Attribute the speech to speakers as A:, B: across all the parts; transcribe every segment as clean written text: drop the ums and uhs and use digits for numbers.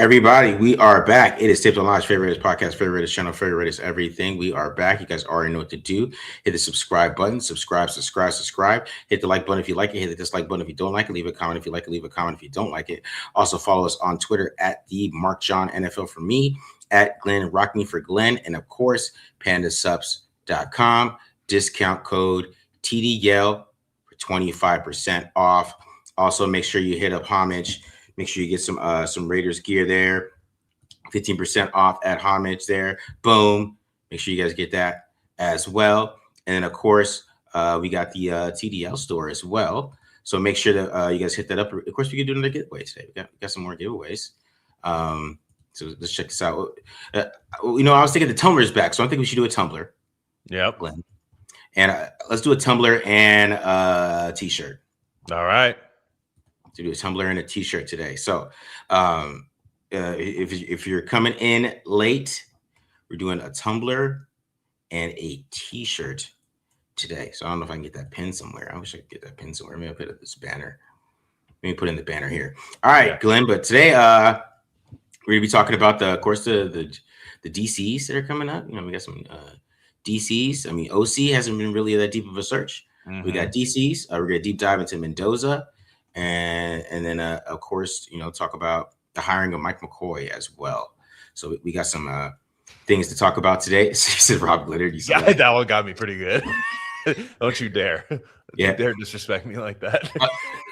A: Everybody, we are back. It is Tips Online's favorite podcast, favorite channel, favorite everything. We are back. You guys already know what to do. Hit the subscribe button. Subscribe. Hit the like button if you like it. Hit the dislike button if you don't like it. Leave a comment if you like it. Leave a comment if you don't like it. Also follow us on Twitter at the Mark John NFL for me, at Glenn Rock Me for Glenn, and of course, pandasubs.com. Discount code TDL for 25% off. Also, make sure you hit up Homage. Make sure you get some Raiders gear there. 15% off at Homage there. Boom. Make sure you guys get that as well. And then, of course, we got the TDL store as well. So make sure that you guys hit that up. Of course, we can do another giveaway today. We got some more giveaways. So let's check this out. I was thinking the tumbler is back. So I think we should do a tumbler.
B: Yep.
A: Glenn. And let's do a tumbler and a T-shirt.
B: All right.
A: To do a tumbler and a T-shirt today. So if you're coming in late, we're doing a tumbler and a T-shirt today. So I don't know if I can get that pin somewhere. I wish I could get that pin somewhere. Maybe I'll put this banner. Maybe put in the banner here. All right, yeah. Glenn. But today we're gonna be talking about the DCs that are coming up. We got some DCs. I mean, OC hasn't been really that deep of a search. Mm-hmm. We got DCs. We're gonna deep dive into Mendoza. And then of course, talk about the hiring of Mike McCoy as well. So we got some things to talk about today. He said Rob Leonard.
B: Yeah, that one got me pretty good. Don't you dare. Yeah. Dare disrespect me like that.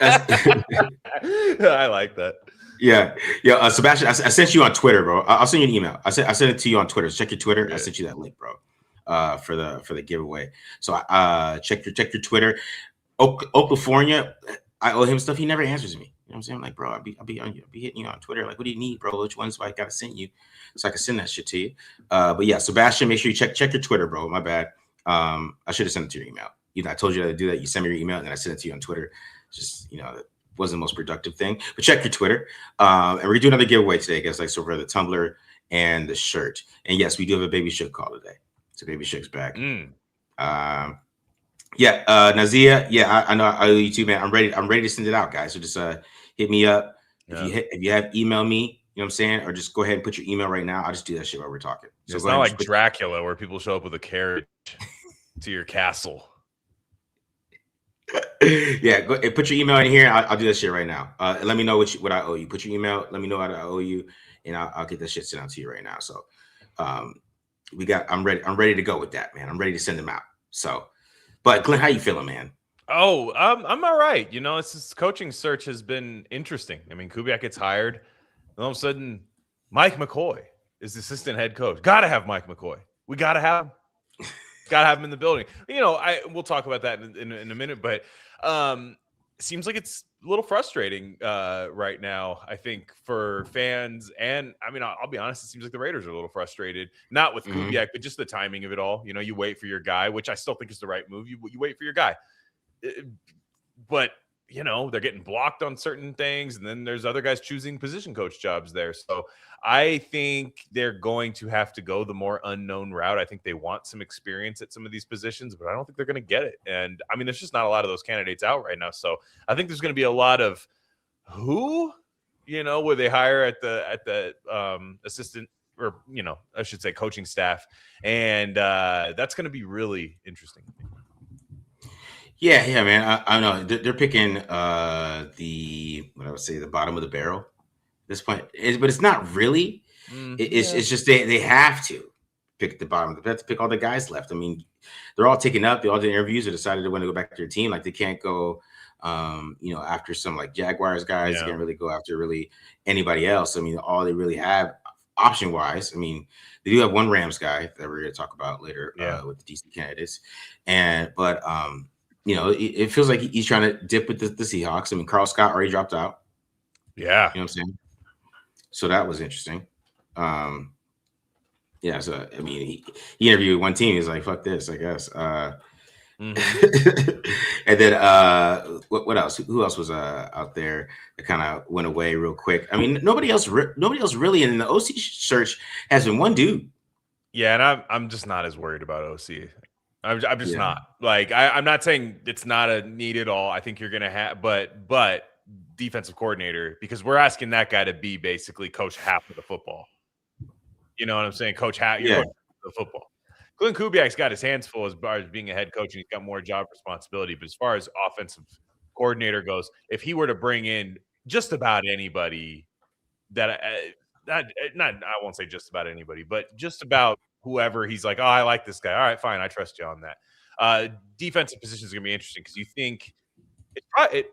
B: I like that.
A: Yeah. Sebastian, I sent you on Twitter, bro. I'll send you an email. I sent it to you on Twitter. So check your Twitter. Yeah. I sent you that link, bro. For the giveaway. So check your Twitter. California. I owe him stuff. He never answers me. You know what I'm saying? I'm like, bro, I'll be hitting you on Twitter. Like, what do you need, bro? Which ones do I gotta send you so I can send that shit to you? But yeah, Sebastian, make sure you check your Twitter, bro. My bad. I should have sent it to your email. I told you to do that. You send me your email and then I sent it to you on Twitter. It's just, that wasn't the most productive thing. But check your Twitter. And we're gonna do another giveaway today, guys. Like, so for the tumbler and the shirt. And yes, we do have a Baby Shook call today. So Baby Shook's back. Yeah, Nazia. Yeah, I know I owe you too, man. I'm ready to send it out, guys. So just hit me up. Yeah. If you have email me, you know what I'm saying, or just go ahead and put your email right now. I'll just do that shit while we're talking.
B: So it's not like Dracula where people show up with a carriage to your castle.
A: Yeah, go put your email in here. I'll do that shit right now. Let me know what I owe you. Put your email. Let me know what I owe you, and I'll get that shit sent out to you right now. So, I'm ready to go with that, man. I'm ready to send them out. So. But Glenn, how you feeling, man?
B: Oh, I'm all right. This coaching search has been interesting. I mean, Kubiak gets hired, and all of a sudden, Mike McCoy is the assistant head coach. Got to have Mike McCoy. We got to have him. Got to have him in the building. We'll talk about that in a minute, but it seems like it's a little frustrating right now, I think, for fans. And, I mean, I'll be honest, it seems like the Raiders are a little frustrated. Not with Kubiak, but just the timing of it all. You wait for your guy, which I still think is the right move. You wait for your guy. But, they're getting blocked on certain things. And then there's other guys choosing position coach jobs there. So I think they're going to have to go the more unknown route. I think they want some experience at some of these positions, but I don't think they're going to get it. And I mean, there's just not a lot of those candidates out right now. So I think there's going to be a lot of where they hire at the assistant or, I should say coaching staff. And that's going to be really interesting.
A: Yeah, man. I know they're picking what I would say the bottom of the barrel. This point, but it's not really. It's just they have to pick the bottom. They have to pick all the guys left. I mean, they're all taken up. They all did interviews or decided they want to go back to their team. Like they can't go, after some like Jaguars guys. Yeah. They can't really go after really anybody else. I mean, all they really have option wise. I mean, they do have one Rams guy that we're going to talk about later with the DC candidates, but it feels like he's trying to dip with the Seahawks. I mean, Carl Scott already dropped out.
B: Yeah,
A: you know what I'm saying. So that was interesting. So I mean, he interviewed one team. He's like, "Fuck this," I guess. And then what else? Who else was out there that kind of went away real quick? I mean, nobody else really in the OC search has been one dude.
B: Yeah, and I'm just not as worried about OC. I'm just not. Like I'm not saying it's not a need at all. I think you're gonna have, but defensive coordinator because we're asking that guy to be basically coach half of the football. You know what I'm saying? Coach half you're coaching the football. Glenn Kubiak's got his hands full as far as being a head coach, and he's got more job responsibility. But as far as offensive coordinator goes, if he were to bring in just about anybody that I won't say just about anybody, but just about whoever he's like, oh, I like this guy. All right, fine, I trust you on that. Defensive position is going to be interesting because you think it's probably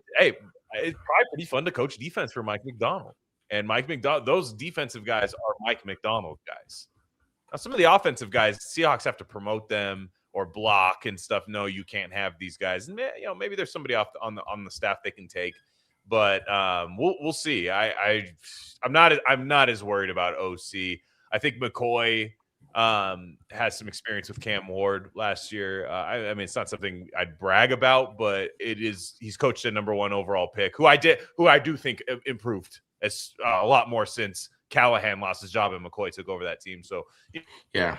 B: pretty fun to coach defense for Mike Macdonald. And Mike Macdonald, those defensive guys are Mike Macdonald guys. Now, some of the offensive guys, Seahawks have to promote them or block and stuff. No, you can't have these guys. And maybe there's somebody on the staff they can take, but we'll see. I'm not as worried about OC. I think McCoy has some experience with Cam Ward last year. I mean, it's not something I'd brag about, but he's coached a number 1 overall pick, who I do think improved as a lot more since Callahan lost his job and McCoy took over that team. So
A: yeah,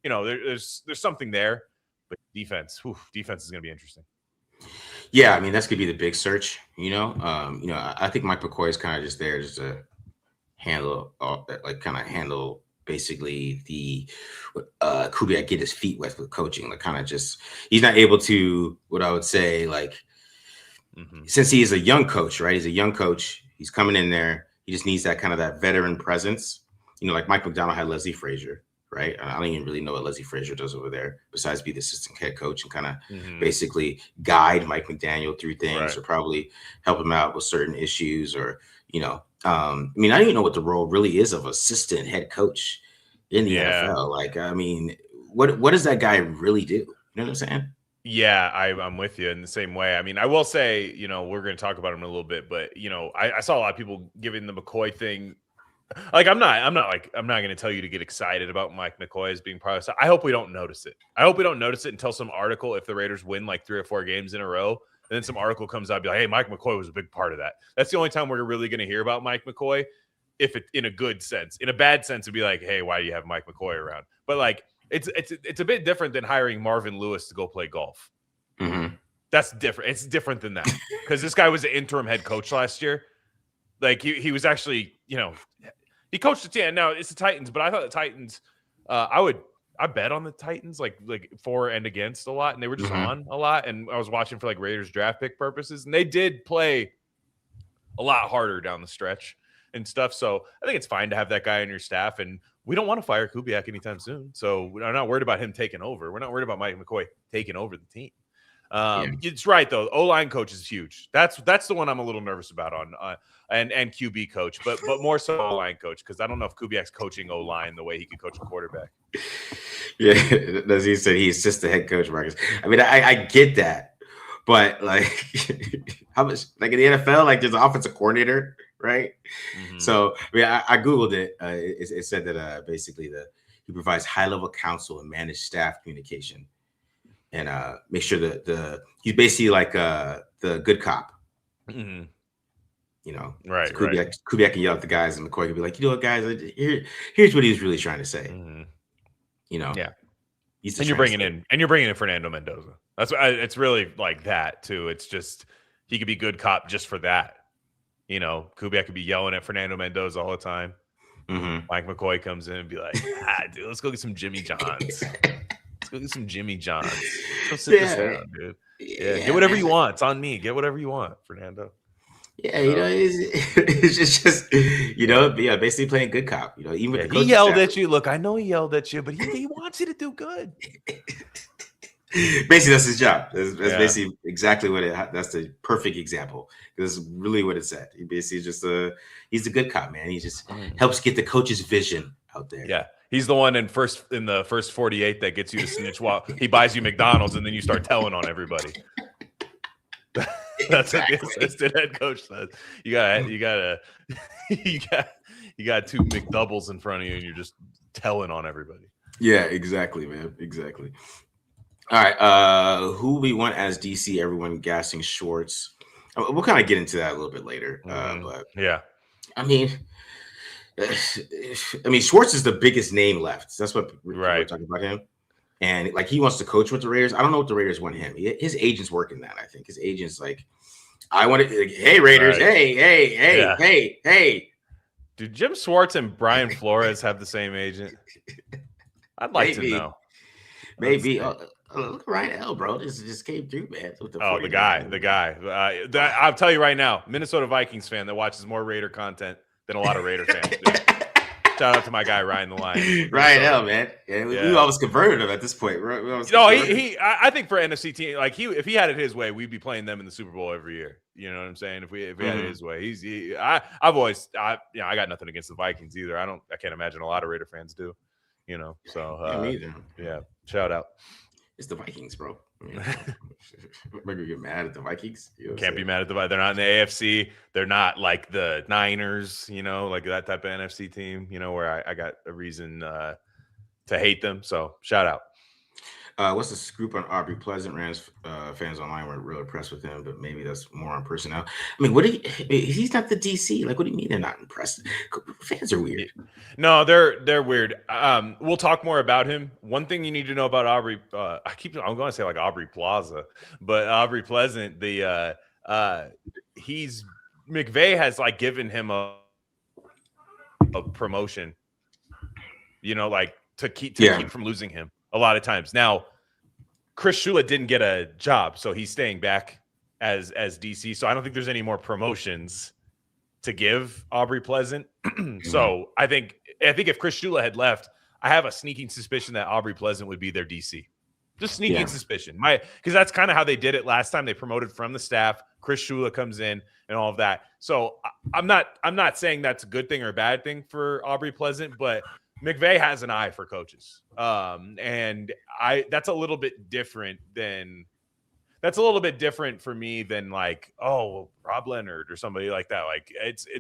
B: there's something there, but defense is going to be interesting.
A: Yeah, I mean that's gonna be the big search. I think Mike McCoy is kind of just there just to handle basically the Kubiak get his feet wet with coaching. Like kind of just he's not able to what I would say since he is a young coach, right? He's a young coach. He's coming in there. He just needs that kind of that veteran presence. Like Mike Macdonald had Leslie Frazier, right? I don't even really know what Leslie Frazier does over there besides be the assistant head coach and kind of basically guide Mike McDaniel through things or probably help him out with certain issues or, I mean, I don't even know what the role really is of assistant head coach in the NFL. Like, I mean, what does that guy really do? You know what I'm saying? Yeah,
B: I'm with you in the same way. I mean, I will say, we're going to talk about him in a little bit, but I saw a lot of people giving the McCoy thing. Like, I'm not going to tell you to get excited about Mike McCoy as being part of it. I hope we don't notice it. I hope we don't notice it until some article, if the Raiders win like 3 or 4 games in a row, and then some article comes out, be like, hey, Mike McCoy was a big part of that. That's the only time we're really going to hear about Mike McCoy, if it in a good sense. In a bad sense, it'd be like, hey, why do you have Mike McCoy around? But like, it's a bit different than hiring Marvin Lewis to go play golf.
A: Mm-hmm.
B: That's different. It's different than that because this guy was an interim head coach last year. Like he was actually, he coached the team. Now it's the Titans, but I thought the Titans, I bet on the Titans like for and against a lot, and they were just on a lot. And I was watching for like Raiders draft pick purposes, and they did play a lot harder down the stretch and stuff. So I think it's fine to have that guy on your staff, and we don't want to fire Kubiak anytime soon. So we're not worried about him taking over. We're not worried about Mike McCoy taking over the team. It's right though. O-line coach is huge. That's the one I'm a little nervous about on and QB coach, but more so O-line coach because I don't know if Kubiak's coaching O-line the way he could coach a quarterback.
A: Yeah, as he said, he's just the head coach, Marcus. I mean, I get that, but like, how much like in the NFL, like there's an offensive coordinator, right? Mm-hmm. So I mean, I googled it. It said that basically he provides high-level counsel and managed staff communication. And make sure that he's basically like the good cop.
B: Mm-hmm.
A: Right. So Kubiak can yell at the guys, and McCoy can be like, what, guys, here's what he was really trying to say.
B: Mm-hmm.
A: Yeah.
B: And you're bringing in Fernando Mendoza. That's it's really like that too. It's just he could be good cop just for that. Kubiak could be yelling at Fernando Mendoza all the time.
A: Mm-hmm.
B: Mike McCoy comes in and be like, dude, let's go get some Jimmy John's. Go get some Jimmy John's. Go sit this down, dude. Yeah, get whatever you want. It's on me. Get whatever you want, Fernando.
A: Yeah, it's just basically playing good cop. Even with
B: he yelled at you. Look, I know he yelled at you, but he wants you to do good.
A: Basically, that's his job. That's basically exactly what that's the perfect example. This is really what it said. He basically he's a good cop, man. He just helps get the coach's vision out there.
B: Yeah. He's the one in the first 48 that gets you to snitch while he buys you McDonald's, and then you start telling on everybody. That's exactly what the assistant head coach says. You got 2 McDoubles in front of you, and you're just telling on everybody.
A: Yeah, exactly, man. Exactly. All right, who we want as DC? Everyone gassing Schwartz. We'll kind of get into that a little bit later. But
B: yeah,
A: I mean, Schwartz is the biggest name left. That's what we're talking about him. And like he wants to coach with the Raiders. I don't know what the Raiders want him. His agent's working that. I think his agent's like I want to. Hey Raiders!
B: Right.
A: Hey!
B: Yeah.
A: Hey!
B: Do Jim Schwartz and Brian Flores have the same agent? I'd like to know.
A: Maybe. Look at Ryan L, bro. This just came through, man. With the
B: Oh, the
A: 49ers.
B: guy. I'll tell you right now, Minnesota Vikings fan that watches more Raider content than a lot of Raider fans do. Shout out to my guy Ryan the Lion.
A: Ryan L, man. Yeah, we almost converted him at this point.
B: I think for NFC team, like if he had it his way, we'd be playing them in the Super Bowl every year. You know what I'm saying? If we had it his way, I got nothing against the Vikings either. I can't imagine a lot of Raider fans do. You know, so shout out.
A: It's the Vikings, bro. We're gonna get mad at the Vikings. You know
B: Can't be mad at the Vikings. They're not in the AFC. They're not like the Niners, you know, like that type of NFC team, you know, where I got a reason to hate them. So shout out.
A: What's the scoop on Aubrey Pleasant? Rams fans online were real impressed with him, but maybe that's more on personnel. I mean, he's not the DC. Like, what do you mean they're not impressed? Fans are weird.
B: No, they're weird. We'll talk more about him. One thing you need to know about Aubrey, I'm going to say like Aubrey Plaza, but Aubrey Pleasant, McVay has like given him a promotion, you know, like to keep from losing him a lot of times. Now, Chris Shula didn't get a job, so he's staying back as DC. So I don't think there's any more promotions to give Aubrey Pleasant. So I think if Chris Shula had left, I have a sneaking suspicion that Aubrey Pleasant would be their DC. Just sneaking suspicion. Because that's kind of how they did it last time. They promoted from the staff. Chris Shula comes in and all of that. So I'm not saying that's a good thing or a bad thing for Aubrey Pleasant, but McVay has an eye for coaches. And that's a little bit different for me than like, Rob Leonard or somebody like that. Like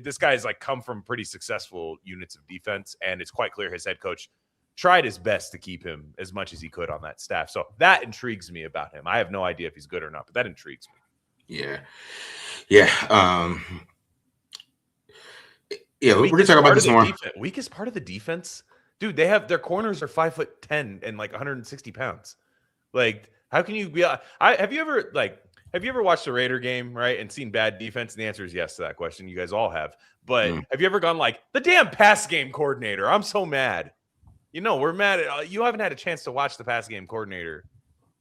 B: this guy's like come from pretty successful units of defense, and it's quite clear his head coach tried his best to keep him as much as he could on that staff. So that intrigues me about him. I have no idea if he's good or not, but that intrigues me.
A: Yeah. We're gonna talk about this more.
B: Weakest part of the defense, dude. They have their corners are 5'10" and like 160 pounds. Like, how can you be? Have you ever watched a Raider game, right, and seen bad defense? And the answer is yes to that question. You guys all have. But have you ever gone like the damn pass game coordinator? I'm so mad. You know, we're mad at you. Haven't had a chance to watch the pass game coordinator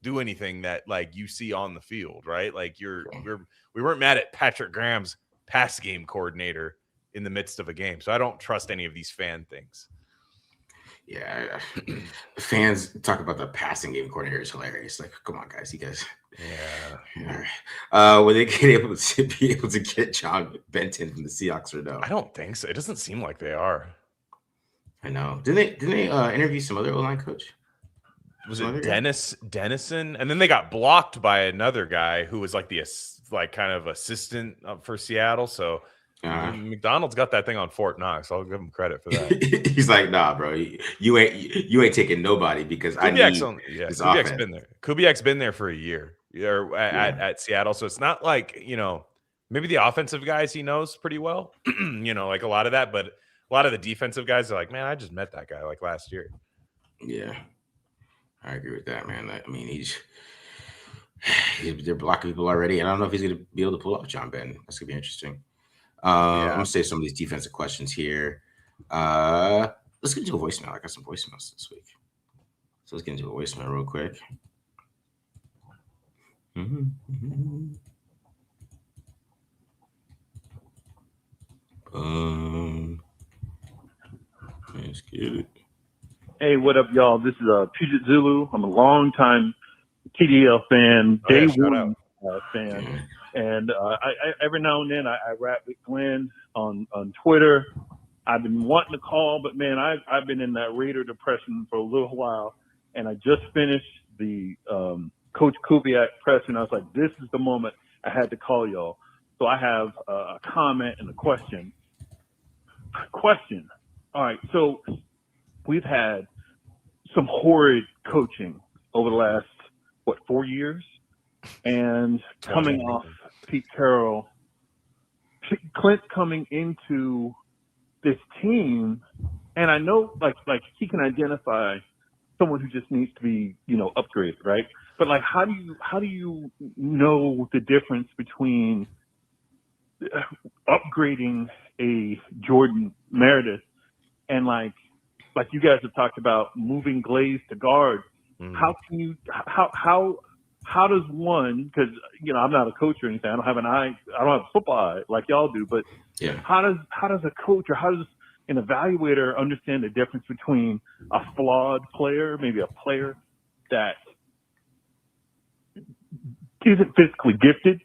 B: do anything that like you see on the field, right? Like we weren't mad at Patrick Graham's pass game coordinator in the midst of a game. So I don't trust any of these fan things.
A: Yeah, fans talk about the passing game coordinator is hilarious. Like, come on, guys, you guys.
B: Yeah.
A: Were they be able to get John Benton from the Seahawks or no?
B: I don't think so. It doesn't seem like they are.
A: I know. Didn't they interview some other O-line coach?
B: Was it Dennison? And then they got blocked by another guy who was like the kind of assistant for Seattle. So McDonald's got that thing on Fort Knox. I'll give him credit for that.
A: He's like, nah, bro, you ain't taking nobody because
B: Kubiak's been there. Kubiak's been there for a year at Seattle. So it's not like, you know, maybe the offensive guys he knows pretty well, you know, like a lot of that, but a lot of the defensive guys are like, man, I just met that guy like last year.
A: Yeah, I agree with that, man. I mean, they're blocking people already. I don't know if he's going to be able to pull off John Benton. That's going to be interesting. I'm going to save some of these defensive questions here. Let's get into a voicemail. I got some voicemails this week. So let's get into a voicemail real quick. Let's get it.
C: Hey, what up, y'all? This is Puget Zulu. I'm a longtime TDL fan, day one fan. And I every now and then I rap with Glenn on Twitter. I've been wanting to call, but man, I've been in that Raider depression for a little while, and I just finished the Coach Kubiak press, and I was like, this is the moment I had to call y'all. So I have a comment and a question. All right, so we've had some horrid coaching over the last 4 years, and coming off Pete Carroll, Clint coming into this team, and I know like he can identify someone who just needs to be, you know, upgraded, right? But like, how do you know the difference between upgrading a Jordan Meredith, and like you guys have talked about moving Glaze to guard. How can you how does one, because I'm not a coach or anything, I don't have an eye, I don't have a football eye like y'all do, but how does a coach or how does an evaluator understand the difference between a flawed player, maybe a player that isn't physically gifted?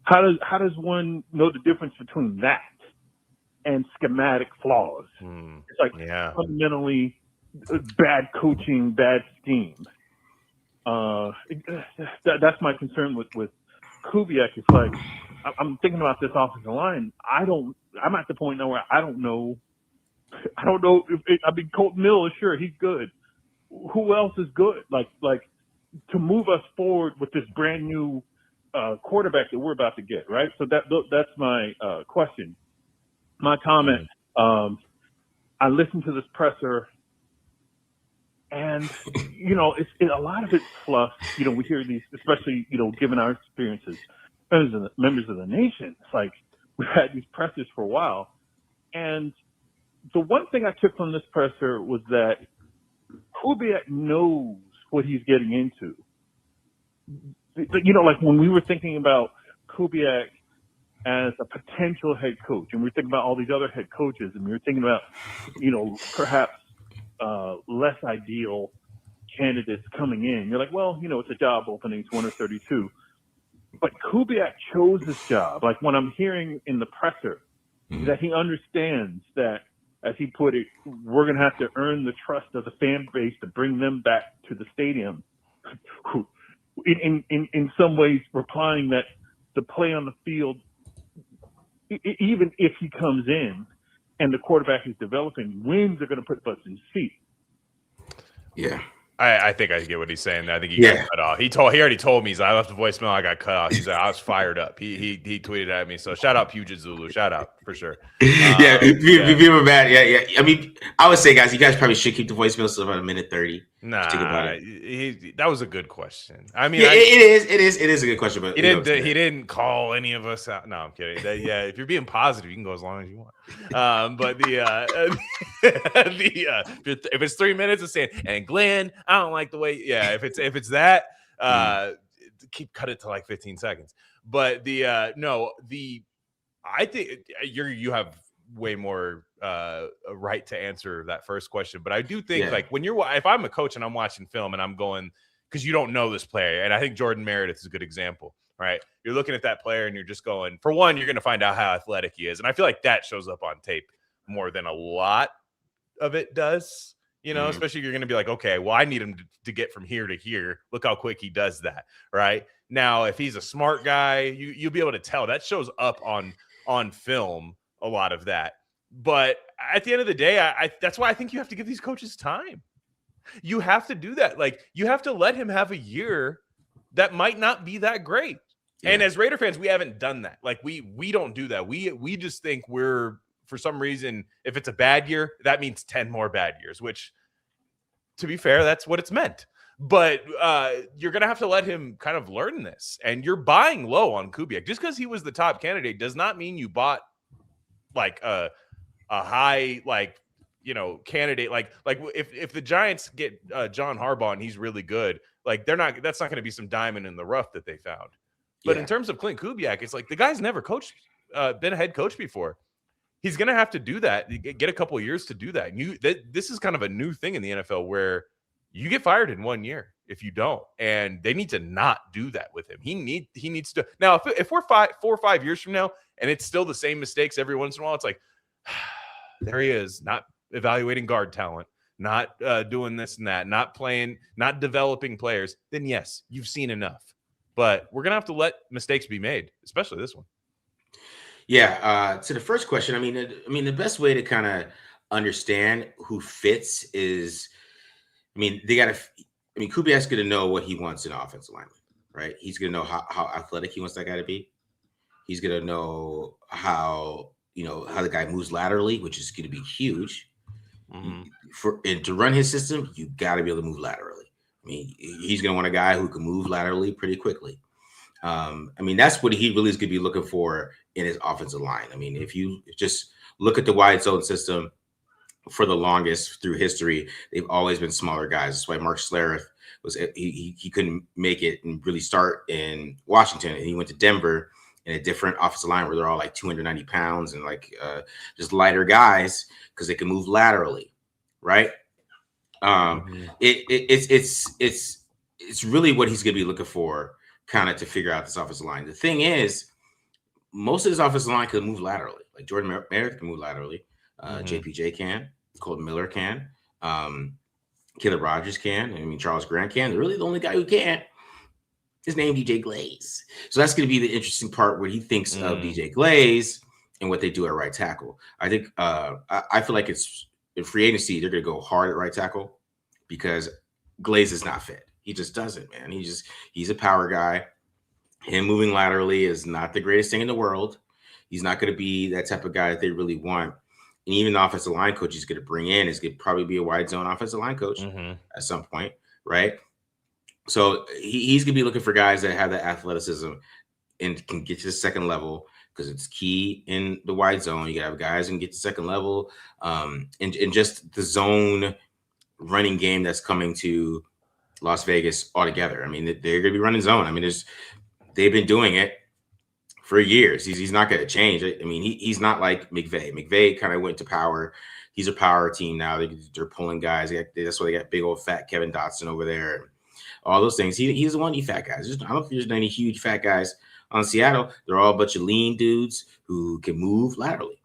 C: How does one know the difference between that and schematic flaws? It's like fundamentally bad coaching, bad scheme. That's my concern with Kubiak. It's like I'm thinking about this offensive line. I'm at the point now where I don't know if Colton Mill is sure he's good. Who else is good? Like to move us forward with this brand new quarterback that we're about to get, right? So that's my question. My comment. I listened to this presser, and a lot of it's fluff. We hear these, especially given our experiences, members of the nation. It's like we've had these pressers for a while, and the one thing I took from this presser was that Kubiak knows what he's getting into. Like when we were thinking about Kubiak as a potential head coach, and we were thinking about all these other head coaches, and we were thinking about, perhaps less ideal candidates coming in. You're like, well, it's a job opening, it's 1 or 32. But Kubiak chose this job. Like when I'm hearing in the presser that he understands that, as he put it, we're going to have to earn the trust of the fan base to bring them back to the stadium. In some ways, replying that the play on the field, even if he comes in and the quarterback is developing, wins are going to put butts in seat.
A: Yeah.
B: I think I get what he's saying. I think he got cut off. He already told me. I left a voicemail. I got cut off. He said I was fired up. He tweeted at me. So shout out Puget Zulu. Shout out for sure.
A: People are bad. Yeah. I mean, I would say, guys, you guys probably should keep the voicemails to about 1:30.
B: Nah, that was a good question. I mean,
A: it is a good question, but
B: he didn't call any of us out. No, I'm kidding. If you're being positive, you can go as long as you want. But if it's 3 minutes of saying, and Glenn, I don't like the way. Yeah, if it's that, cut it to like 15 seconds. But I think you have way more a right to answer that first question, but I do think like if I'm a coach and I'm watching film and I'm going, because you don't know this player, and I think Jordan Meredith is a good example, right? You're looking at that player and you're just going, for one, you're going to find out how athletic he is, and I feel like that shows up on tape more than a lot of it does, especially if you're going to be like, okay, well, I need him to get from here to here. Look how quick he does that, right? Now, if he's a smart guy, you'll be able to tell. That shows up on film, a lot of that. But at the end of the day, that's why I think you have to give these coaches time. You have to do that. Like, you have to let him have a year that might not be that great. Yeah. And as Raider fans, we haven't done that. Like, we don't do that. We just think for some reason, if it's a bad year, that means 10 more bad years, which, to be fair, that's what it's meant. But you're going to have to let him kind of learn this. And you're buying low on Kubiak. Just because he was the top candidate does not mean you bought like a high, candidate. Like if the Giants get John Harbaugh and he's really good, like that's not going to be some diamond in the rough that they found. But in terms of Clint Kubiak, it's like the guy's never been a head coach before. He's going to have to do that, get a couple of years to do that. And this is kind of a new thing in the NFL where you get fired in 1 year if you don't, and they need to not do that with him. He needs to. Now, if we're 4 or 5 years from now and it's still the same mistakes every once in a while, it's like, there he is, not evaluating guard talent, not doing this and that, not playing, not developing players, then yes, you've seen enough. But we're going to have to let mistakes be made, especially this one.
A: Yeah. To the first question, I mean, the best way to kind of understand who fits is, Kubiak's going to know what he wants in offensive lineman, right? He's going to know how athletic he wants that guy to be. He's going to know how the guy moves laterally, which is going to be huge. Mm-hmm. To run his system, you got to be able to move laterally. I mean, he's going to want a guy who can move laterally pretty quickly. I mean, that's what he really is going to be looking for in his offensive line. I mean, if you just look at the wide zone system for the longest through history, they've always been smaller guys. That's why Mark Schlereth was he couldn't make it and really start in Washington, and he went to Denver in a different offensive line where they're all like 290 pounds and like just lighter guys because they can move laterally, right? It's really what he's going to be looking for, kind of to figure out this offensive line. The thing is, most of this offensive line can move laterally. Like Jordan Meredith can move laterally. JPJ can. Colton Miller can. Caleb Rogers can. I mean, Charles Grant can. Really, the only guy who can't is named DJ Glaze. So that's going to be the interesting part where he thinks of DJ Glaze and what they do at right tackle. I think I feel like it's in free agency, they're going to go hard at right tackle because Glaze is not fit. He just doesn't, man. He's a power guy. Him moving laterally is not the greatest thing in the world. He's not going to be that type of guy that they really want. And even the offensive line coach he's going to bring in is going to probably be a wide zone offensive line coach at some point, right? So he's going to be looking for guys that have that athleticism and can get to the second level because it's key in the wide zone. You got to have guys who can get to second level and just the zone running game that's coming to Las Vegas altogether. I mean, they're going to be running zone. I mean, they've been doing it for years. He's not going to change it. I mean, he's not like McVay. McVay kind of went to power. He's a power team now. They're pulling guys. That's why they got big old fat Kevin Dotson over there. All those things. He's the one, you fat guys. I don't think there's any huge fat guys on Seattle. They're all a bunch of lean dudes who can move laterally.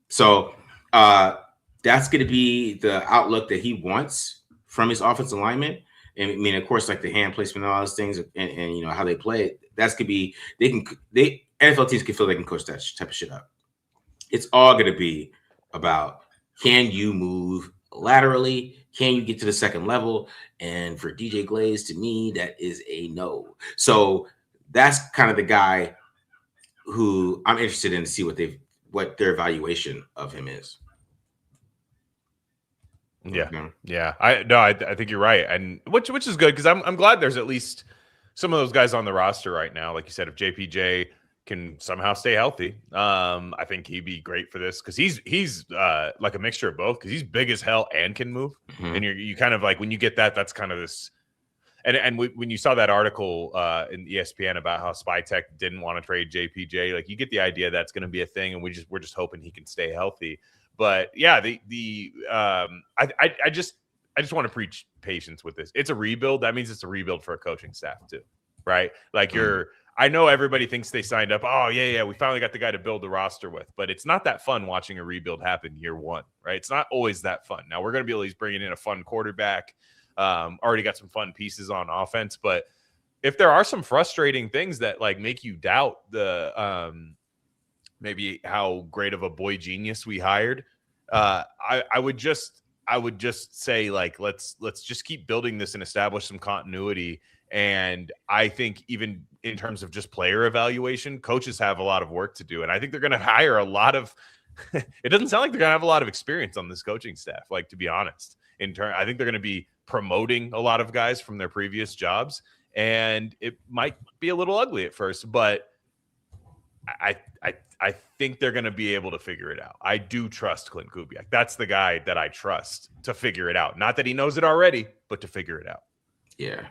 A: So that's going to be the outlook that he wants from his offensive lineman. And I mean, of course, like the hand placement and all those things and you know, how they play it, that's could be, NFL teams can feel they can coach that type of shit up. It's all going to be about, can you move laterally? Can you get to the second level? And for DJ Glaze, to me, that is a no. So that's kind of the guy who I'm interested in to see what their evaluation of him is.
B: Yeah, yeah. I think you're right, and which is good because I'm glad there's at least some of those guys on the roster right now. Like you said, if JPJ can somehow stay healthy, I think he'd be great for this because he's like a mixture of both because he's big as hell and can move. And you kind of like when you get that's kind of this. And when you saw that article in ESPN about how SpyTech didn't want to trade JPJ, like you get the idea that's going to be a thing, and we're just hoping he can stay healthy. But yeah, I just want to preach patience with this. It's a rebuild. That means it's a rebuild for a coaching staff too, right? Like I know everybody thinks they signed up. Oh yeah, we finally got the guy to build the roster with. But it's not that fun watching a rebuild happen year one, right? It's not always that fun. Now we're going to be at least bringing in a fun quarterback. Already got some fun pieces on offense, but if there are some frustrating things that like make you doubt the maybe how great of a boy genius we hired, I would just say like let's just keep building this and establish some continuity. And I think even in terms of just player evaluation, coaches have a lot of work to do, and I think they're going to hire a lot of. It doesn't sound like they're going to have a lot of experience on this coaching staff. Like, to be honest, I think they're going to be promoting a lot of guys from their previous jobs, and it might be a little ugly at first, but I think they're going to be able to figure it out. I do trust Clint Kubiak. That's the guy that I trust to figure it out. Not that he knows it already, but to figure it out.
A: Yeah.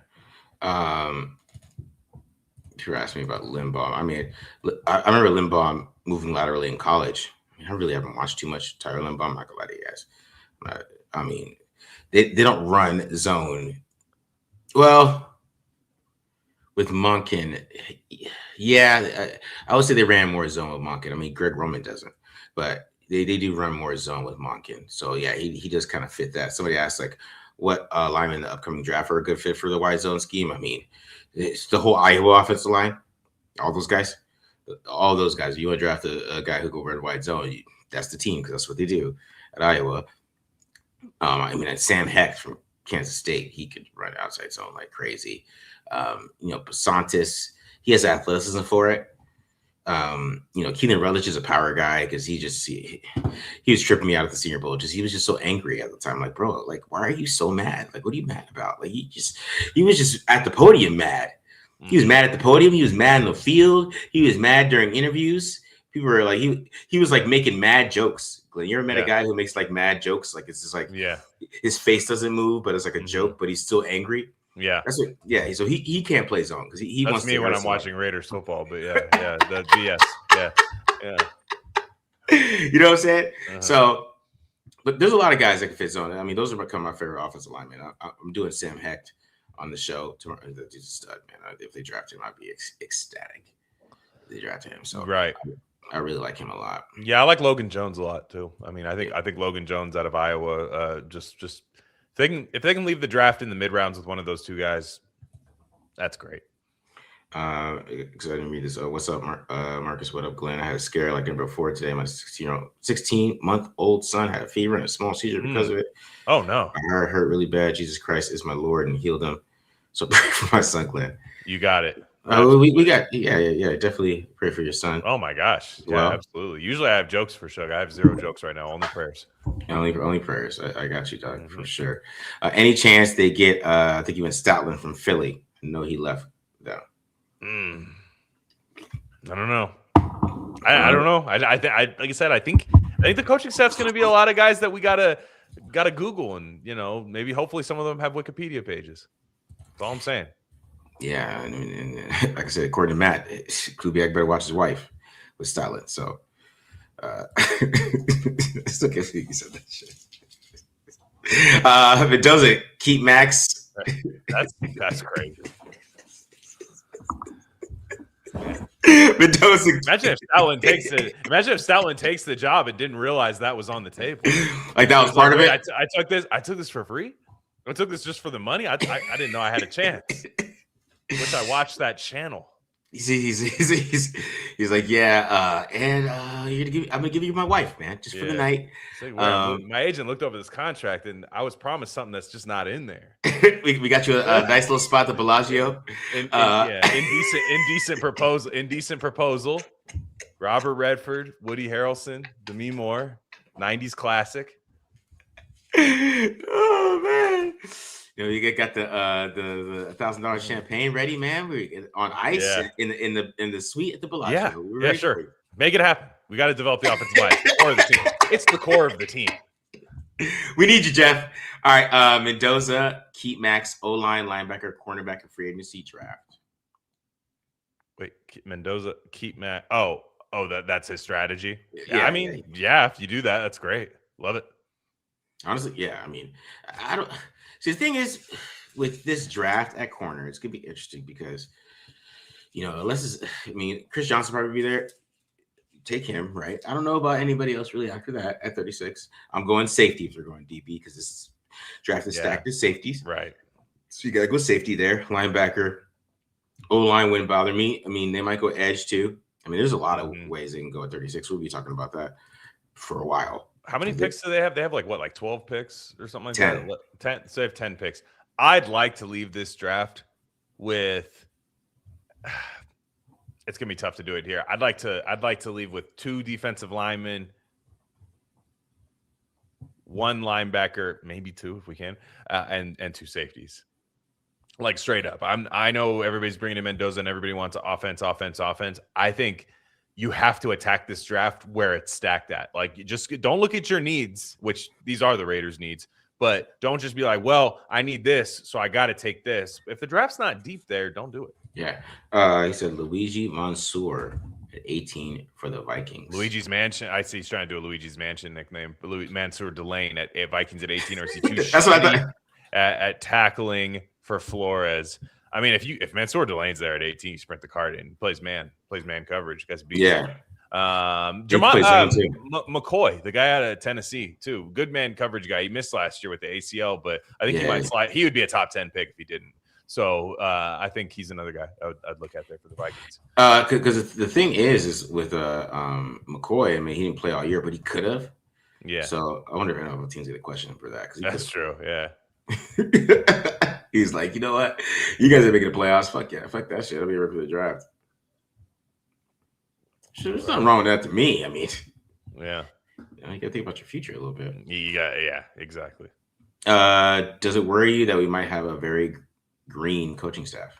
A: If you're asking me about Limbaugh, I mean, I remember Limbaugh moving laterally in college. I really haven't watched too much Tyler Limbaugh. I'm not gonna lie to you guys. I mean, they don't run zone. Well, with Monken, yeah, I would say they ran more zone with Monken. I mean, Greg Roman doesn't, but they do run more zone with Monken. So yeah, he does kind of fit that. Somebody asked like, what linemen in the upcoming draft are a good fit for the wide zone scheme? I mean, it's the whole Iowa offensive line, all those guys. You want to draft a guy who go run wide zone? That's the team because that's what they do at Iowa. I mean, Sam Hecht from Kansas State, he could run outside zone like crazy. Pasantis, he has athleticism for it. Keelan Rutledge is a power guy because he was tripping me out at the Senior Bowl. He was just so angry at the time. Like, bro, like, why are you so mad? Like, what are you mad about? Like, he was just at the podium mad. He was mad at the podium. He was mad in the field. He was mad during interviews. People were like, he was like making mad jokes. Glenn, you ever met a guy who makes like mad jokes? Like it's just like his face doesn't move, but it's like a joke, but he's still angry.
B: Yeah,
A: that's what. Yeah, so he can't play zone because he
B: that's
A: wants.
B: Me
A: to
B: when I'm watching Raiders football, but the BS.
A: You know what I'm saying? So, but there's a lot of guys that can fit zone. I mean, those are become my favorite offensive linemen. I'm doing Sam Hecht on the show tomorrow. He's a stud, man. If they draft him, I'd be ecstatic. If they draft him, so I really like him a lot.
B: Yeah, I like Logan Jones a lot too. I mean, I think Logan Jones out of Iowa, just if they can leave the draft in the mid rounds with one of those two guys, that's great.
A: Excited to read this. What's up, Marcus? What up, Glenn? I had a scare like never before today. My 16-month-old son had a fever and a small seizure because of it.
B: Oh no!
A: I hurt really bad. Jesus Christ is my Lord and healed him. So pray for my son, Glenn.
B: You got it.
A: We got definitely pray for your son.
B: Oh my gosh, yeah, absolutely. Usually I have jokes for Shug. I have 0 jokes right now. Only prayers.
A: Only prayers. I got you, Doug, for sure. Any chance they get? I think you went Stoutland from Philly. No, he left though.
B: I don't know. I don't know. I like I said, I think the coaching staff's going to be a lot of guys that we gotta Google, and maybe hopefully some of them have Wikipedia pages. That's all I'm saying.
A: Yeah, I mean, like I said, according to Matt, Kubiak better watch his wife with Stoutland. So, it's okay if he said that shit. If it doesn't, keep Maxx.
B: That's crazy.
A: Mendoza.
B: Imagine if Stoutland takes the job and didn't realize that was on the table.
A: Like that was part of it.
B: I took this for free. I took this just for the money. I didn't know I had a chance. Wish I watched that channel.
A: He's like, and I'm gonna give you my wife, man, just for the night.
B: My agent looked over this contract, and I was promised something that's just not in there.
A: we got you a nice little spot at Bellagio. Indecent proposal.
B: Robert Redford, Woody Harrelson, Demi Moore, 90s classic.
A: Oh man. You got the $1,000 champagne ready, man. We're on ice in the suite at the Bellagio.
B: Yeah, sure. Make it happen. We got to develop the offensive line. It's the core of the team. It's the core of the team.
A: We need you, Jeff. All right, Mendoza, keep Maxx, O-line, linebacker, cornerback, and free agency draft.
B: Wait, Mendoza, keep Maxx. Oh, that's his strategy.
A: Yeah,
B: if you do that, that's great. Love it.
A: Honestly, yeah. I mean, I don't. See, the thing is, with this draft at corner, it's gonna be interesting because, Chris Johnson probably be there. Take him, right? I don't know about anybody else really after that at 36. I'm going safety if they're going DB because this draft is stacked as safeties.
B: Right.
A: So you gotta go safety there. Linebacker, O-line wouldn't bother me. I mean, they might go edge too. I mean, there's a lot of ways they can go at 36. We'll be talking about that for a while.
B: How many picks do they have? They have like 12 picks or something like
A: 10.
B: that? 10. So they have 10 picks. I'd like to leave this draft with it's gonna be tough to do it here. I'd like to leave with 2 defensive linemen, 1 linebacker, maybe 2 if we can, and 2 safeties. Like straight up. I know everybody's bringing in Mendoza and everybody wants offense. I think you have to attack this draft where it's stacked at. Like, you just don't look at your needs, which these are the Raiders' needs, but don't just be like, well, I need this, so I got to take this. If the draft's not deep there, don't do it.
A: Yeah. He said Luigi Mansour at 18 for the Vikings.
B: Luigi's Mansion. I see he's trying to do a Luigi's Mansion nickname. Mansour Delane at Vikings at 18, or is he too
A: That's what I thought.
B: At tackling for Flores? I mean, if Mansour Delane's there at 18, you sprint the card in. Plays man coverage. Guys beat McCoy, the guy out of Tennessee, too. Good man coverage guy. He missed last year with the ACL, but I think he might slide. He would be a top 10 pick if he didn't. So I think he's another guy I'd look at there for the Vikings.
A: Because the thing is with McCoy, I mean, he didn't play all year, but he could have.
B: Yeah.
A: So I wonder if a team's going to question him for that.
B: That's true, yeah.
A: He's like, you know what? You guys are making the playoffs. Fuck yeah. Fuck that shit. I'll be ready for the draft. Sure, there's nothing wrong with that to me. I mean,
B: yeah.
A: You got to think about your future a little bit.
B: Yeah, exactly.
A: Does it worry you that we might have a very green coaching staff?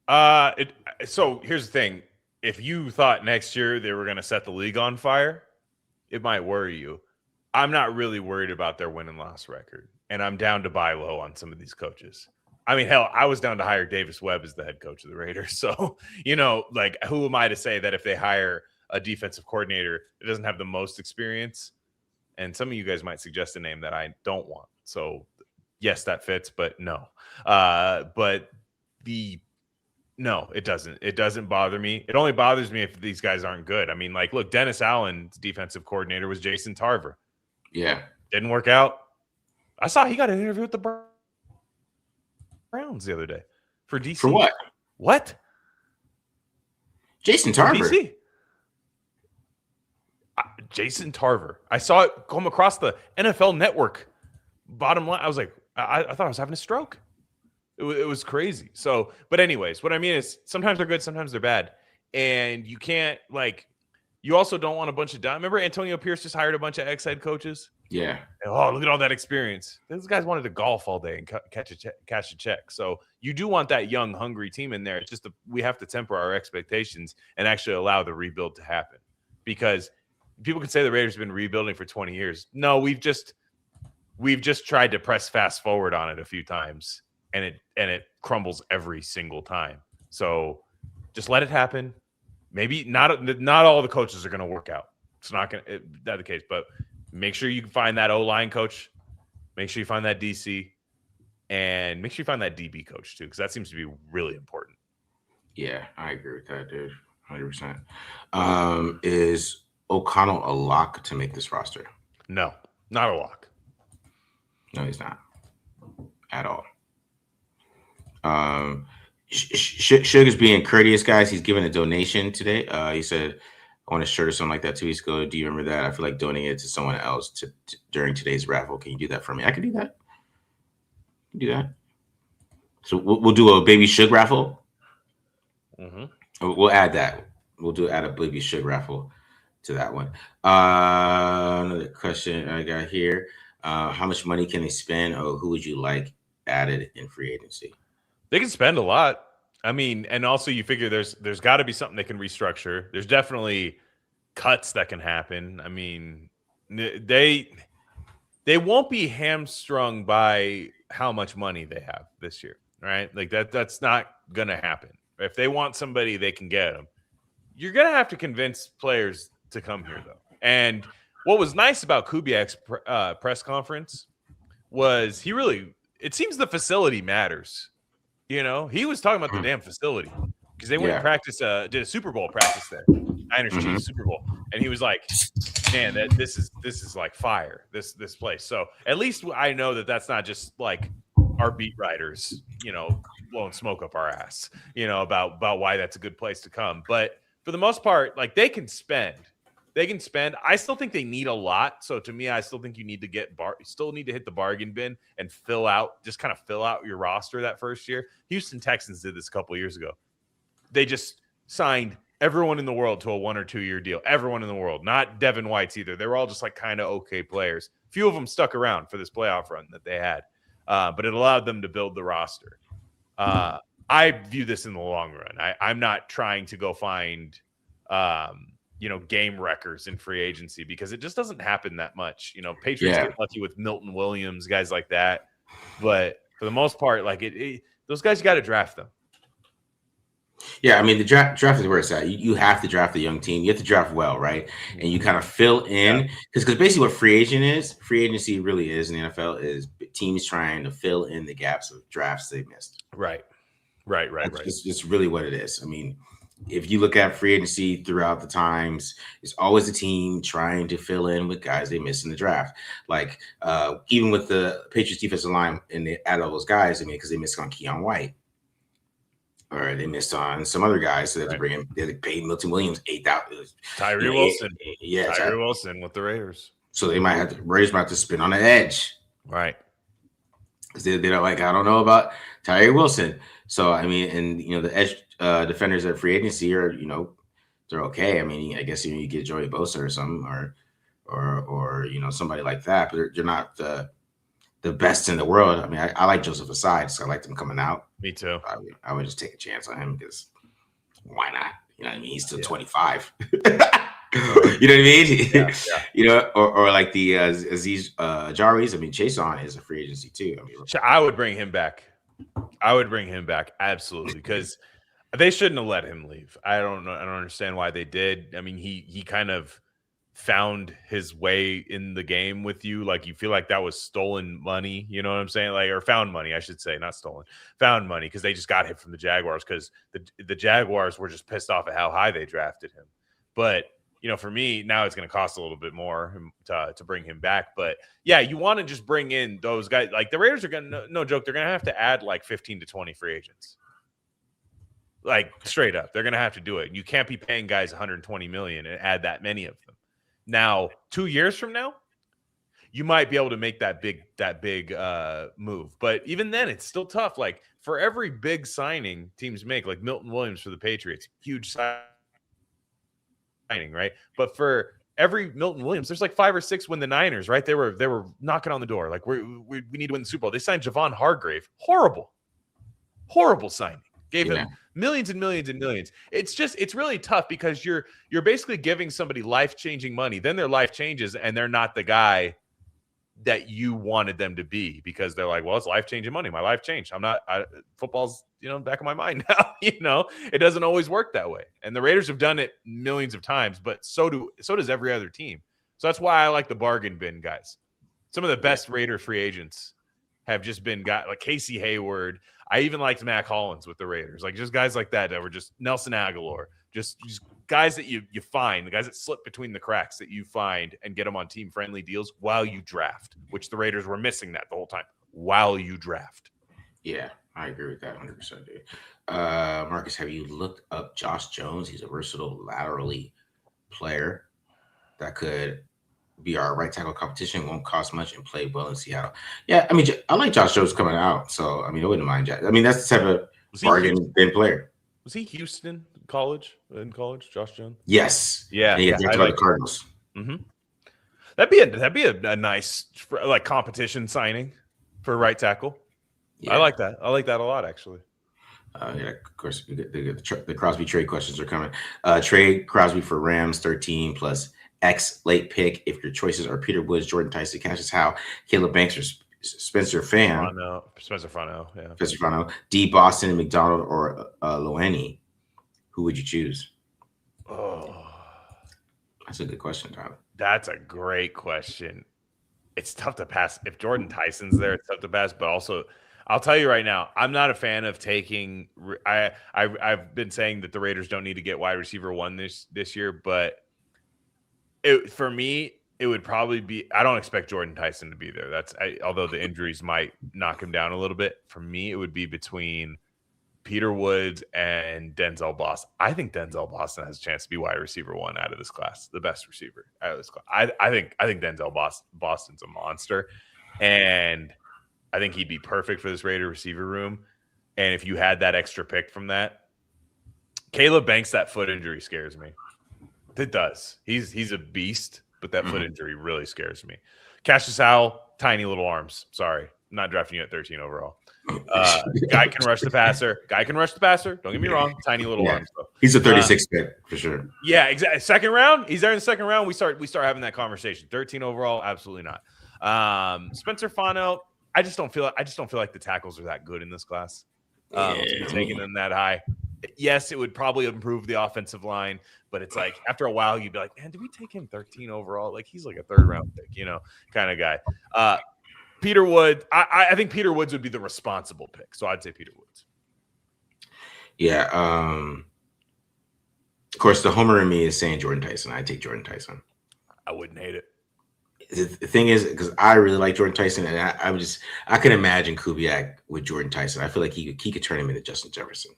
B: So here's the thing. If you thought next year they were going to set the league on fire, it might worry you. I'm not really worried about their win and loss record, and I'm down to buy low on some of these coaches. I mean, hell, I was down to hire Davis Webb as the head coach of the Raiders. So, like, who am I to say that if they hire a defensive coordinator that doesn't have the most experience? And some of you guys might suggest a name that I don't want. So, yes, that fits, but no. No, it doesn't. It doesn't bother me. It only bothers me if these guys aren't good. I mean, like, look, Dennis Allen's defensive coordinator was Jason Tarver.
A: Yeah.
B: Didn't work out. I saw he got an interview with the Browns the other day for DC.
A: For what?
B: What?
A: Jason Tarver.
B: DC. Jason Tarver. I saw it come across the NFL Network. Bottom line, I was like, I thought I was having a stroke. It was crazy. So, but anyways, what I mean is sometimes they're good, sometimes they're bad. And you can't, like, you also don't want a bunch of remember Antonio Pierce just hired a bunch of ex-head coaches?
A: Yeah.
B: And, oh, look at all that experience. Those guys wanted to golf all day and cash a check. So you do want that young, hungry team in there. It's just we have to temper our expectations and actually allow the rebuild to happen. Because people can say the Raiders have been rebuilding for 20 years. No, we've just tried to press fast forward on it a few times. And it crumbles every single time. So just let it happen. Maybe not all the coaches are going to work out. It's not going to that's the case. But make sure you can find that O-line coach. Make sure you find that DC. And make sure you find that DB coach too, because that seems to be really important.
A: Yeah, I agree with that, dude. 100%. Is O'Connell a lock to make this roster?
B: No, not a lock.
A: No, he's not. At all. Sugar's being courteous, guys. He's giving a donation today. He said, I want a shirt or something like that 2 weeks ago. Do you remember that? I feel like donating it to someone else during today's raffle. Can you do that for me? I can do that. Do that. So we'll do a baby Sugar raffle.
B: Mm-hmm.
A: We'll add that. Add a baby Sugar raffle to that one. Another question I got here. How much money can they spend? Or who would you like added in free agency?
B: They can spend a lot. I mean, and also you figure there's got to be something they can restructure. There's definitely cuts that can happen. I mean, they won't be hamstrung by how much money they have this year, right? Like that's not going to happen. If they want somebody, they can get them. You're going to have to convince players to come here, though. And what was nice about Kubiak's press conference was it seems the facility matters. He was talking about the damn facility because they went and practiced, did a Super Bowl practice there, Niners Chiefs Super Bowl, and he was like, "Man, this is like fire, this place." So at least I know that that's not just like our beat writers, blowing smoke up our ass, about why that's a good place to come. But for the most part, like they can spend. I still think they need a lot. So to me, I still think you need to still need to hit the bargain bin and fill out your roster that first year. Houston Texans did this a couple of years ago. They just signed everyone in the world to a 1 or 2 year deal. Everyone in the world, not Devin White's either. They were all just like kind of okay players. Few of them stuck around for this playoff run that they had, but it allowed them to build the roster. I view this in the long run. I'm not trying to go find game wreckers in free agency because it just doesn't happen that much. Patriots get lucky with Milton Williams, guys like that. But for the most part, like those guys, you got to draft them.
A: Yeah, I mean, the draft is where it's at. You have to draft a young team. You have to draft well, right? And you kind of fill in because basically what free agency really is in the NFL is teams trying to fill in the gaps of drafts they missed.
B: Right.
A: It's really what it is. I mean, if you look at free agency throughout the times, it's always a team trying to fill in with guys they missed in the draft. Like even with the Patriots defensive line and they add all those guys, I mean, because they missed on Keon White. Or they missed on some other guys, so they had to bring in. They paid Milton Williams $8,000.
B: Tyree Wilson,
A: Tyree
B: Wilson with the Raiders.
A: So they Raiders might have to spin on the edge,
B: right?
A: Because they're like, I don't know about Tyree Wilson. So I mean, and the edge defenders at free agency are they're okay. I mean, I guess you get Joey Bosa or something, or somebody like that, but they're not the the best in the world. I mean, I like Joseph Aside, so I like him coming out.
B: Me too.
A: I would just take a chance on him because why not? You know what I mean? He's still 25. You know what I mean?
B: Yeah.
A: You know, or like the Aziz Jaris. I mean, Chason is a free agency too. I mean,
B: I would bring him back. Absolutely, because they shouldn't have let him leave. I don't know. I don't understand why they did. I mean, he kind of found his way in the game with you. Like, you feel like that was stolen money. You know what I'm saying? Like, or found money, I should say, not stolen. Found money because they just got him from the Jaguars because the Jaguars were just pissed off at how high they drafted him. But you know, for me, now it's going to cost a little bit more to bring him back. But yeah, you want to just bring in those guys. Like the Raiders are going to, no joke, they're going to have to add like 15 to 20 free agents. Like straight up, they're going to have to do it. You can't be paying guys 120 million and add that many of them. Now, 2 years from now, you might be able to make that big move. But even then, it's still tough. Like for every big signing teams make, like Milton Williams for the Patriots, huge signing, right? But for every Milton Williams, there's like 5 or 6 when the Niners, right? They were knocking on the door. Like we need to win the Super Bowl. They signed Javon Hargrave. Horrible signing. Gave him millions and millions and millions. It's really tough because you're basically giving somebody life-changing money. Then their life changes and they're not the guy that you wanted them to be because they're like, well, it's life-changing money. My life changed. Football's, back of my mind now. It doesn't always work that way. And the Raiders have done it millions of times, but so does every other team. So that's why I like the bargain bin guys. Some of the best Raider free agents have just been like Casey Hayward. I even liked Mac Hollins with the Raiders. Like just guys like that were just Nelson Aguilar. Just guys that you find, the guys that slip between the cracks that you find and get them on team-friendly deals while you draft, which the Raiders were missing that the whole time, while you draft.
A: Yeah, I agree with that 100%, dude. Marcus, have you looked up Josh Jones? He's a versatile laterally player that could be our right tackle competition, won't cost much, and play well in Seattle. Yeah, I mean, I like Josh Jones coming out, so I mean, I wouldn't mind Josh. I mean, that's the type of bargain bin player.
B: Was he Houston in college, Josh Jones?
A: Yes.
B: Yeah.
A: And he got drafted by the Cardinals.
B: Mm-hmm. That'd be a nice like competition signing for right tackle. Yeah. I like that. I like that a lot, actually.
A: Yeah, of course, the Crosby trade questions are coming. Trade Crosby for Rams 13 plus X late pick if your choices are Peter Woods, Jordan Tyson, Cassius Howe, Caleb Banks, or Spencer Fano, D. Boston, McDonald, or Loaney. Who would you choose?
B: Oh,
A: that's a good question, Tyler.
B: That's a great question. It's tough to pass. If Jordan Tyson's there, it's tough to pass. But also, I'll tell you right now, I'm not a fan of taking. I've been saying that the Raiders don't need to get wide receiver 1 this year, but for me, it would probably be. I don't expect Jordan Tyson to be there. Although the injuries might knock him down a little bit. For me, it would be between Peter Woods and Denzel Boston. I think Denzel Boston has a chance to be wide receiver 1 out of this class, the best receiver out of this class. I think Denzel Boston's a monster, and I think he'd be perfect for this Raider receiver room. And if you had that extra pick from that, Caleb Banks, that foot injury scares me. It does. He's a beast, but that foot injury really scares me. Cassius Howe, tiny little arms. Sorry, I'm not drafting you at 13 overall. Guy can rush the passer. Don't get me wrong. Tiny little arms, though.
A: He's a 36 pick for sure.
B: Yeah, exactly. Second round. He's there in the second round. We start having that conversation. 13 overall, absolutely not. Spencer Fano. I just don't feel like the tackles are that good in this class. To be taking them that high. Yes, it would probably improve the offensive line, but it's like after a while you'd be like, man, did we take him 13 overall? Like he's like a 3rd round pick, kind of guy. Peter Woods, I think Peter Woods would be the responsible pick, so I'd say Peter Woods.
A: Yeah. Of course, the homer in me is saying Jordan Tyson. I take Jordan Tyson.
B: I wouldn't hate it.
A: The thing is, because I really like Jordan Tyson, and I can imagine Kubiak with Jordan Tyson. I feel like he could turn him into Justin Jefferson.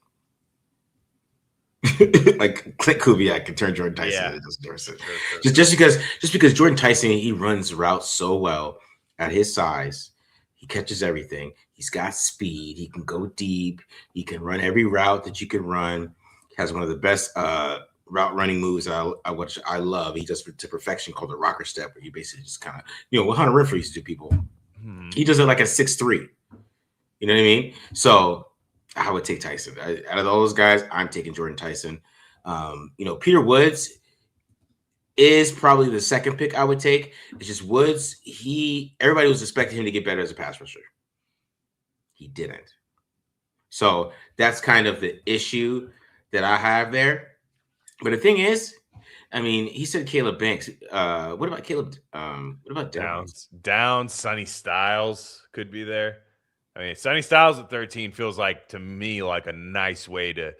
A: Like Clint Kubiak can turn Jordan Tyson into Justin Jefferson. Sure. Just because Jordan Tyson, he runs routes so well at his size. He catches everything. He's got speed. He can go deep. He can run every route that you can run. He has one of the best route running moves which I love. He does to perfection called the rocker step, where you basically just kind of, what Hunter Renfrow used to do people. He does it like a 6'3". You know what I mean? So I would take Tyson. Out of those guys, I'm taking Jordan Tyson. Peter Woods is probably the second pick I would take. It's just Woods. Everybody was expecting him to get better as a pass rusher. He didn't. So that's kind of the issue that I have there. But the thing is, I mean, he said Caleb Banks. What about Caleb? What about
B: Downs? Sonny Styles could be there. I mean, Sonny Styles at 13 feels like, to me, like a nice way to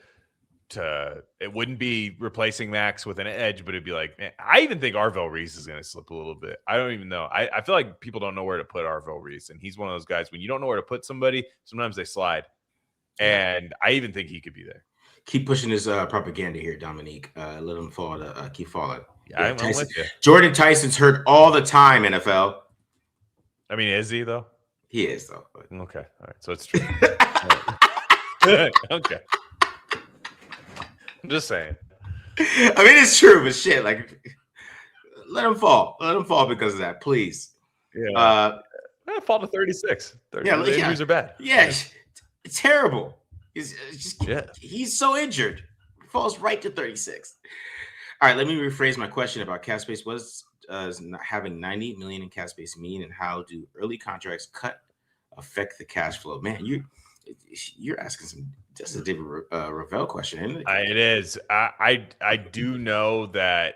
B: it wouldn't be replacing Maxx with an edge, but it'd be like, man, I even think Arvell Reese is going to slip a little bit. I don't even know. I feel like people don't know where to put Arvell Reese, and he's one of those guys, when you don't know where to put somebody, sometimes they slide. And I even think he could be there.
A: Keep pushing his propaganda here, Dominique. Let him fall to keep falling.
B: Yeah, I'm with you.
A: Jordan Tyson's hurt all the time, NFL.
B: I mean, is he, though?
A: He is, though.
B: Okay. All right. So it's true. Okay. I'm just saying.
A: I mean, it's true, but shit, like, let him fall. Let him fall because of that, please.
B: Yeah. Fall to 36. The injuries are bad.
A: Yeah, it's terrible. He's so injured. Falls right to 36. All right, let me rephrase my question about cap space. What does having $90 million in cap space mean, and how do early contracts affect the cash flow? Man, you're asking just a David Ravel question, isn't it?
B: It is. I do know that,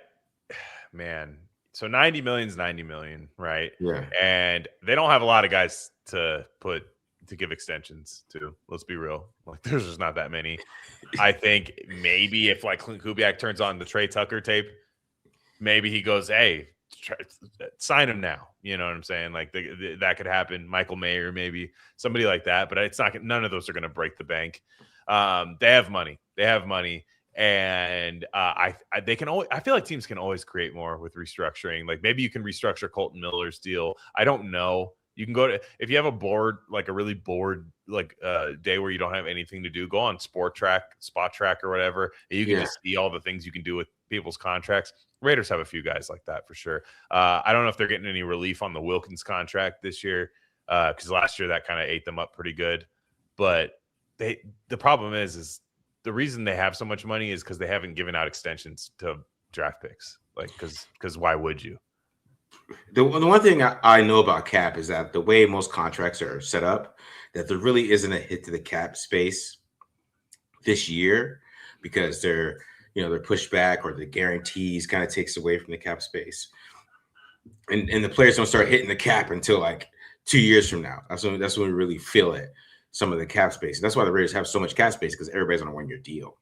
B: man. So 90 million is 90 million, right?
A: Yeah. And
B: they don't have a lot of guys to give extensions to. Let's be real. Like, there's just not that many. I think maybe if like Clint Kubiak turns on the Trey Tucker tape, maybe he goes, "Hey, sign him now." You know what I'm saying? Like that could happen. Michael Mayer, maybe somebody like that. But it's not. None of those are going to break the bank. They have money. And they can always. I feel like teams can always create more with restructuring. Like maybe you can restructure Colton Miller's deal. I don't know. You can go to, if you have a bored, like a really bored like day where you don't have anything to do, go on Spot Track or whatever. And you can just see all the things you can do with people's contracts. Raiders have a few guys like that for sure. I don't know if they're getting any relief on the Wilkins contract this year because last year that kind of ate them up pretty good. But the problem is the reason they have so much money is because they haven't given out extensions to draft picks. Like because why would you?
A: The one thing I know about cap is that the way most contracts are set up, that there really isn't a hit to the cap space this year because they're pushed back, or the guarantees kind of takes away from the cap space, and the players don't start hitting the cap until like 2 years from now. That's when we really feel it, some of the cap space. And that's why the Raiders have so much cap space, because everybody's on a 1-year deal.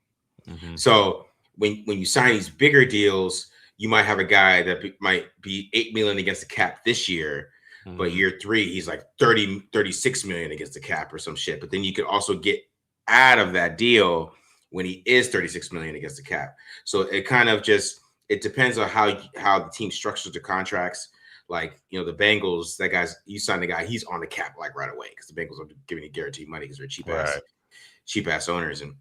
A: Mm-hmm. So when you sign these bigger deals, you might have a guy that might be $8 million against the cap this year, but year 3 he's like 36 million against the cap or some shit. But then you could also get out of that deal when he is 36 million against the cap. So it kind of it depends on how the team structures the contracts. Like, the Bengals, you sign the guy, he's on the cap like right away because the Bengals are giving you guaranteed money because they're cheap ass owners. And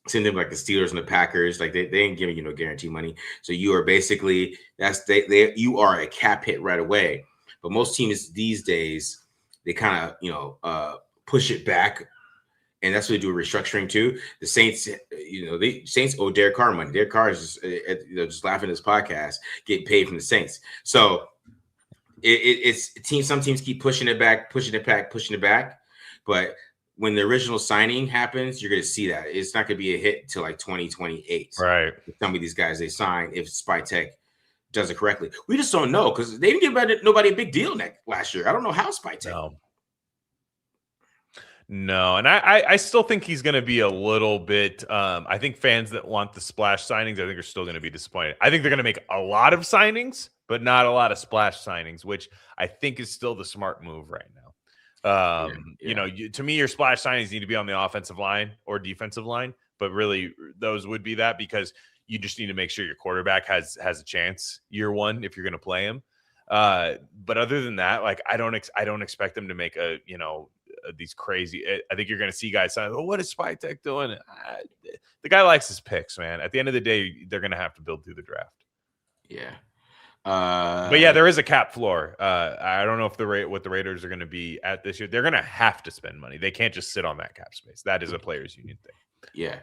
A: same thing like the Steelers and the Packers, like they ain't giving you no guarantee money. So you are basically you are a cap hit right away. But most teams these days, they kind of push it back, and that's what they do with restructuring too. The Saints, the Saints owe Derek Carr money. Derek Carr is just laughing at this podcast, getting paid from the Saints. So it's teams. Some teams keep pushing it back, but when the original signing happens, you're going to see that. It's not going to be a hit until like 2028.
B: Right.
A: Some of these guys they sign, if Spytech does it correctly. We just don't know because they didn't give nobody a big deal last year. I don't know how Spytech.
B: No. And I still think he's going to be a little bit I think fans that want the splash signings, I think are still going to be disappointed. I think they're going to make a lot of signings, but not a lot of splash signings, which I think is still the smart move right now. To me, your splash signings need to be on the offensive line or defensive line, but really those would be that because you just need to make sure your quarterback has a chance year one if you're going to play him. But other than that, like I don't expect them to make these crazy. I think you're going to see guys saying, "Oh, what is Spytech doing?" The guy likes his picks, man. At the end of the day, they're going to have to build through the draft.
A: Yeah.
B: But yeah, there is a cap floor. I don't know if what the Raiders are going to be at this year. They're going to have to spend money. They can't just sit on that cap space. That is a players' union thing.
A: Yeah.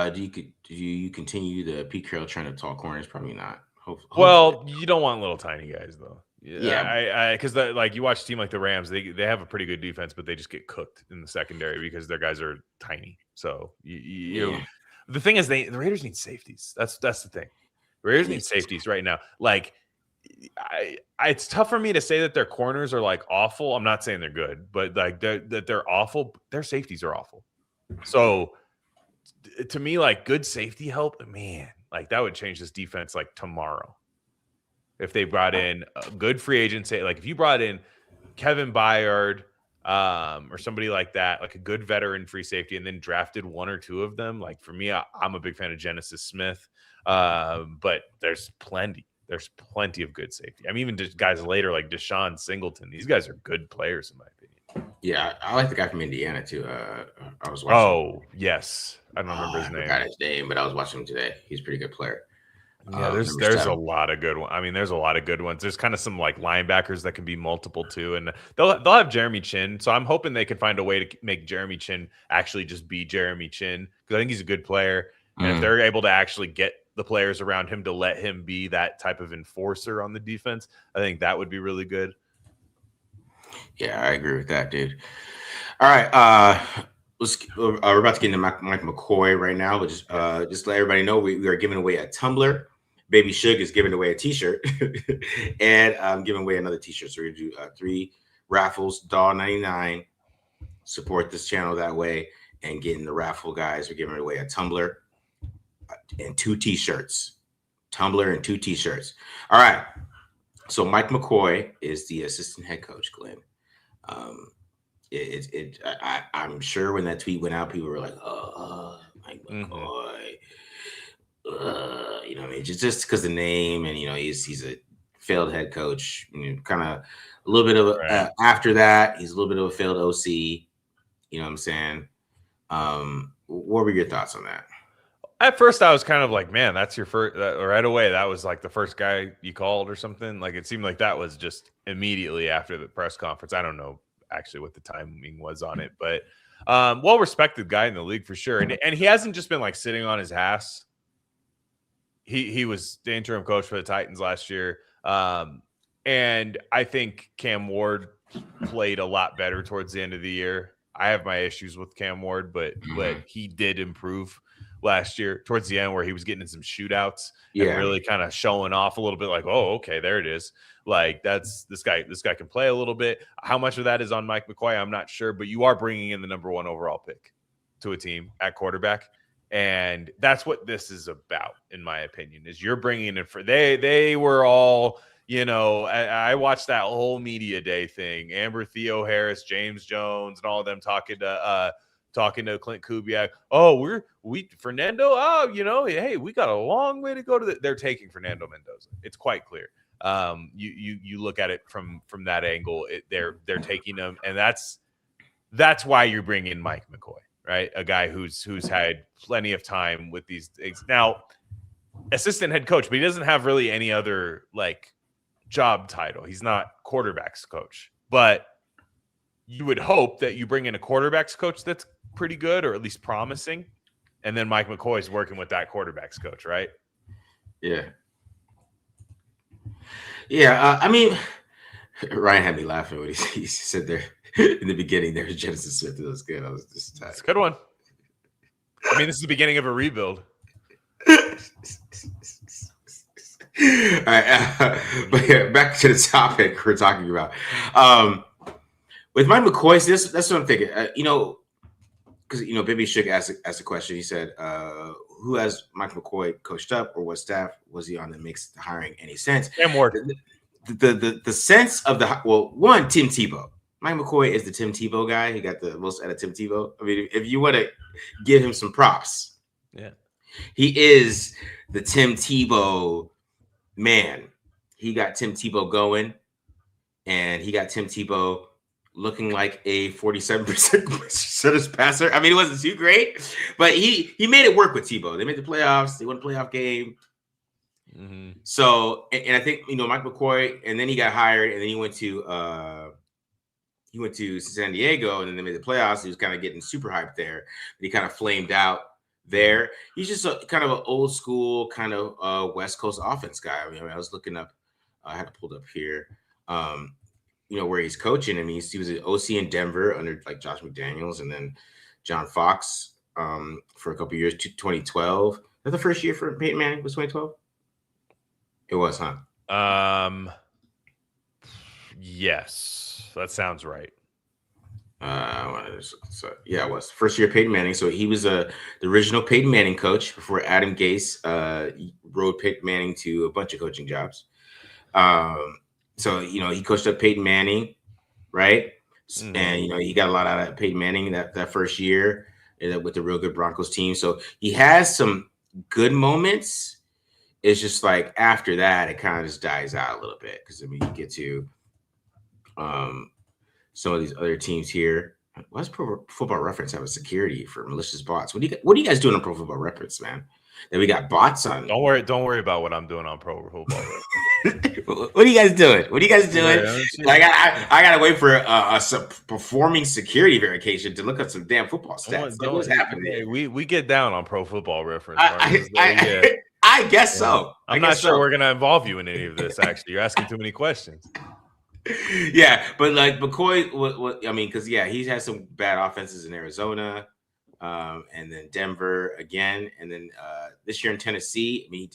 A: Do you continue the Pete Carroll trend of tall corners? Probably not.
B: Well, you don't want little tiny guys though.
A: Yeah,
B: because like you watch a team like the Rams, they have a pretty good defense, but they just get cooked in the secondary because their guys are tiny. So you the thing is, the Raiders need safeties. That's the thing. The Raiders need safeties right now. Like, it's tough for me to say that their corners are like awful. I'm not saying they're good, but like that they're awful. Their safeties are awful. So to me, like good safety help, man, like that would change this defense like tomorrow. If they brought in a good free agency, like if you brought in Kevin Byard or somebody like that, like a good veteran free safety, and then drafted one or two of them, like for me, I'm a big fan of Genesis Smith, but there's plenty of good safety. I mean, even just guys later like Deshaun Singleton, these guys are good players in my opinion.
A: Yeah, I like the guy from Indiana too. I was
B: watching. Oh yes, I don't remember his name.
A: I forgot his name, but I was watching him today. He's a pretty good player.
B: Yeah, there's a lot of good ones. I mean, there's a lot of good ones. There's kind of some like linebackers that can be multiple too, and they'll have Jeremy Chin. So I'm hoping they can find a way to make Jeremy Chin actually just be Jeremy Chin, because I think he's a good player. And if they're able to actually get the players around him to let him be that type of enforcer on the defense, I think that would be really good.
A: Yeah, I agree with that, dude. All right, we're about to get into Mike McCoy right now, but just let everybody know we are giving away a tumbler. Baby Suge is giving away a t-shirt, and I'm giving away another t-shirt. So we're gonna do 3 raffles, $1.99. Support this channel that way, and getting the raffle, guys. We're giving away a tumbler and 2 t-shirts. Tumbler and 2 t-shirts. All right. So Mike McCoy is the assistant head coach, Glenn. I'm sure when that tweet went out, people were like, Mike McCoy. You know what I mean? Just because the name, and he's a failed head coach. Kind of a little bit of after that, he's a little bit of a failed OC. You know what I'm saying? What were your thoughts on that?
B: At first, I was kind of like, man, that's your first. Right away, that was like the first guy you called or something. Like it seemed like that was just immediately after the press conference. I don't know actually what the timing was on it, but well-respected guy in the league for sure. And he hasn't just been like sitting on his ass. He was the interim coach for the Titans last year. And I think Cam Ward played a lot better towards the end of the year. I have my issues with Cam Ward, but he did improve last year towards the end, where he was getting in some shootouts and really kind of showing off a little bit, like, oh, okay, there it is. Like this guy can play a little bit. How much of that is on Mike McCoy, I'm not sure, but you are bringing in the number 1 overall pick to a team at quarterback. And that's what this is about, in my opinion, is you're bringing it for they were all, I watched that whole media day thing, Amber Theo Harris, James Jones, and all of them talking to Clint Kubiak. Oh, we Fernando. Oh, hey, we got a long way to go to they're taking Fernando Mendoza. It's quite clear. You look at it from that angle, they're taking him, and that's why you're bringing Mike McCoy, right? A guy who's had plenty of time with these things. Now, assistant head coach, but he doesn't have really any other like job title. He's not quarterbacks coach, but you would hope that you bring in a quarterbacks coach that's pretty good, or at least promising, and then Mike McCoy is working with that quarterbacks coach, right?
A: I mean, Ryan had me laughing when he said there in the beginning there's Genesis Smith. It was good. I was just
B: it's a good one. I mean, this is the beginning of a rebuild.
A: All right, but yeah, back to the topic we're talking about. With Mike McCoy, that's what I'm thinking. Because Baby Suge asked a question. He said, "Who has Mike McCoy coached up, or what staff was he on that makes the hiring any sense?"
B: Cam Ward.
A: The sense of one, Tim Tebow. Mike McCoy is the Tim Tebow guy. He got the most out of Tim Tebow. I mean, if you want to give him some props, he is the Tim Tebow man. He got Tim Tebow going, and he got Tim Tebow looking like a 47% passer. I mean, it wasn't too great, but he made it work with Tebow. They made the playoffs. They won a playoff game.
B: Mm-hmm.
A: So, and I think Mike McCoy, and then he got hired, and then he went to San Diego, and then they made the playoffs. He was kind of getting super hyped there, but he kind of flamed out there. He's just kind of an old school kind of West Coast offense guy. I mean, I was looking up, I had to pull it up here. Where he's coaching. I mean, he was an OC in Denver under like Josh McDaniels, and then John Fox for a couple of years, 2012. Was that the first year for Peyton Manning? Was 2012? It was, huh?
B: Yes, that sounds right.
A: Yeah, it was first year Peyton Manning. So he was the original Peyton Manning coach before Adam Gase rode Peyton Manning to a bunch of coaching jobs. So he coached up Peyton Manning, right? Mm-hmm. And he got a lot out of Peyton Manning that first year with the real good Broncos team. So he has some good moments. It's just like after that, it kind of just dies out a little bit because you get to some of these other teams here. Why does Pro Football Reference have a security for malicious bots? What are you guys doing on Pro Football Reference, man? That we got bots on.
B: Don't worry about what I'm doing on Pro Football Reference.
A: What are you guys doing? Like I gotta wait for a performing security verification to look up some damn football stats. What's happening?
B: We get down on Pro Football Reference.
A: I guess so.
B: I'm not sure we're gonna involve you in any of this. Actually, you're asking too many questions.
A: Yeah, but like McCoy, I mean, because he has some bad offenses in Arizona, and then Denver again, and then this year in Tennessee. I mean,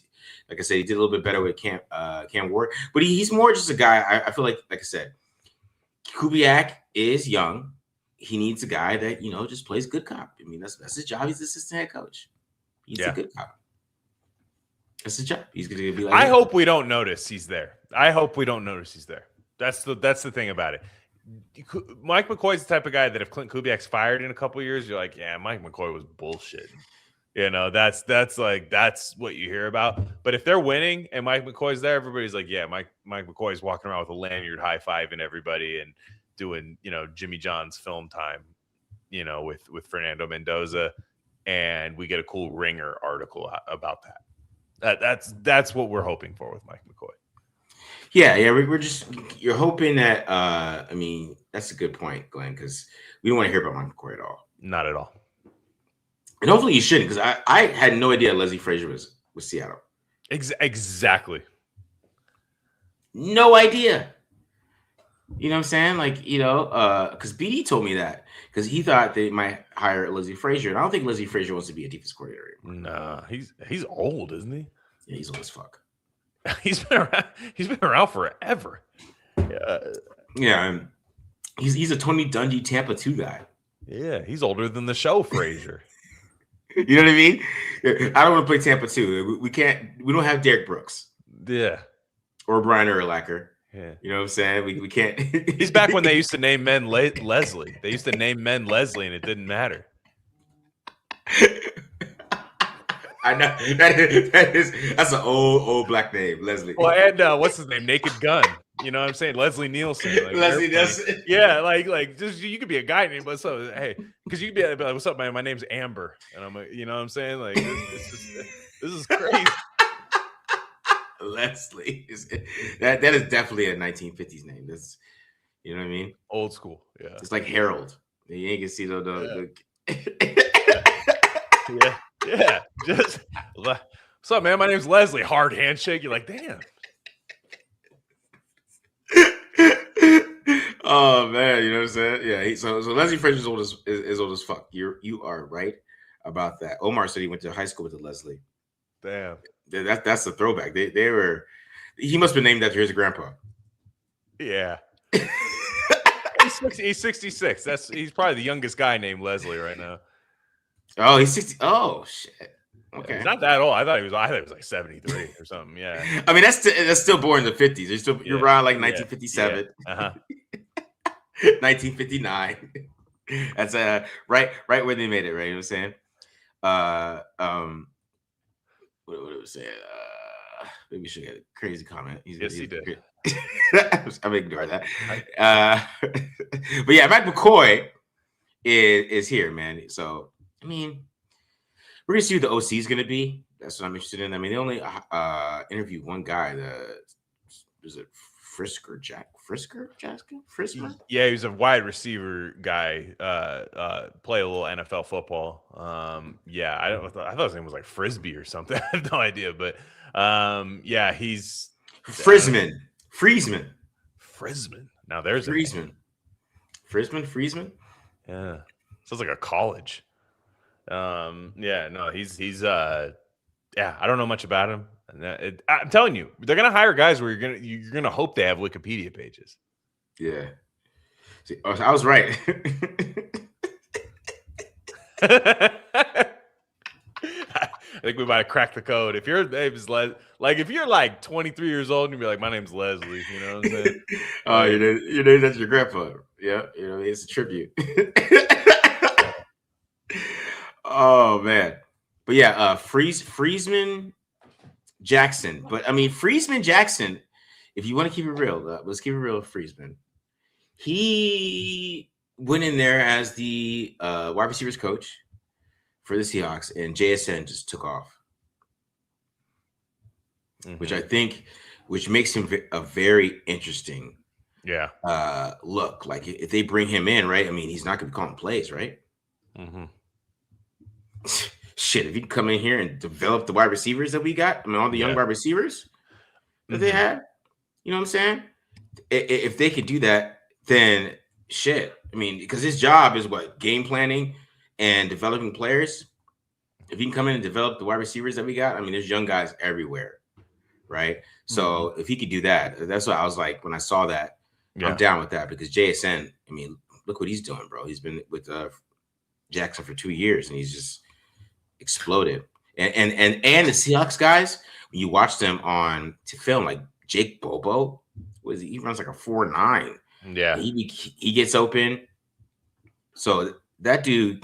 A: like I said, he did a little bit better with Cam Ward, but he's more just a guy. I feel like I said, Kubiak is young. He needs a guy that just plays good cop. I mean, that's his job. He's the assistant head coach. He's a good cop. That's his job. He's going to be like.
B: I hope we don't notice he's there. That's the thing about it. Mike McCoy's the type of guy that if Clint Kubiak's fired in a couple of years, you're like, yeah, Mike McCoy was bullshit. That's what you hear about. But if they're winning and Mike McCoy's there, everybody's like, yeah, Mike McCoy's walking around with a lanyard high-fiving everybody and doing, Jimmy John's film time, with Fernando Mendoza, and we get a cool Ringer article about that. That's what we're hoping for with Mike McCoy.
A: Yeah, you're hoping that. I mean, that's a good point, Glenn, because we don't want to hear about Mike McCoy at all.
B: Not at all.
A: And hopefully you shouldn't, because I had no idea Leslie Frazier was with Seattle.
B: Exactly.
A: No idea. You know what I'm saying? Like, because BD told me that because he thought they might hire Leslie Frazier, and I don't think Leslie Frazier wants to be a defense coordinator anymore.
B: Nah, he's old, isn't he?
A: Yeah, he's old as fuck.
B: He's been around forever.
A: Yeah, he's a Tony Dungy Tampa 2 guy.
B: Yeah, he's older than the show Frazier.
A: You know what I mean? I don't want to play Tampa 2. We can't. We don't have Derek Brooks.
B: Yeah,
A: or Brian Urlacher.
B: Yeah,
A: you know what I'm saying? We can't.
B: He's back when they used to name men Leslie. They used to name men Leslie, and it didn't matter.
A: I know that's an old black name, Leslie.
B: Well, and what's his name? Naked Gun. You know what I'm saying? Leslie Nielsen. Like,
A: Leslie Nielsen.
B: Yeah, like just you could be a guy named what's up? Hey, because you could be like, what's up, man? My name's Amber, and I'm like, you know what I'm saying? Like this is crazy.
A: Leslie that is definitely a 1950s name. That's, you know what I mean?
B: Old school. Yeah,
A: it's like Harold. You ain't gonna see the
B: yeah. Just what's up, man? My name's Leslie. Hard handshake. You're like, damn.
A: Oh man, you know what I'm saying? Yeah. So Leslie Frazier's is old as fuck. You are right about that. Omar said he went to high school with the Leslie.
B: Damn.
A: That's the throwback. They were. He must have been named after his grandpa.
B: Yeah. He's 66. He's probably the youngest guy named Leslie right now.
A: Oh, he's 60. Oh shit. Okay.
B: He's not that old. I thought he was like 73 or something. Yeah.
A: I mean, that's still born in the 50s. You're around like 1957.
B: Yeah. Uh-huh.
A: 1959. That's right where they made it, right? You know what I'm saying? What was saying? Maybe we should get a crazy comment.
B: Yes, he did.
A: I'm ignoring that. But yeah, Matt McCoy is here, man. So I mean, we're gonna see who the OC is gonna be. That's what I'm interested in. I mean, they only interviewed one guy. Was it Frisker Frisman?
B: Yeah, he was a wide receiver guy. Play a little NFL football. Yeah, I thought his name was like Frisbee or something. I have no idea, but yeah, he's
A: Friesman.
B: Now there's
A: Friesman.
B: Yeah, sounds like a college. Yeah, no, he's yeah, I don't know much about him. I'm telling you, they're gonna hire guys where you're gonna hope they have Wikipedia pages.
A: Yeah. See, I was right.
B: I think we might have cracked the code. If your name is if you're like 23 years old and you're like, my name's Leslie, you know what I'm saying?
A: Oh, you know that's your grandpa. Yeah, you know, it's a tribute. Oh man. But yeah, Friesman Jackson. But I mean, Friesman Jackson, if you want to keep it real, let's keep it real with Friesman. He went in there as the wide receivers coach for the Seahawks, and JSN just took off, which makes him a very interesting look. Like if they bring him in, right? I mean, he's not going to be calling plays, right?
B: Mm-hmm.
A: Shit, if you can come in here and develop the wide receivers that we got, I mean, all the young wide receivers that they have, you know what I'm saying? If they could do that, then shit. I mean, because his job is what? Game planning and developing players. If you can come in and develop the wide receivers that we got, I mean, there's young guys everywhere, right? So if he could do that, that's what I was like when I saw that. I'm down with that because JSN, I mean, look what he's doing, bro. He's been with Jackson for 2 years and he's just exploded. And the Seahawks guys, when you watch them on film, like Jake Bobo, he runs like a 4.9.
B: Yeah,
A: he gets open. So that dude,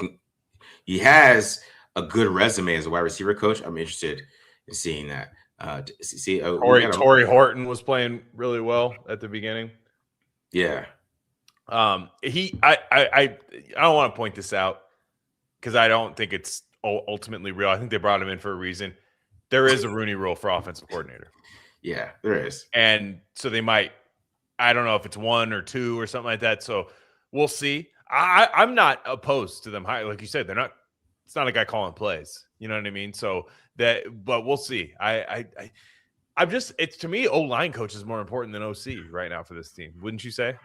A: he has a good resume as a wide receiver coach. I'm interested in seeing that.
B: Torrey Horton was playing really well at the beginning.
A: Yeah.
B: I don't want to point this out because I don't think it's ultimately real. I think they brought him in for a reason. There is a Rooney Rule for offensive coordinator.
A: Yeah, there is.
B: And so they might, I don't know if it's 1 or 2 or something like that. So we'll see. I'm not opposed to them hiring. Like you said, it's not a guy calling plays. You know what I mean? So but we'll see. It's to me, O-line coach is more important than OC right now for this team. Wouldn't you say?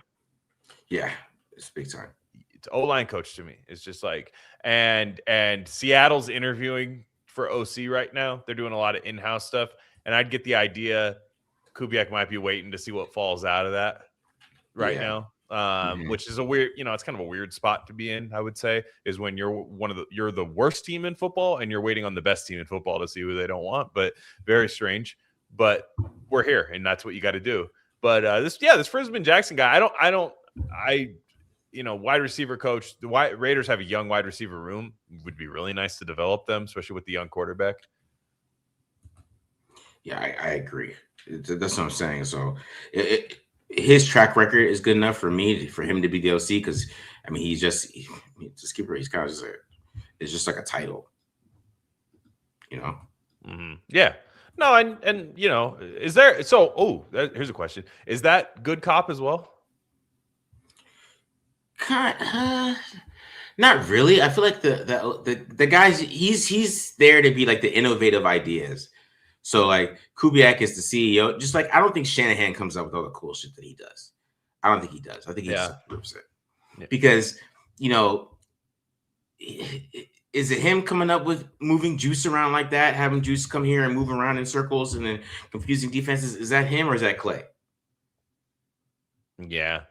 A: Yeah, it's big time.
B: It's O-line coach to me. It's just like, and Seattle's interviewing for OC right now. They're doing a lot of in-house stuff. And I'd get the idea Kubiak might be waiting to see what falls out of that now. Which is a weird, it's kind of a weird spot to be in, I would say, is when you're the worst team in football and you're waiting on the best team in football to see who they don't want. But very strange. But we're here and that's what you got to do. But this Friesman Jackson guy, wide receiver coach, the Raiders have a young wide receiver room. It would be really nice to develop them, especially with the young quarterback.
A: Yeah, I agree. That's what I'm saying. So his track record is good enough for him to be the OC because, I mean, he's a skipper. He's kind of it's just like a title,
B: Mm-hmm. Yeah. No, and is there? So, here's a question: is that good cop as well?
A: Not really. I feel like the guys he's there to be like the innovative ideas. So like Kubiak is the CEO. Just like I don't think Shanahan comes up with all the cool shit that he does. I don't think he does. I think he just approves it because is it him coming up with moving Juice around like that, having Juice come here and move around in circles and then confusing defenses? Is that him or is that Clay?
B: Yeah.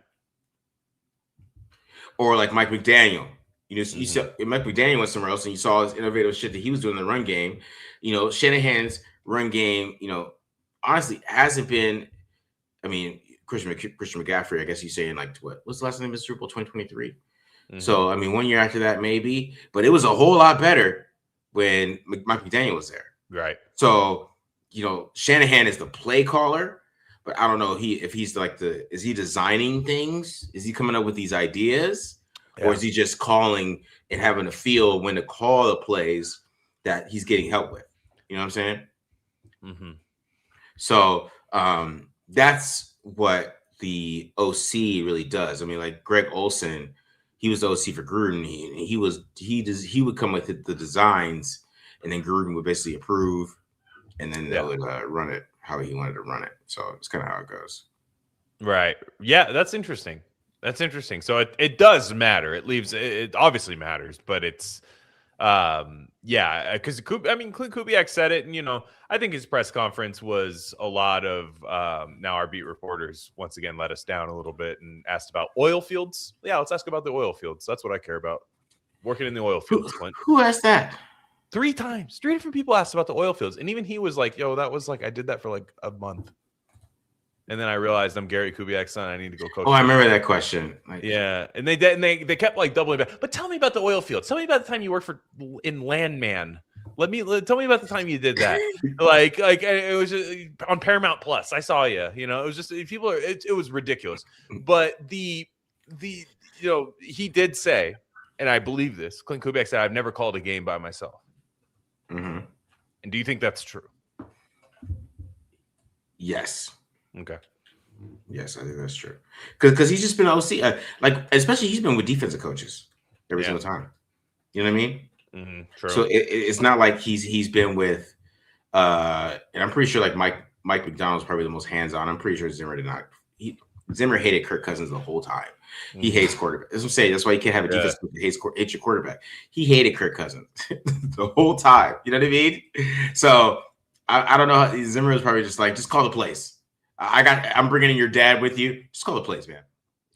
A: Or like Mike McDaniel. You saw Mike McDaniel went somewhere else and you saw his innovative shit that he was doing in the run game. Shanahan's run game, honestly hasn't been. I mean, Christian McCaffrey, I guess he's saying like what's the last name of Super Bowl 2023? Mm-hmm. So I mean, 1 year after that maybe, but it was a whole lot better when Mike McDaniel was there.
B: Right.
A: So Shanahan is the play caller, but I don't know if he's like is he designing things? Is he coming up with these ideas? Yeah. Or is he just calling and having a feel when to call the plays that he's getting help with? You know what I'm saying?
B: Mm-hmm.
A: So that's what the OC really does. I mean, like Greg Olson, he was the OC for Gruden. He would come with the designs, and then Gruden would basically approve, and then they would run it how he wanted to run it. So it's kind of how it goes.
B: Right. Yeah, that's interesting. That's interesting. So it does matter. It obviously matters, but it's because Clint Kubiak said it, and I think his press conference was a lot of now our beat reporters once again let us down a little bit and asked about oil fields. Yeah, let's ask about the oil fields. That's what I care about. Working in the oil fields, Clint.
A: Who asked that?
B: 3 times. 3 different people asked about the oil fields, and even he was like, "Yo, that was like I did that for like a month." And then I realized I'm Gary Kubiak's son. I need to go coach.
A: Oh, I remember that question.
B: Yeah, and they kept like doubling back. But tell me about the oil fields. Tell me about the time you worked in Landman. Tell me about the time you did that. like it was just, on Paramount Plus. I saw you. It was just people are. It was ridiculous. But the he did say, and I believe this. Clint Kubiak said, "I've never called a game by myself."
A: Mm-hmm.
B: And do you think that's true?
A: Yes.
B: Okay.
A: Yes, I think that's true. Because he's just been OC, especially he's been with defensive coaches every single time. You know what I mean?
B: Mm-hmm, true.
A: So it's not like he's been with, and I'm pretty sure like Mike McDonald's probably the most hands-on. I'm pretty sure Zimmer did not. Zimmer hated Kirk Cousins the whole time. He hates quarterback. That's what I'm saying. That's why you can't have a defense that hates your quarterback. He hated Kirk Cousins the whole time. You know what I mean? So I don't know. Zimmer was probably just like, just call the plays. I'm bringing in your dad with you. Just call the plays, man.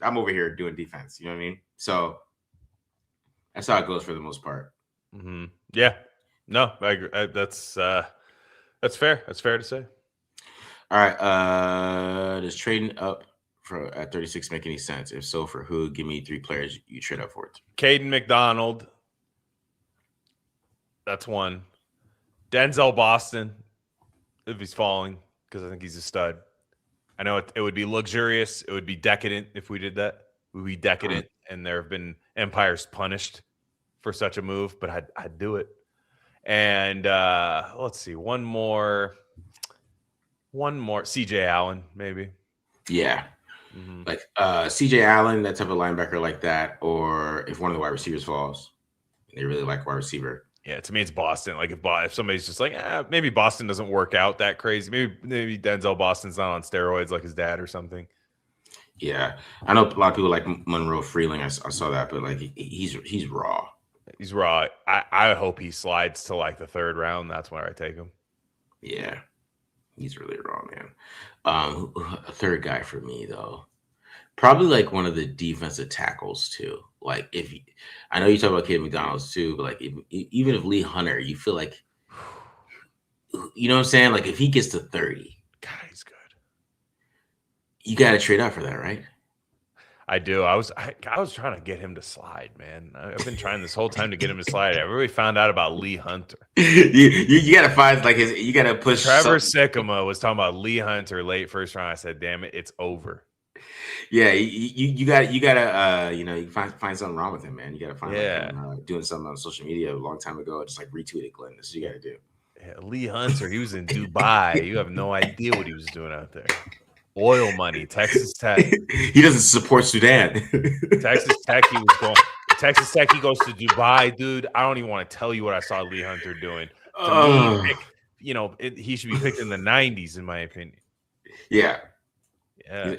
A: I'm over here doing defense. You know what I mean? So that's how it goes for the most part.
B: Mm-hmm. Yeah. No, I agree. That's fair. That's fair to say.
A: All right. Does trading up at 36 make any sense? If so, for who? Give me 3 players you trade up for it.
B: Caden McDonald. That's one. Denzel Boston, if he's falling, because I think he's a stud. I know it would be luxurious. It would be decadent if we did that. It would be decadent, and there have been empires punished for such a move, but I'd do it. And let's see, one more. CJ Allen, maybe.
A: Yeah. Mm-hmm. Like CJ Allen, that type of linebacker like that, or if one of the wide receivers falls, they really like wide receiver.
B: Yeah, to me, it's Boston. Like if somebody's just like, maybe Boston doesn't work out that crazy. Maybe Denzel Boston's not on steroids like his dad or something.
A: Yeah, I know a lot of people like Monroe Freeling. I saw that, but like he's raw.
B: He's raw. I hope he slides to like the 3rd round. That's where I take him.
A: Yeah, he's really raw, man. A 3rd guy for me though, probably like one of the defensive tackles too. Like I know you talk about Caden McDonald's too, but like even if Lee Hunter, you feel like, you know what I'm saying? Like if he gets to 30,
B: God, he's good.
A: You got to trade up for that, right?
B: I do. I was trying to get him to slide, man. I've been trying this whole time to get him to slide. Everybody found out about Lee Hunter.
A: you got to find you got to push.
B: Trevor Sikkema was talking about Lee Hunter late 1st round. I said, damn it, it's over.
A: Yeah, you got you find something wrong with him, man. You got to find him doing something on social media a long time ago. Just like retweet it, Glenn. This is what you got to do.
B: Yeah, Lee Hunter, he was in Dubai. You have no idea what he was doing out there. Oil money, Texas Tech.
A: He doesn't support Sudan.
B: Texas Tech, he was going. Texas Tech, he goes to Dubai, dude. I don't even want to tell you what I saw Lee Hunter doing. To me, he should be picked in the 90s, in my opinion.
A: Yeah.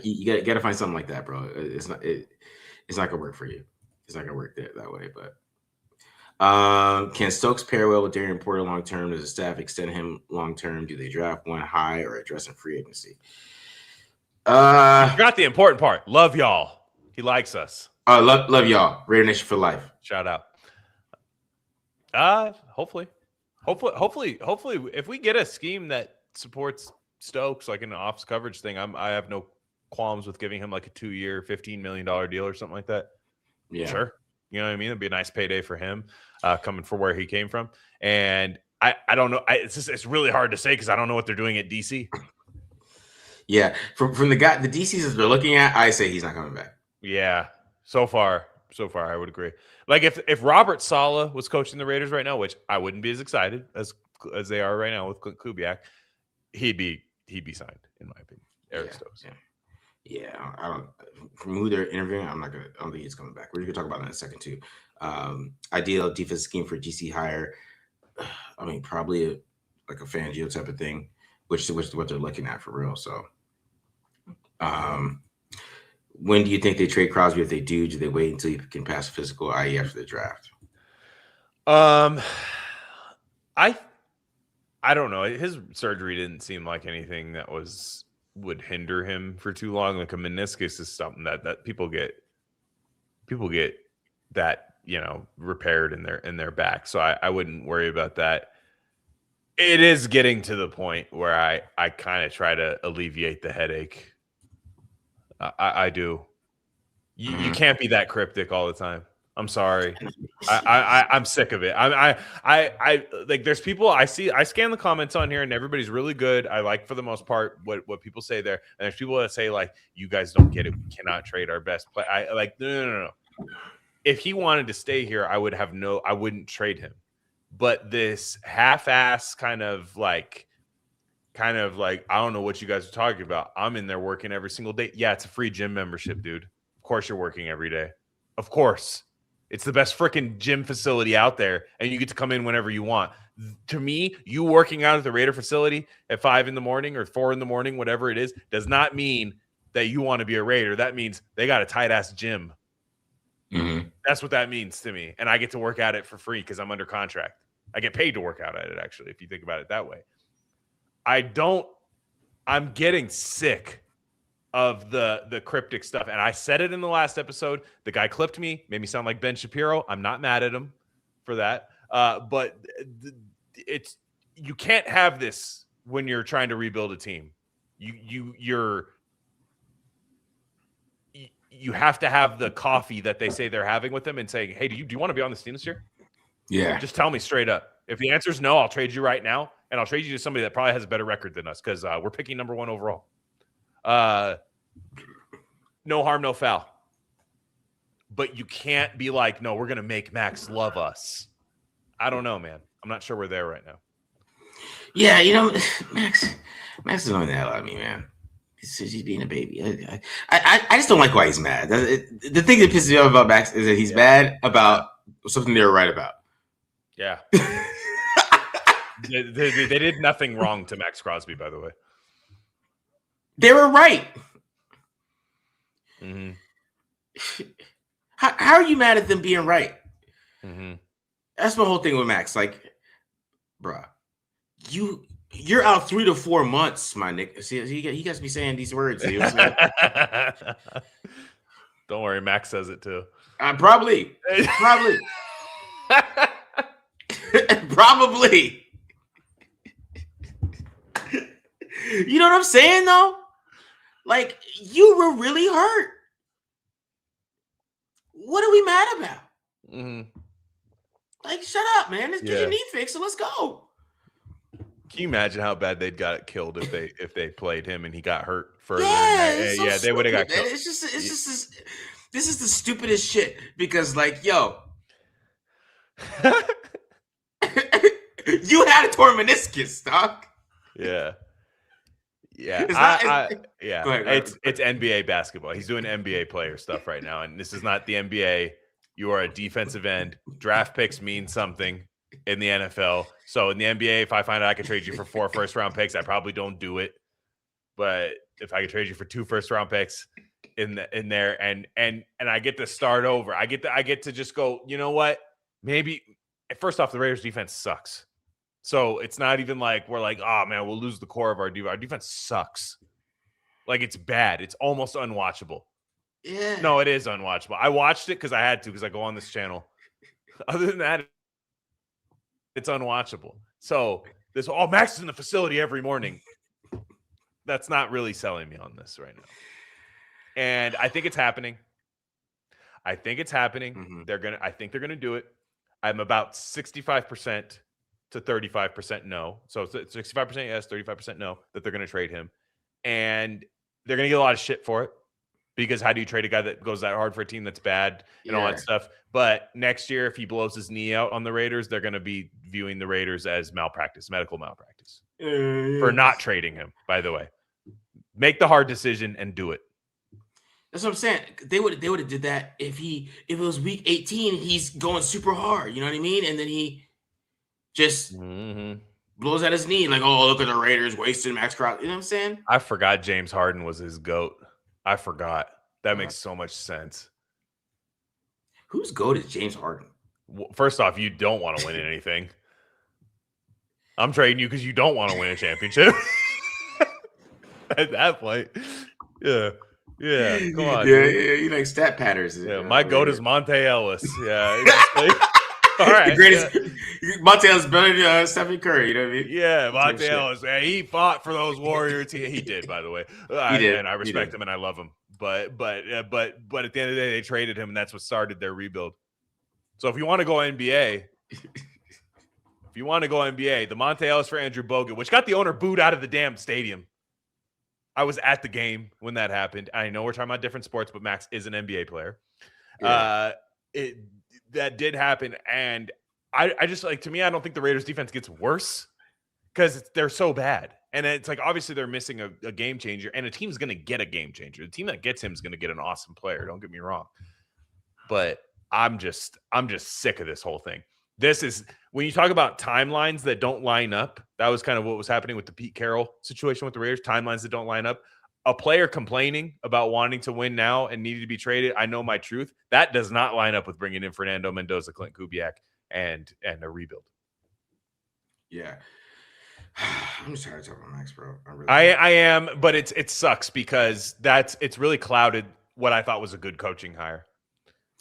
A: You got to find something like that, bro. It's not gonna work for you. It's not gonna work that way. But can Stokes pair well with Darren Porter long term? Does the staff extend him long term? Do they draft one high or address in free agency?
B: Forgot the important part. Love y'all. He likes us.
A: Love y'all. Raider Nation for life.
B: Shout out. Hopefully, if we get a scheme that supports Stokes, like an off coverage thing, I have no qualms with giving him like a 2-year, $15 million deal or something like that.
A: Yeah,
B: sure. You know what I mean? It'd be a nice payday for him, coming from where he came from. And I don't know. It's really hard to say because I don't know what they're doing at DC.
A: Yeah, from the DCs that they're looking at, I say he's not coming back.
B: Yeah, so far, I would agree. Like if Robert Saleh was coaching the Raiders right now, which I wouldn't be as excited as as they are right now with Kubiak, he'd be signed in my opinion. Eric Stokes.
A: Yeah, I don't. From who they're interviewing, I don't think he's coming back. We're gonna talk about it in a second too. Ideal defense scheme for GC hire. I mean, probably like a Fangio type of thing, which is what they're looking at for real. So, when do you think they trade Crosby? If they do they wait until you can pass physical, i.e., after the draft?
B: I don't know. His surgery didn't seem like anything that would hinder him for too long. Like a meniscus is something that people get that, repaired in their back. So I wouldn't worry about that. It is getting to the point where I kind of try to alleviate the headache. I do. You can't be that cryptic all the time. I'm sorry. I'm sick of it. I like there's people I scan the comments on here and everybody's really good. I like for the most part what people say there. And there's people that say like, you guys don't get it. We cannot trade our best player. I like, no. If he wanted to stay here, I wouldn't trade him. But this half-ass kind of like, I don't know what you guys are talking about. I'm in there working every single day. Yeah, it's a free gym membership, dude. Of course you're working every day. Of course. It's the best freaking gym facility out there, and you get to come in whenever you want. To me, you working out at the Raider facility at 5 a.m. or 4 a.m, whatever it is, does not mean that you want to be a Raider. That means they got a tight-ass gym. Mm-hmm. That's what that means to me, and I get to work at it for free because I'm under contract. I get paid to work out at it, actually, if you think about it that way. I'm getting sick of the cryptic stuff. And I said it in the last episode. The guy clipped me, made me sound like Ben Shapiro. I'm not mad at him for that. But you can't have this when you're trying to rebuild a team. You have to have the coffee that they say they're having with them and saying, hey, do you want to be on this team this year?
A: Yeah.
B: Just tell me straight up. If the answer is no, I'll trade you right now. And I'll trade you to somebody that probably has a better record than us because we're picking number 1 overall. No harm, no foul. But you can't be like, no, we're going to make Max love us. I don't know, man. I'm not sure we're there right now.
A: Yeah, Max is annoying the hell out of me, man. He's being a baby. I just don't like why he's mad. The thing that pisses me off about Max is that he's mad about something they were right about.
B: Yeah. They did nothing wrong to Maxx Crosby, by the way.
A: They were right.
B: Mm-hmm.
A: How are you mad at them being right?
B: Mm-hmm.
A: That's my whole thing with Max. Like, bruh, you're out 3 to 4 months, my nigga. See, he got to be saying these words.
B: Don't worry, Max says it too.
A: Probably. Probably. You know what I'm saying, though? Like, you were really hurt. What are we mad about?
B: Mm-hmm.
A: Like, shut up, man. Let's get your knee fixed and let's go.
B: Can you imagine how bad they'd got it killed if they played him and he got hurt further?
A: Yeah,
B: they would have got killed.
A: It's just this is the stupidest shit because, like, yo, you had a torn meniscus, dog.
B: Yeah.
A: Go ahead.
B: It's NBA basketball. He's doing NBA player stuff right now, and this is not the NBA. You are a defensive end. Draft picks mean something in the NFL. So in the NBA, if I find out I could trade you for 4 first-round picks, I probably don't do it. But if I could trade you for 2 first-round picks in there, and I get to start over, I get to just go. You know what? Maybe first off, the Raiders' defense sucks. So it's not even like we're like, oh, man, we'll lose the core of our defense. Our defense sucks. Like, it's bad. It's almost unwatchable.
A: Yeah.
B: No, it is unwatchable. I watched it because I had to because I go on this channel. Other than that, it's unwatchable. So Max is in the facility every morning. That's not really selling me on this right now. And I think it's happening. Mm-hmm. I think they're gonna do it. I'm about 65% to 35% no. So 65% yes, 35% no that they're going to trade him. And they're going to get a lot of shit for it because how do you trade a guy that goes that hard for a team that's bad and all that stuff? But next year, if he blows his knee out on the Raiders, they're going to be viewing the Raiders as medical malpractice, for not trading him, by the way. Make the hard decision and do it.
A: That's what I'm saying. They would have did that if it was week 18 and he's going super hard, you know what I mean? And then he just blows at his knee, like, oh, look at the Raiders wasting Maxx Crosby. You know what I'm saying?
B: I forgot James Harden was his GOAT. I forgot. That makes so much sense.
A: Whose GOAT is James Harden?
B: First off, you don't want to win anything. I'm trading you because you don't want to win a championship. At that point. Yeah. Yeah. Come on.
A: Yeah, you like stat patterns.
B: Yeah, my GOAT is Monte Ellis. Yeah. All right.
A: The greatest. Monte Ellis better than Stephen Curry. You know what I mean?
B: Yeah, Monte Ellis. Man, he fought for those Warriors. He did, by the way.
A: He did.
B: And I respect him and I love him. But at the end of the day, they traded him, and that's what started their rebuild. So if you want to go NBA, the Monte Ellis for Andrew Bogut, which got the owner booed out of the damn stadium. I was at the game when that happened. I know we're talking about different sports, but Max is an NBA player. Yeah. That did happen, and I just, like, to me, I don't think the Raiders defense gets worse because they're so bad. And it's like, obviously they're missing a game changer, and a team's going to get a game changer. The team that gets him is going to get an awesome player. Don't get me wrong. But I'm just sick of this whole thing. This is, when you talk about timelines that don't line up, that was kind of what was happening with the Pete Carroll situation with the Raiders, timelines that don't line up. A player complaining about wanting to win now and needed to be traded, I know my truth. That does not line up with bringing in Fernando Mendoza, Clint Kubiak, and a rebuild.
A: Yeah. I'm just tired of talking about Max, bro.
B: I am, but it sucks because it's really clouded what I thought was a good coaching hire.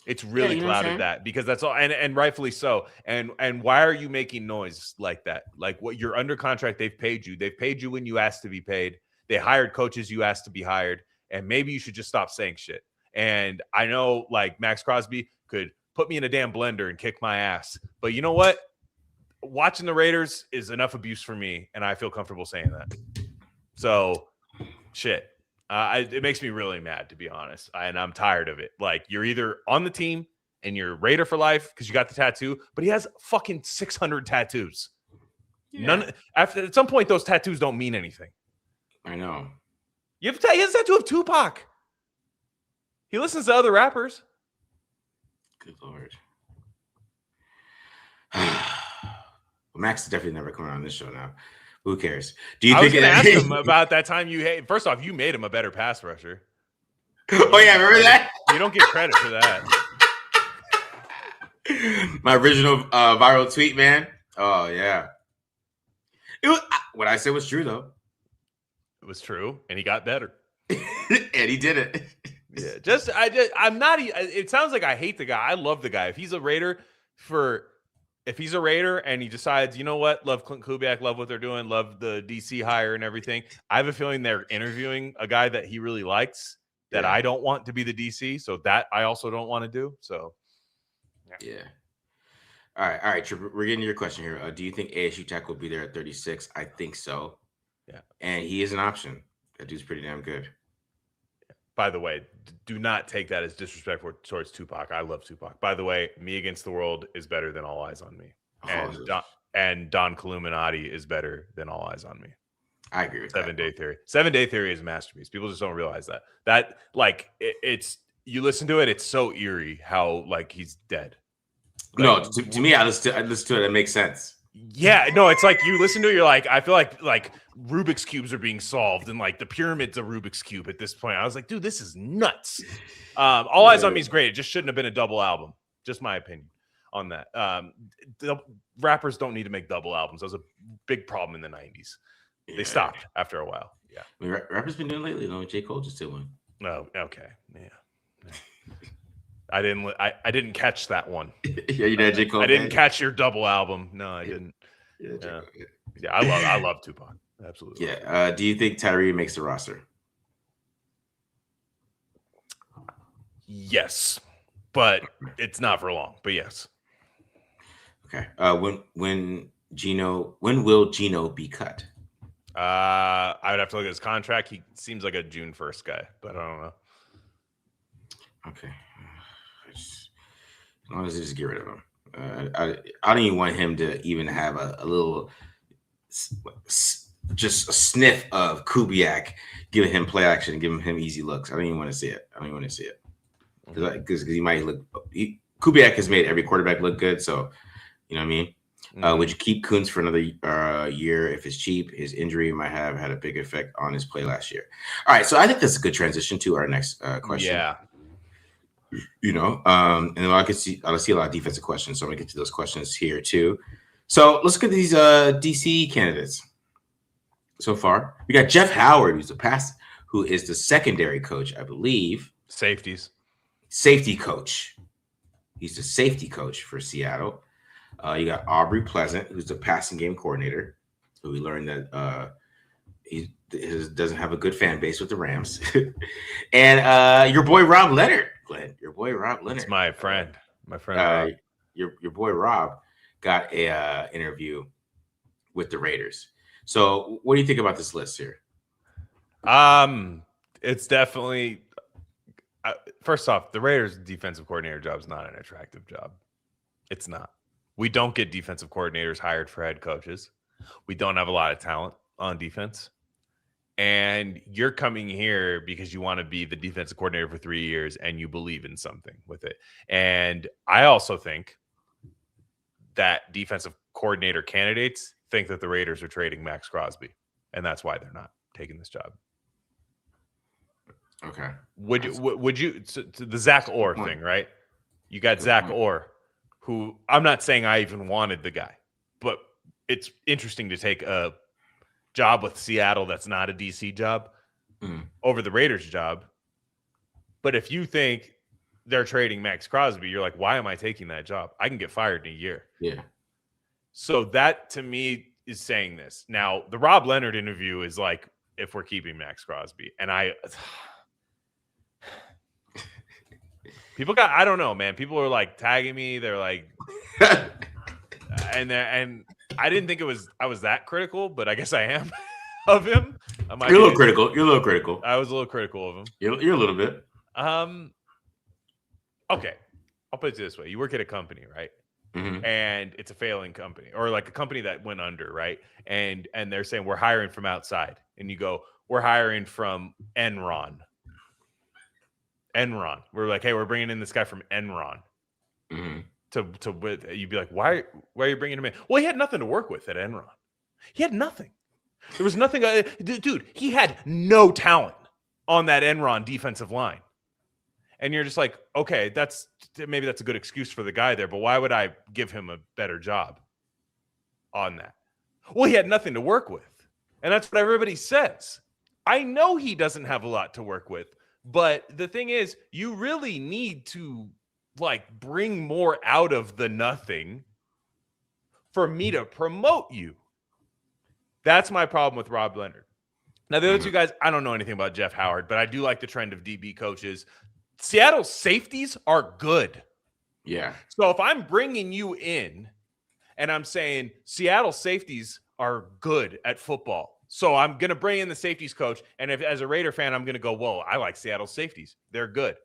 B: It's really clouded that, because that's all, and rightfully so. And why are you making noise like that? Like, what, you're under contract, they've paid you. They've paid you when you asked to be paid. They hired coaches you asked to be hired, and maybe you should just stop saying shit. And I know, like, Maxx Crosby could put me in a damn blender and kick my ass, but you know what? Watching the Raiders is enough abuse for me, and I feel comfortable saying that. So, shit. It makes me really mad, to be honest, and I'm tired of it. Like, you're either on the team and you're Raider for life because you got the tattoo, but he has fucking 600 tattoos. Yeah. At some point, those tattoos don't mean anything.
A: I know.
B: He has a tattoo of Tupac. He listens to other rappers.
A: Good Lord. Max is definitely never coming on this show now. Who cares? Do you think? I was
B: going to ask him about that time you hate. First off, you made him a better pass rusher.
A: Oh yeah, remember that?
B: You don't get credit for that.
A: My original viral tweet, man. Oh yeah. What I said was true though.
B: It was true, and he got better.
A: And he did it.
B: Yeah, I'm not. It sounds like I hate the guy. I love the guy. If he's a Raider and he decides, you know what, love Clint Kubiak, love what they're doing, love the DC hire and everything, I have a feeling they're interviewing a guy that he really likes that I don't want to be the DC, so that I also don't want to do. So,
A: yeah. All right. We're getting to your question here. Do you think ASU Tech will be there at 36? I think so.
B: Yeah. And
A: he is an option. That dude's pretty damn good.
B: By the way, do not take that as disrespectful towards Tupac. I love Tupac. By the way, Me Against the World is better than All Eyes on Me. And Don Killuminati is better than All Eyes on Me.
A: I agree with
B: 7 Day Theory. 7 Day Theory is a masterpiece. People just don't realize that. That, like, it's, you listen to it, it's so eerie how, like, he's dead.
A: Like, no, to me, I listen to it. It makes sense.
B: Yeah, no, it's like you listen to it, you're like, I feel like Rubik's Cubes are being solved, and like the pyramid's a Rubik's Cube at this point. I was like, dude, this is nuts. All Eyes on Me is great. It just shouldn't have been a double album. Just my opinion on that. The rappers don't need to make double albums. That was a big problem in the 90s. They stopped after a while. Yeah.
A: I mean, rappers been doing lately, though. J. Cole just did one.
B: Oh, okay. Yeah. I didn't catch that one.
A: Yeah, you did, J. Cole.
B: I didn't catch your double album. No, I didn't. Yeah, I love Tupac. Absolutely.
A: Yeah. Do you think Tyree makes the roster?
B: Yes, but it's not for long. But yes.
A: Okay. When will Geno be cut?
B: I would have to look at his contract. He seems like a June 1st guy, but I don't know.
A: Okay. As long as they just get rid of him. I don't even want him to even have a little, just a sniff of Kubiak giving him play action and giving him easy looks. I don't even want to see it. Because he might look. Kubiak has made every quarterback look good, so you know what I mean. Would you keep Kuntz for another year if it's cheap? His injury might have had a big effect on his play last year. All right, so I think that's a good transition to our next question.
B: Yeah.
A: And then I see a lot of defensive questions, so I'm gonna get to those questions here too. So let's look at these DC candidates. So far, we got Jeff Howard, who is the secondary coach, I believe. Safety coach. He's the safety coach for Seattle. You got Aubrey Pleasant, who's the passing game coordinator. So we learned that he doesn't have a good fan base with the Rams. And your boy Rob Leonard, Glenn. Your boy Rob Leonard.
B: It's my friend. Rob.
A: Your boy Rob got a interview with the Raiders. So what do you think about this list here?
B: It's definitely first off, the Raiders defensive coordinator job is not an attractive job. It's not. We don't get defensive coordinators hired for head coaches. We don't have a lot of talent on defense. And you're coming here because you want to be the defensive coordinator for 3 years and you believe in something with it. And I also think that defensive coordinator candidates think that the Raiders are trading Maxx Crosby, and that's why they're not taking this job.
A: Okay.
B: Would you the Zach Orr thing, right? You got Zach Orr, who I'm not saying I even wanted the guy, but it's interesting to take a job with Seattle that's not a DC job over the Raiders job. But if you think they're trading Maxx Crosby, you're like, why am I taking that job? I can get fired in a year.
A: Yeah.
B: So that to me is saying this. Now, the Rob Leonard interview is like, if we're keeping Maxx Crosby. And I don't know, man. People are like tagging me. They're like, and I didn't think I was that critical, but I guess I am of him.
A: You're a little critical.
B: I was a little critical of him.
A: You're a little bit.
B: Okay. I'll put it this way. You work at a company, right?
A: Mm-hmm.
B: And it's a failing company or like a company that went under, right? And they're saying we're hiring from outside. And you go, we're hiring from Enron. We're like, hey, we're bringing in this guy from Enron.
A: Mm-hmm.
B: You'd be like, why are you bringing him in? Well, he had nothing to work with at Enron. He had nothing. There was nothing. Dude, he had no talent on that Enron defensive line. And you're just like, okay, maybe that's a good excuse for the guy there, but why would I give him a better job on that? Well, he had nothing to work with. And that's what everybody says. I know he doesn't have a lot to work with, but the thing is, you really need to like bring more out of the nothing for me to promote you. That's my problem with Rob Leonard. Now, the other two guys, I don't know anything about Jeff Howard, but I do like the trend of DB coaches. Seattle's safeties are good.
A: Yeah.
B: So if I'm bringing you in and I'm saying Seattle safeties are good at football, so I'm going to bring in the safeties coach. And as a Raider fan, I'm going to go, whoa, I like Seattle safeties. They're good.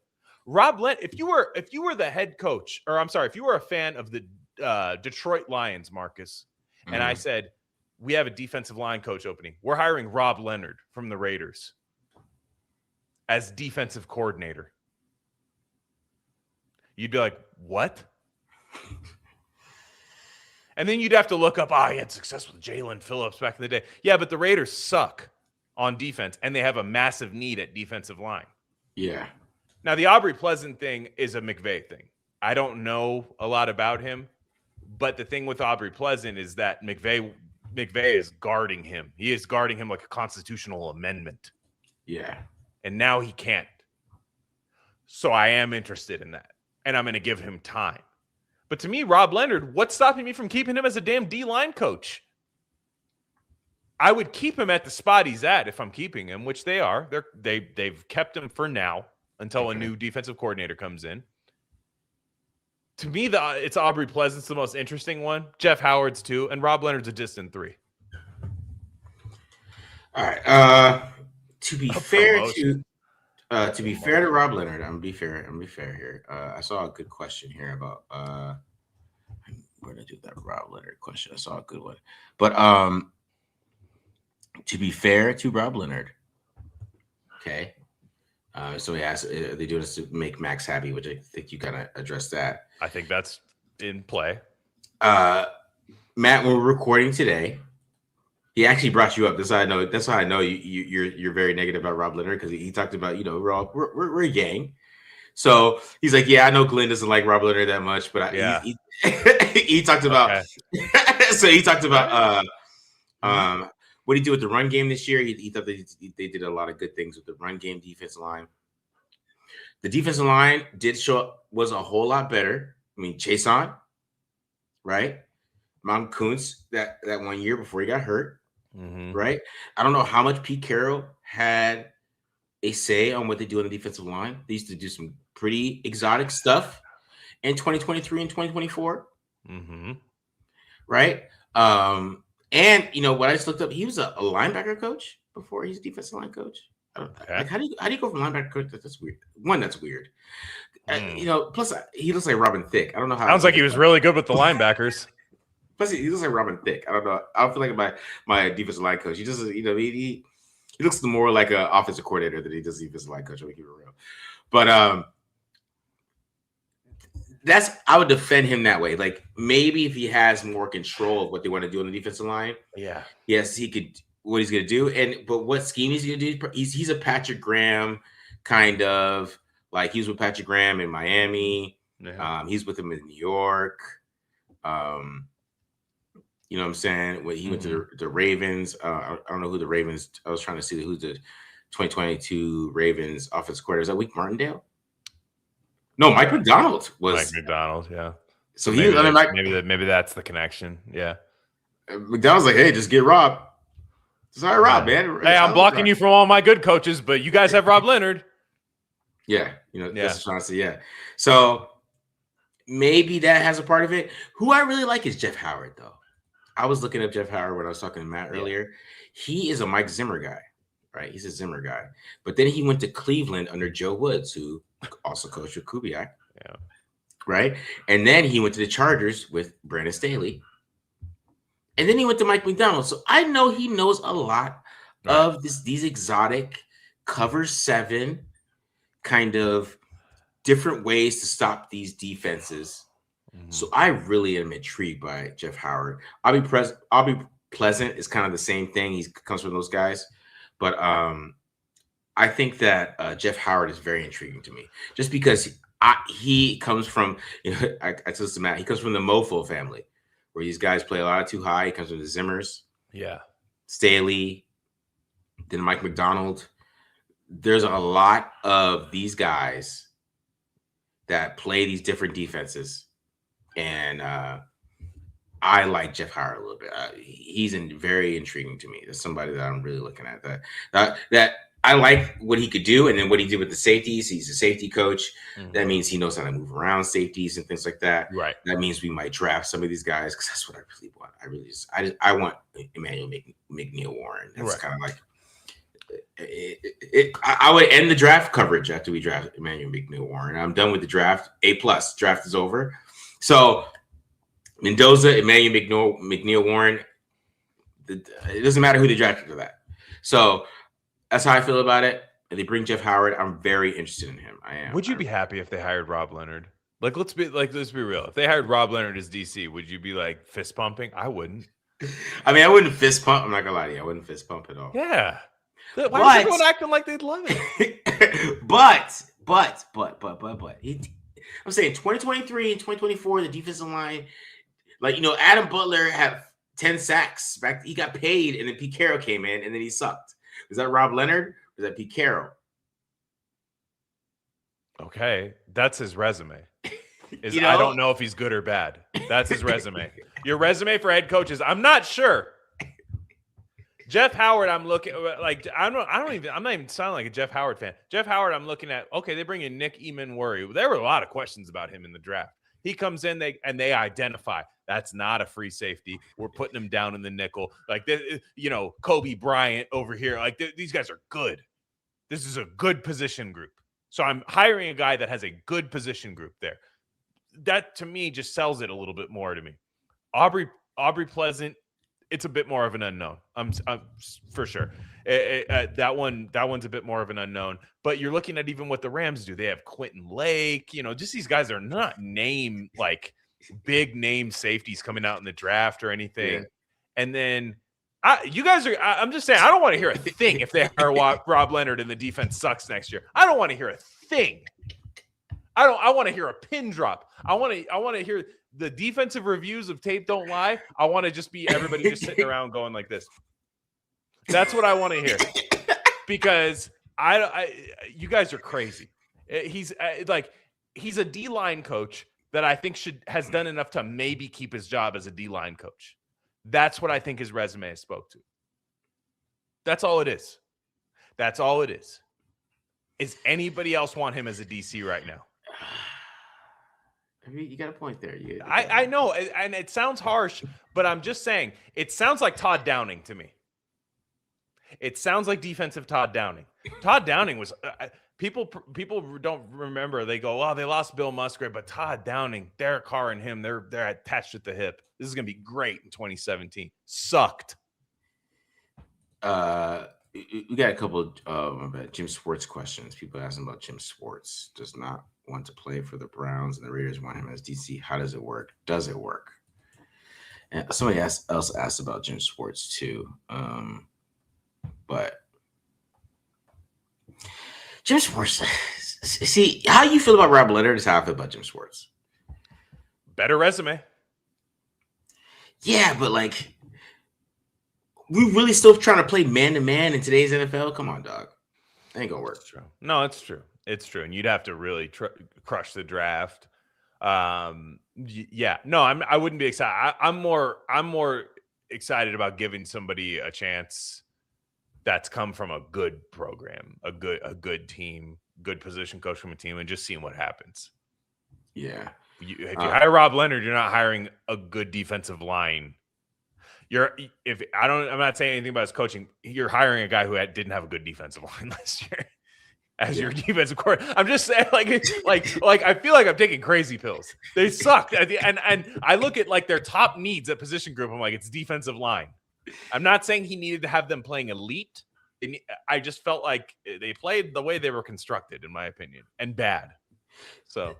B: Rob Leonard, if you were the head coach, or I'm sorry, if you were a fan of the Detroit Lions, Marcus, and I said, we have a defensive line coach opening. We're hiring Rob Leonard from the Raiders as defensive coordinator. You'd be like, what? And then you'd have to look up, he had success with Jalen Phillips back in the day. Yeah, but the Raiders suck on defense, and they have a massive need at defensive line.
A: Yeah.
B: Now, the Aubrey Pleasant thing is a McVay thing. I don't know a lot about him, but the thing with Aubrey Pleasant is that McVay is guarding him. He is guarding him like a constitutional amendment.
A: Yeah.
B: And now he can't. So I am interested in that. And I'm going to give him time. But to me, Rob Leonard, what's stopping me from keeping him as a damn D-line coach? I would keep him at the spot he's at if I'm keeping him, which they are. They've kept him for now until a new defensive coordinator comes in. To me, it's Aubrey Pleasant's the most interesting one. Jeff Howard's too, and Rob Leonard's a distant 3.
A: All right. To be fair to Rob Leonard, I'm gonna be fair here. I saw a good question here about we're gonna do that Rob Leonard question. I saw a good one, but to be fair to Rob Leonard, okay. So he asked, are they doing this to make Max happy? Which I think you kind of addressed that.
B: I think that's in play.
A: Matt, when we're recording today, he actually brought you up. That's how I know. That's how I know you're very negative about Rob Leonard, because he talked about, we're a gang. So he's like, yeah, I know Glenn doesn't like Rob Leonard that much, but he talked about. So he talked about what he did with the run game this year. He thought that they did a lot of good things with the run game, defensive line. The defensive line was a whole lot better. I mean, Chason, right? Mount Kuntz that 1 year before he got hurt, right? I don't know how much Pete Carroll had a say on what they do on the defensive line. They used to do some pretty exotic stuff in 2023 and 2024, right? And what I just looked up, he was a linebacker coach before he's a defensive line coach. Like, how do you go from linebacker coach? That's weird. That's weird. Plus he looks like Robin Thicke. I don't know how.
B: Sounds like he was really good with the linebackers.
A: Plus he looks like Robin Thicke. I don't know. I don't feel like my defensive line coach. He just he looks more like an offensive coordinator than he does defensive line coach. I'll keep it real. But I would defend him that way. Like, maybe if he has more control of what they want to do on the defensive line, yes, he could. What he's going to do, but what scheme he's going to do? He's a Patrick Graham kind of, like, he was with Patrick Graham in Miami. He's with him in New York. You know what I'm saying? When he went to the Ravens, I don't know who the Ravens. I was trying to see who the 2022 Ravens offensive coordinator is. That Wink Martindale? No, Mike McDonald was.
B: Mike McDonald, yeah.
A: So
B: maybe that's the connection. Yeah.
A: McDonald's like, hey, just get Rob. Sorry, Rob, man.
B: Hey, I'm blocking you from all my good coaches, but you guys have Rob Leonard.
A: Yeah, that's what I'm trying to say. Yeah. So maybe that has a part of it. Who I really like is Jeff Howard, though. I was looking up Jeff Howard when I was talking to Matt earlier. He is a Mike Zimmer guy, right? He's a Zimmer guy. But then he went to Cleveland under Joe Woods, who also coached with Kubiak.
B: Yeah.
A: Right? And then he went to the Chargers with Brandon Staley. And then he went to Mike McDonald. So I know he knows a lot of these exotic cover 7 kind of different ways to stop these defenses. So I really am intrigued by Jeff Howard. I'll be pleasant is kind of the same thing. He comes from those guys. But I think that Jeff Howard is very intriguing to me, just because he comes from, I told this to Matt, he comes from the Mofo family, where these guys play a lot of too high. He comes from the Zimmers.
B: Yeah.
A: Staley, then Mike McDonald. There's a lot of these guys that play these different defenses. And I like Jeff Howard a little bit. He's very intriguing to me. That's somebody that I'm really looking at. That I like what he could do, and then what he did with the safeties. He's a safety coach. That means he knows how to move around safeties and things like that.
B: Right.
A: That means we might draft some of these guys, because that's what I really want. I want Emmanuel McNeil Warren. That's kind of like I would end the draft coverage after we draft Emmanuel McNeil Warren. I'm done with the draft. A+. Draft is over. So Mendoza, Emmanuel McNeil Warren. It doesn't matter who they drafted for that. So that's how I feel about it. If they bring Jeff Howard, I'm very interested in him. I am.
B: Would you be happy if they hired Rob Leonard? Let's be real. If they hired Rob Leonard as DC, would you be like fist pumping? I wouldn't.
A: I mean, I wouldn't fist pump. I'm not gonna lie to you. I wouldn't fist pump at all.
B: Yeah. Why is everyone acting like they'd love
A: it? but I'm saying 2023 and 2024, the defensive line, Adam Butler had 10 sacks back. He got paid, and then Pete Carroll came in, and then he sucked. Was that Rob Leonard? Or was that Pete Carroll?
B: Okay, that's his resume. I don't know if he's good or bad. That's his resume. Your resume for head coaches, I'm not sure. Jeff Howard, I'm looking like I'm not even sounding like a Jeff Howard fan. Jeff Howard, I'm looking at. Okay, they bring in Nick Emanwari. There were a lot of questions about him in the draft. He comes in, they identify that's not a free safety. We're putting him down in the nickel. Like, Kobe Bryant over here. Like, these guys are good. This is a good position group. So I'm hiring a guy that has a good position group there. That, to me, just sells it a little bit more to me. Aubrey Pleasant, it's a bit more of an unknown. I'm for sure. That one's a bit more of an unknown. But you're looking at even what the Rams do. They have Quentin Lake. Just these guys are not big name safeties coming out in the draft or anything. Yeah. And then you guys are. I'm just saying. I don't want to hear a thing if they hire Rob Leonard and the defense sucks next year. I don't want to hear a thing. I want to hear a pin drop. I want to hear the defensive reviews of tape don't lie. I want to just be everybody just sitting around going like this. That's what I want to hear, because you guys are crazy. He's a D-line coach that I think has done enough to maybe keep his job as a D-line coach. That's what I think his resume spoke to. That's all it is. That's all it is. Is anybody else want him as a DC right now?
A: I mean, you got a point there.
B: I know, and it sounds harsh, but I'm just saying, it sounds like Todd Downing to me. It sounds like defensive Todd Downing. Todd Downing was people don't remember. They go, "Oh, they lost Bill Musgrave," but Todd Downing, Derek Carr, and him, they're attached at the hip. This is gonna be great in 2017. Sucked.
A: We got a couple of Jim Schwartz questions. People asking about Jim Schwartz. Does not want to play for the Browns, and the Raiders want him as DC. How does it work? Does it work? And somebody else asked about Jim Schwartz too. But Jim Schwartz, see, how you feel about Rob Leonard is how I feel about Jim Schwartz.
B: Better resume.
A: Yeah, but we really still trying to play man-to-man in today's NFL? Come on, dog. That ain't gonna work.
B: It's true. No, it's true. It's true. And you'd have to really crush the draft. Yeah. No, I wouldn't be excited. I'm more excited about giving somebody a chance that's come from a good program, a good team, good position coach from a team, and just seeing what happens.
A: Yeah.
B: If you hire Rob Leonard, you're not hiring a good defensive line. I'm not saying anything about his coaching. You're hiring a guy who didn't have a good defensive line last year as your defensive coordinator. I'm just saying, like I feel like I'm taking crazy pills. They sucked and I look at their top needs at position group. I'm like, it's defensive line. I'm not saying he needed to have them playing elite. I just felt like they played the way they were constructed, in my opinion, and bad. So,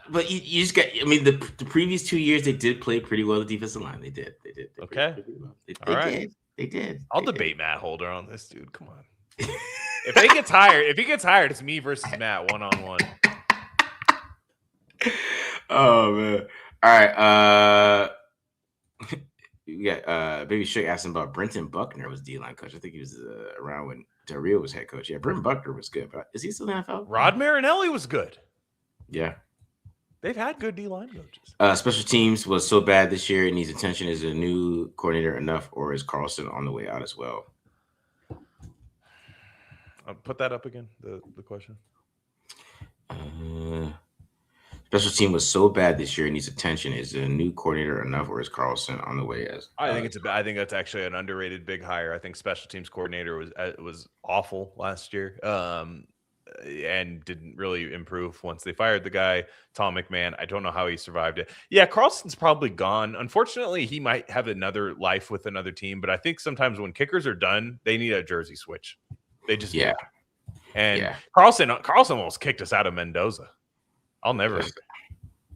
A: but you just got. I mean, the previous 2 years they did play pretty well. The defensive line, they did.
B: Okay,
A: well. They did.
B: I'll debate Matt Holder on this, dude. Come on. If he gets hired, it's me versus Matt 1-on-1.
A: Oh man! All right. We got Baby Shook asking about Brenton Buckner was D-line coach. I think he was around when Del Rio was head coach. Yeah, Brenton Buckner was good, but is he still in the NFL?
B: Rod Marinelli was good.
A: Yeah.
B: They've had good D-line coaches.
A: Special teams was so bad this year. It needs attention. Is a new coordinator enough, or is Carlson on the way out as well?
B: Put that up again, the question.
A: Special team was so bad this year. It needs attention. Is a new coordinator enough, or is Carlson on the way as?
B: I think that's actually an underrated big hire. I think special teams coordinator was awful last year. And didn't really improve once they fired the guy, Tom McMahon. I don't know how he survived it. Yeah, Carlson's probably gone. Unfortunately, he might have another life with another team, but I think sometimes when kickers are done, they need a jersey switch. They just do. And Carlson almost kicked us out of Mendoza. I'll never.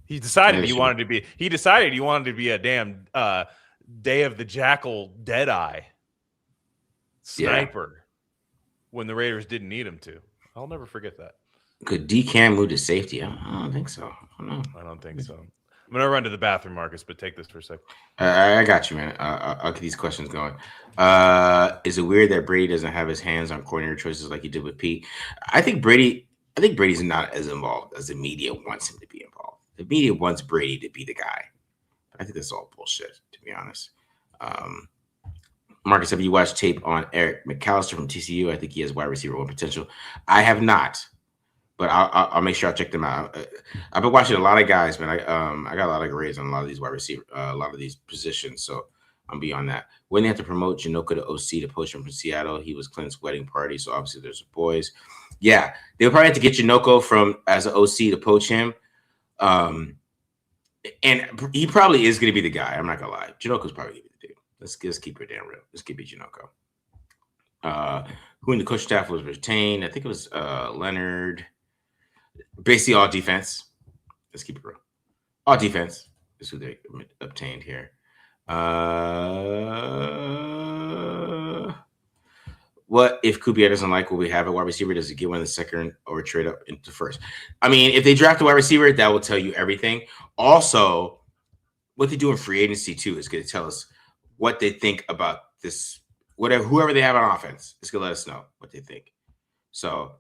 B: He decided he wanted to be a damn Day of the Jackal Deadeye sniper when the Raiders didn't need him to. I'll never forget that.
A: Could D-Cam move to safety? I don't think so.
B: I don't think so. I'm going to run to the bathroom, Marcus, but take this for a second.
A: I got you, man. I'll get these questions going. Is it weird that Brady doesn't have his hands on coordinator choices like he did with Pete? I think Brady's not as involved as the media wants him to be involved. The media wants Brady to be the guy. I think that's all bullshit, to be honest. Marcus, have you watched tape on Eric McAllister from TCU? I think he has wide receiver one potential. I have not, but I'll make sure I check them out. I've been watching a lot of guys, man. I got a lot of grades on a lot of these wide receiver, a lot of these positions. So I'm beyond that. When they have to promote Janoka to OC to poach him from Seattle, he was Clint's wedding party. So obviously there's boys. Yeah, they'll probably have to get Janoka as an OC to poach him. And he probably is going to be the guy. I'm not going to lie. Janoko's probably going to be the dude. Let's keep it damn real. Let's keep it Janoko. Who in the coach staff was retained? I think it was Leonard. Basically all defense. Let's keep it real. All defense is who they obtained here. What if Kubiak doesn't like what we have at wide receiver? Does he get one in the second or trade up into first? I mean, if they draft a wide receiver, that will tell you everything. Also, what they do in free agency too is going to tell us what they think about this. Whoever they have on offense is going to let us know what they think. So,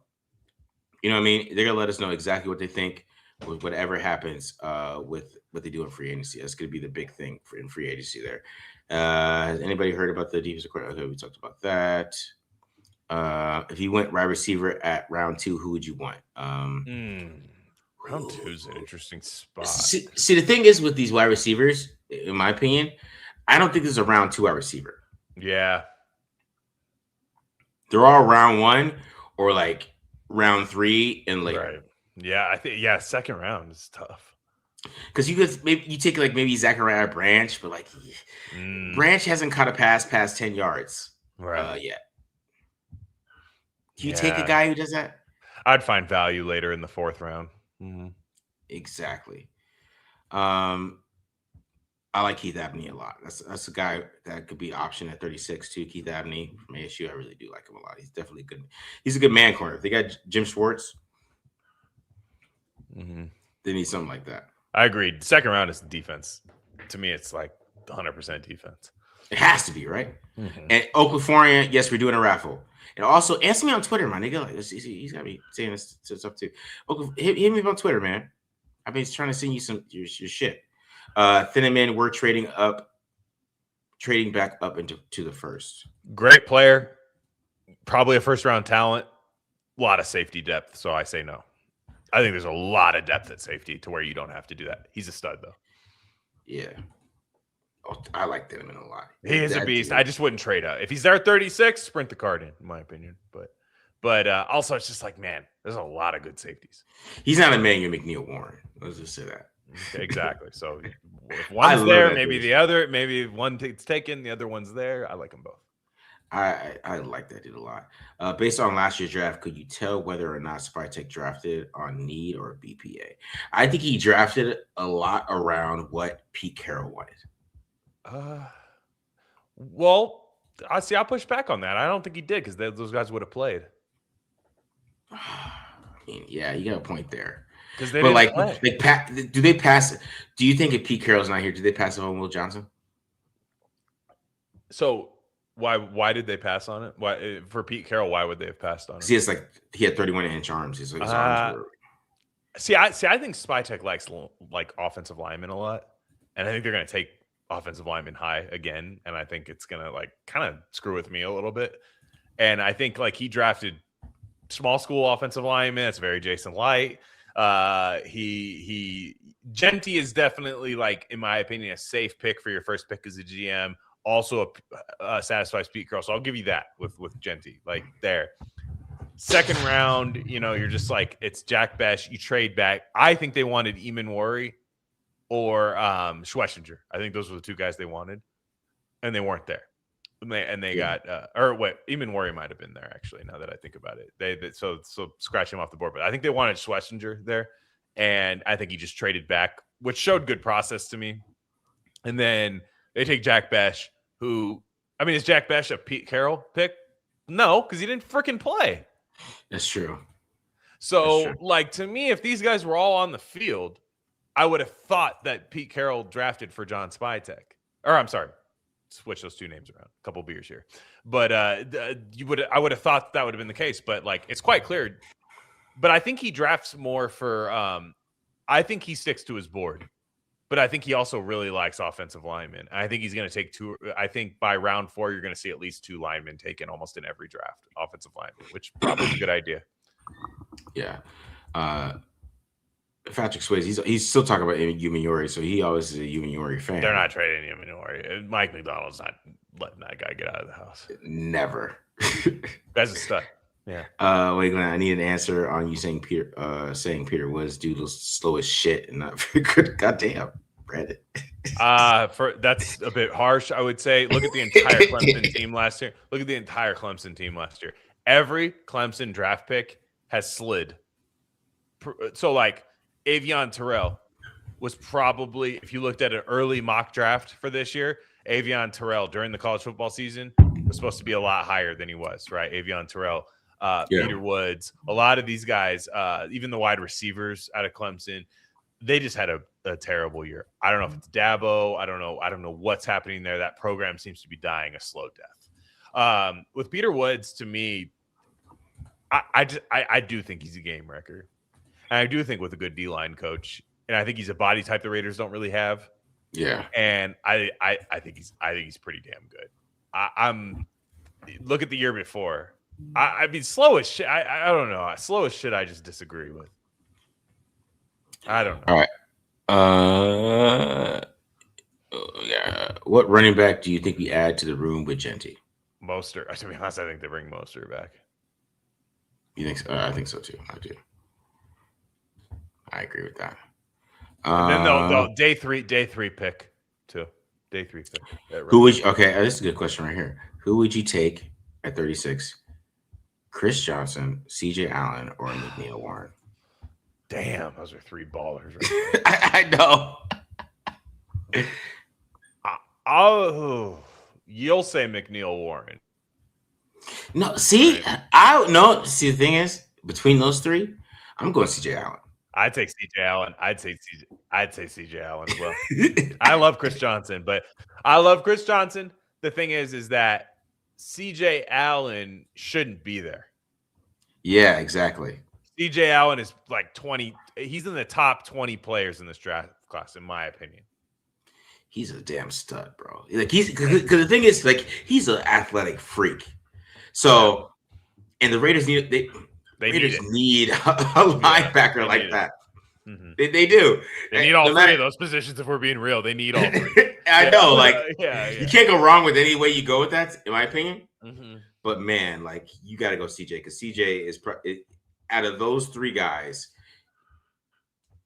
A: you know what I mean? They're going to let us know exactly what they think with whatever happens with what they do in free agency. That's going to be the big thing in free agency there. Has anybody heard about the defensive coordinator? Okay, we talked about that. If you went wide receiver at round 2, who would you want?
B: Round 2 is an interesting spot.
A: See, the thing is with these wide receivers, in my opinion, I don't think there's a round 2 wide receiver.
B: Yeah.
A: They're all round 1 or like round 3 and later.
B: Right. Yeah, I think second round is tough.
A: Because you take maybe Zachariah Branch, but Branch hasn't caught a pass past 10 yards yet. Do you take a guy who does that?
B: I'd find value later in the 4th round. Mm-hmm.
A: Exactly. I like Keith Abney a lot. That's a guy that could be option at 36 too. Keith Abney from ASU, I really do like him a lot. He's definitely good. He's a good man corner. If they got Jim Schwartz, they need something like that.
B: I agreed. Second round is defense. To me, it's like 100% defense.
A: It has to be, right? Mm-hmm. And Okafor, yes, we're doing a raffle. And also, answer me on Twitter, my nigga. He's got me saying this stuff too. Hit me up on Twitter, man. I've been trying to send you your shit. Thinneman, we're trading back up into the first.
B: Great player, probably a first round talent. A lot of safety depth, so I say no. I think there's a lot of depth at safety to where you don't have to do that. He's a stud, though.
A: Yeah. Oh, I like Thinneman a lot.
B: He is a beast. I just wouldn't trade up. If he's there at 36, sprint the card in my opinion. But also, it's just like, man, there's a lot of good safeties.
A: He's not a Emmanuel McNeil Warren. Let's just say that.
B: Exactly. So if one's there, maybe the other, maybe one gets taken, the other one's there. I like them both.
A: I like that dude a lot. Based on last year's draft, could you tell whether or not Spytek drafted on need or BPA? I think he drafted a lot around what Pete Carroll wanted.
B: Well, I'll push back on that. I don't think he did because those guys would have played.
A: I mean, yeah, you got a point there.
B: Because they didn't play.
A: Do they pass? Do you think if Pete Carroll's not here, do they pass it on Will Johnson?
B: So why did they pass on it? Why for Pete Carroll? Why would they have passed on it?
A: Because he had 31-inch arms. His arms were.
B: I think Spytek likes offensive linemen a lot, and I think they're going to take offensive linemen high again, and I think it's going to kind of screw with me a little bit. And I think he drafted small school offensive linemen. That's very Jason Light. Genty is definitely in my opinion, a safe pick for your first pick as a GM. Also satisfies Pete Carroll. So I'll give you that with Genty there. Second round, you're just it's Jack Besh. You trade back. I think they wanted Eamon Worry or Schlesinger. I think those were the two guys they wanted, and they weren't there. And they got Eamon Worry might have been there actually. Now that I think about it, so scratch him off the board. But I think they wanted Schlesinger there, and I think he just traded back, which showed good process to me. And then they take Jack Besh, is Jack Besh a Pete Carroll pick? No, because he didn't freaking play.
A: That's true.
B: So, to me, if these guys were all on the field, I would have thought that Pete Carroll drafted for John Spytek. Or I'm sorry, switch those two names around. A couple beers here, but I would have thought that would have been the case. But it's quite clear. But I think he drafts more for. I think he sticks to his board. But I think he also really likes offensive linemen. I think he's going to take 2. I think by round 4, you're going to see at least 2 linemen taken almost in every draft, offensive linemen, which probably is a good idea.
A: Yeah. Patrick Swayze, he's still talking about Umenyiori, so he always is a Umenyiori fan.
B: They're not trading Umenyiori. Mike McDonald's not letting that guy get out of the house.
A: Never.
B: That's a stud. Yeah.
A: Wait, Glenn, I need an answer on you saying Peter Woods dude was slow as shit and not very good. Goddamn. Brandon.
B: That's a bit harsh, I would say. Look at the entire Clemson team last year. Every Clemson draft pick has slid. So, like, Avion Terrell was probably, if you looked at an early mock draft for this year, Avion Terrell during the college football season was supposed to be a lot higher than he was, right? Avion Terrell, Peter Woods, a lot of these guys, even the wide receivers out of Clemson, they just had a terrible year. I don't know if it's Dabo. I don't know what's happening there. That program seems to be dying a slow death. With Peter Woods, to me, I do think he's a game wrecker. And I do think with a good D-line coach, and I think he's a body type the Raiders don't really have.
A: Yeah.
B: And I think he's pretty damn good. I'm look at the year before. I mean, slow as shit. I don't know. Slow as shit. I just disagree with. I don't know.
A: All right. Yeah. What running back do you think we add to the room with Genty?
B: Mostert. To be honest, I think they bring Mostert back.
A: You think so? I think so too. I do. I agree with that.
B: And then they'll day three pick too. Day 3 pick.
A: Who would you, okay? This is a good question right here. Who would you take at 36? Chris Johnson, CJ Allen, or McNeil Warren?
B: Damn, those are 3 ballers right there.
A: I know.
B: You'll say McNeil Warren.
A: No, see, right. See, the thing is, between those 3, I'm going CJ Allen.
B: I'd take CJ Allen. I'd say CJ Allen as well. I love Chris Johnson, but the thing is that CJ Allen shouldn't be there.
A: Yeah, exactly.
B: CJ Allen is like 20. He's in the top 20 players in this draft class, in my opinion.
A: He's a damn stud, bro. Like because the thing is, like, he's an athletic freak. So, and the Raiders need a linebacker like that. Mm-hmm. They do.
B: They need all 3 of those positions. If we're being real, they need all 3.
A: I know. Like, you can't go wrong with any way you go with that, in my opinion. Mm-hmm. But man, like, you got to go CJ, because CJ is out of those 3 guys.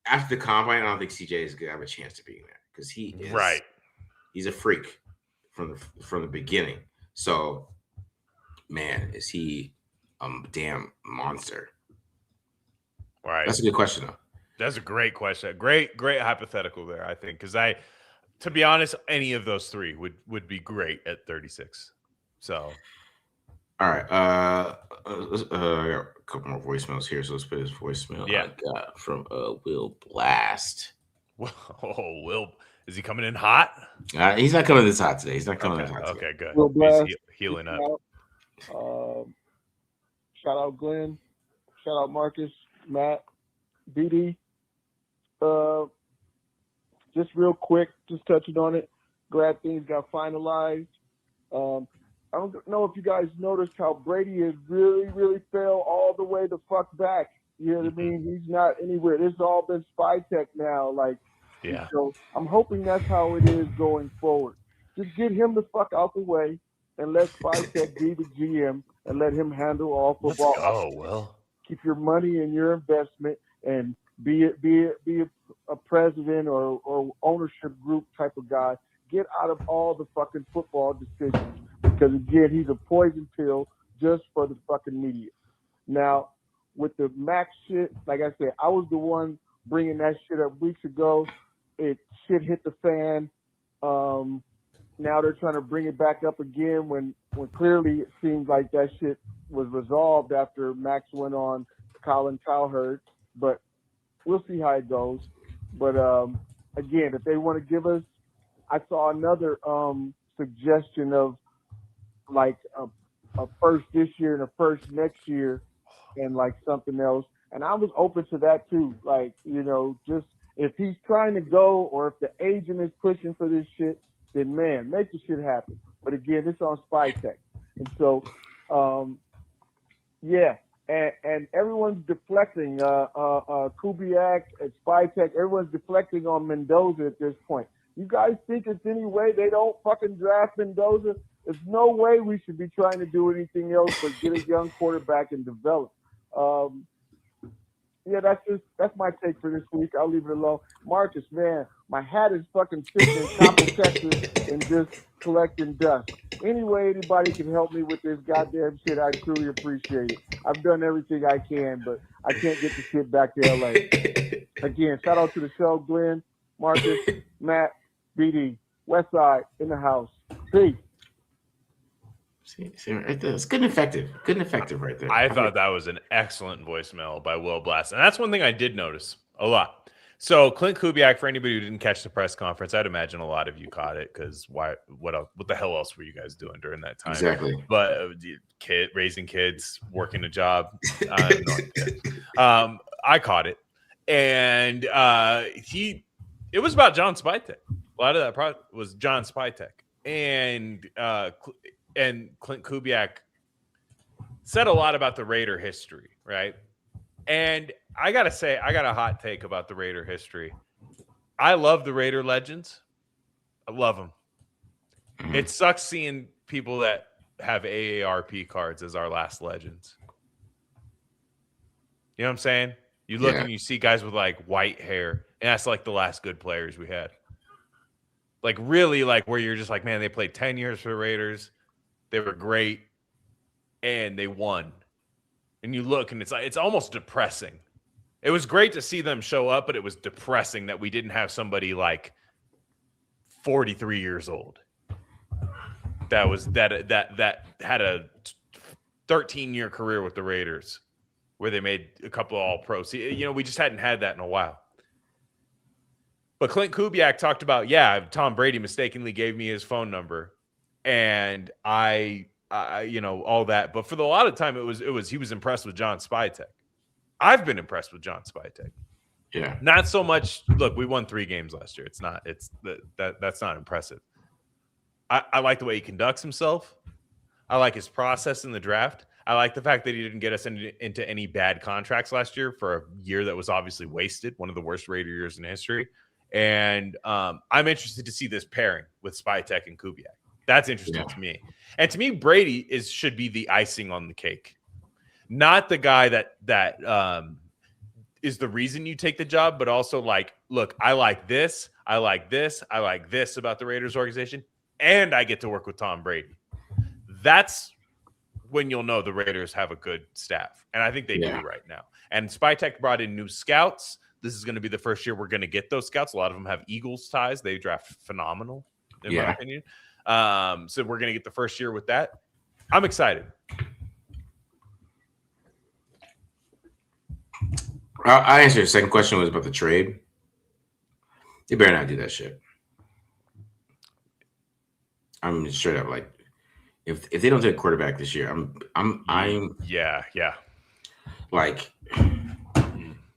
A: After the combine, I don't think CJ is going to have a chance to be in there, because he is
B: right.
A: He's a freak from the beginning. So, man, is he a damn monster?
B: Right.
A: That's a good question, though.
B: That's a great question. Great hypothetical there, I think, because to be honest, any of those 3 would be great at 36. So,
A: all right. I got a couple more voicemails here, so let's put his voicemail.
B: Yeah.
A: I got from Will Blast.
B: Oh, Will, is he coming in hot?
A: He's not coming this hot today. He's not coming this hot today.
B: Okay, good.
D: Will Blast,
B: he's healing up.
D: Shout out Glenn. Shout out Marcus, Matt, BD. Just real quick, just touching on it. Glad things got finalized. I don't know if you guys noticed how Brady has really, really fell all the way the fuck back. You know what I mean? He's not anywhere. This has all been spy tech now. Like,
B: yeah.
D: So I'm hoping that's how it is going forward. Just get him the fuck out the way and let spy tech be the GM and let him handle all football.
B: Oh, well.
D: Keep your money in your investment and be a president or ownership group type of guy. Get out of all the fucking football decisions, because again, he's a poison pill just for the fucking media. Now, with the Maxx shit, like I said, I was the one bringing that shit up weeks ago. Shit hit the fan. Now they're trying to bring it back up again when clearly it seems like that shit was resolved after Maxx went on Colin Cowherd. But we'll see how it goes. But again, if they want to give us, I saw another suggestion of like a first this year and a first next year and like something else. And I was open to that too. Like, just if he's trying to go or if the agent is pushing for this shit, then man, make the shit happen. But again, it's on spy tech. And so, yeah. And everyone's deflecting. Kubiak and spy tech, everyone's deflecting on Mendoza at this point. You guys think it's any way they don't fucking draft Mendoza? There's no way we should be trying to do anything else but get a young quarterback and develop. Yeah, that's my take for this week. I'll leave it alone. Marcus, man, my hat is fucking sitting in Coppell, Texas, and just collecting dust. Any way anybody can help me with this goddamn shit, I truly appreciate it. I've done everything I can, but I can't get the shit back to LA. Again, shout out to the show, Glenn, Marcus, Matt, BD, Westside in the house. Peace.
A: See right there. It's good and effective. Good and effective right there.
B: I thought that was an excellent voicemail by Will Blast. And that's one thing I did notice a lot. So Clint Kubiak, for anybody who didn't catch the press conference, I'd imagine a lot of you caught it because what the hell else were you guys doing during that time?
A: Exactly.
B: But raising kids, working a job. I caught it. And it was about John Spytek. A lot of that product was John Spytek. And Clint Kubiak said a lot about the Raider history, right? And I got to say, I got a hot take about the Raider history. I love the Raider legends. I love them. Mm-hmm. It sucks seeing people that have AARP cards as our last legends. You know what I'm saying? You look and you see guys with like white hair, and that's like the last good players we had. Like really like where you're just like, man, they played 10 years for the Raiders. They were great, and they won. And you look, and it's almost depressing. It was great to see them show up, but it was depressing that we didn't have somebody like 43 years old that had a 13-year career with the Raiders, where they made a couple of All-Pros. You know, we just hadn't had that in a while. But Clint Kubiak talked about, Tom Brady mistakenly gave me his phone number. And I all that, but for a lot of time, it was he was impressed with John Spytek. I've been impressed with John Spytek.
A: Yeah,
B: not so much. Look, we won 3 games last year. That's not impressive. I like the way he conducts himself. I like his process in the draft. I like the fact that he didn't get us into any bad contracts last year for a year that was obviously wasted, one of the worst Raider years in history. And I'm interested to see this pairing with Spytek and Kubiak. That's interesting to me. And to me, Brady should be the icing on the cake, not the guy that is the reason you take the job, but also like, look, I like this, I like this, I like this about the Raiders organization, and I get to work with Tom Brady. That's when you'll know the Raiders have a good staff, and I think they do right now. And Spytek brought in new scouts. This is going to be the first year we're going to get those scouts. A lot of them have Eagles ties. They draft phenomenal, in my opinion. So we're going to get the first year with that. I'm excited.
A: I answered the second question was about the trade. You better not do that shit. I'm straight up like, if they don't take a quarterback this year, I'm like,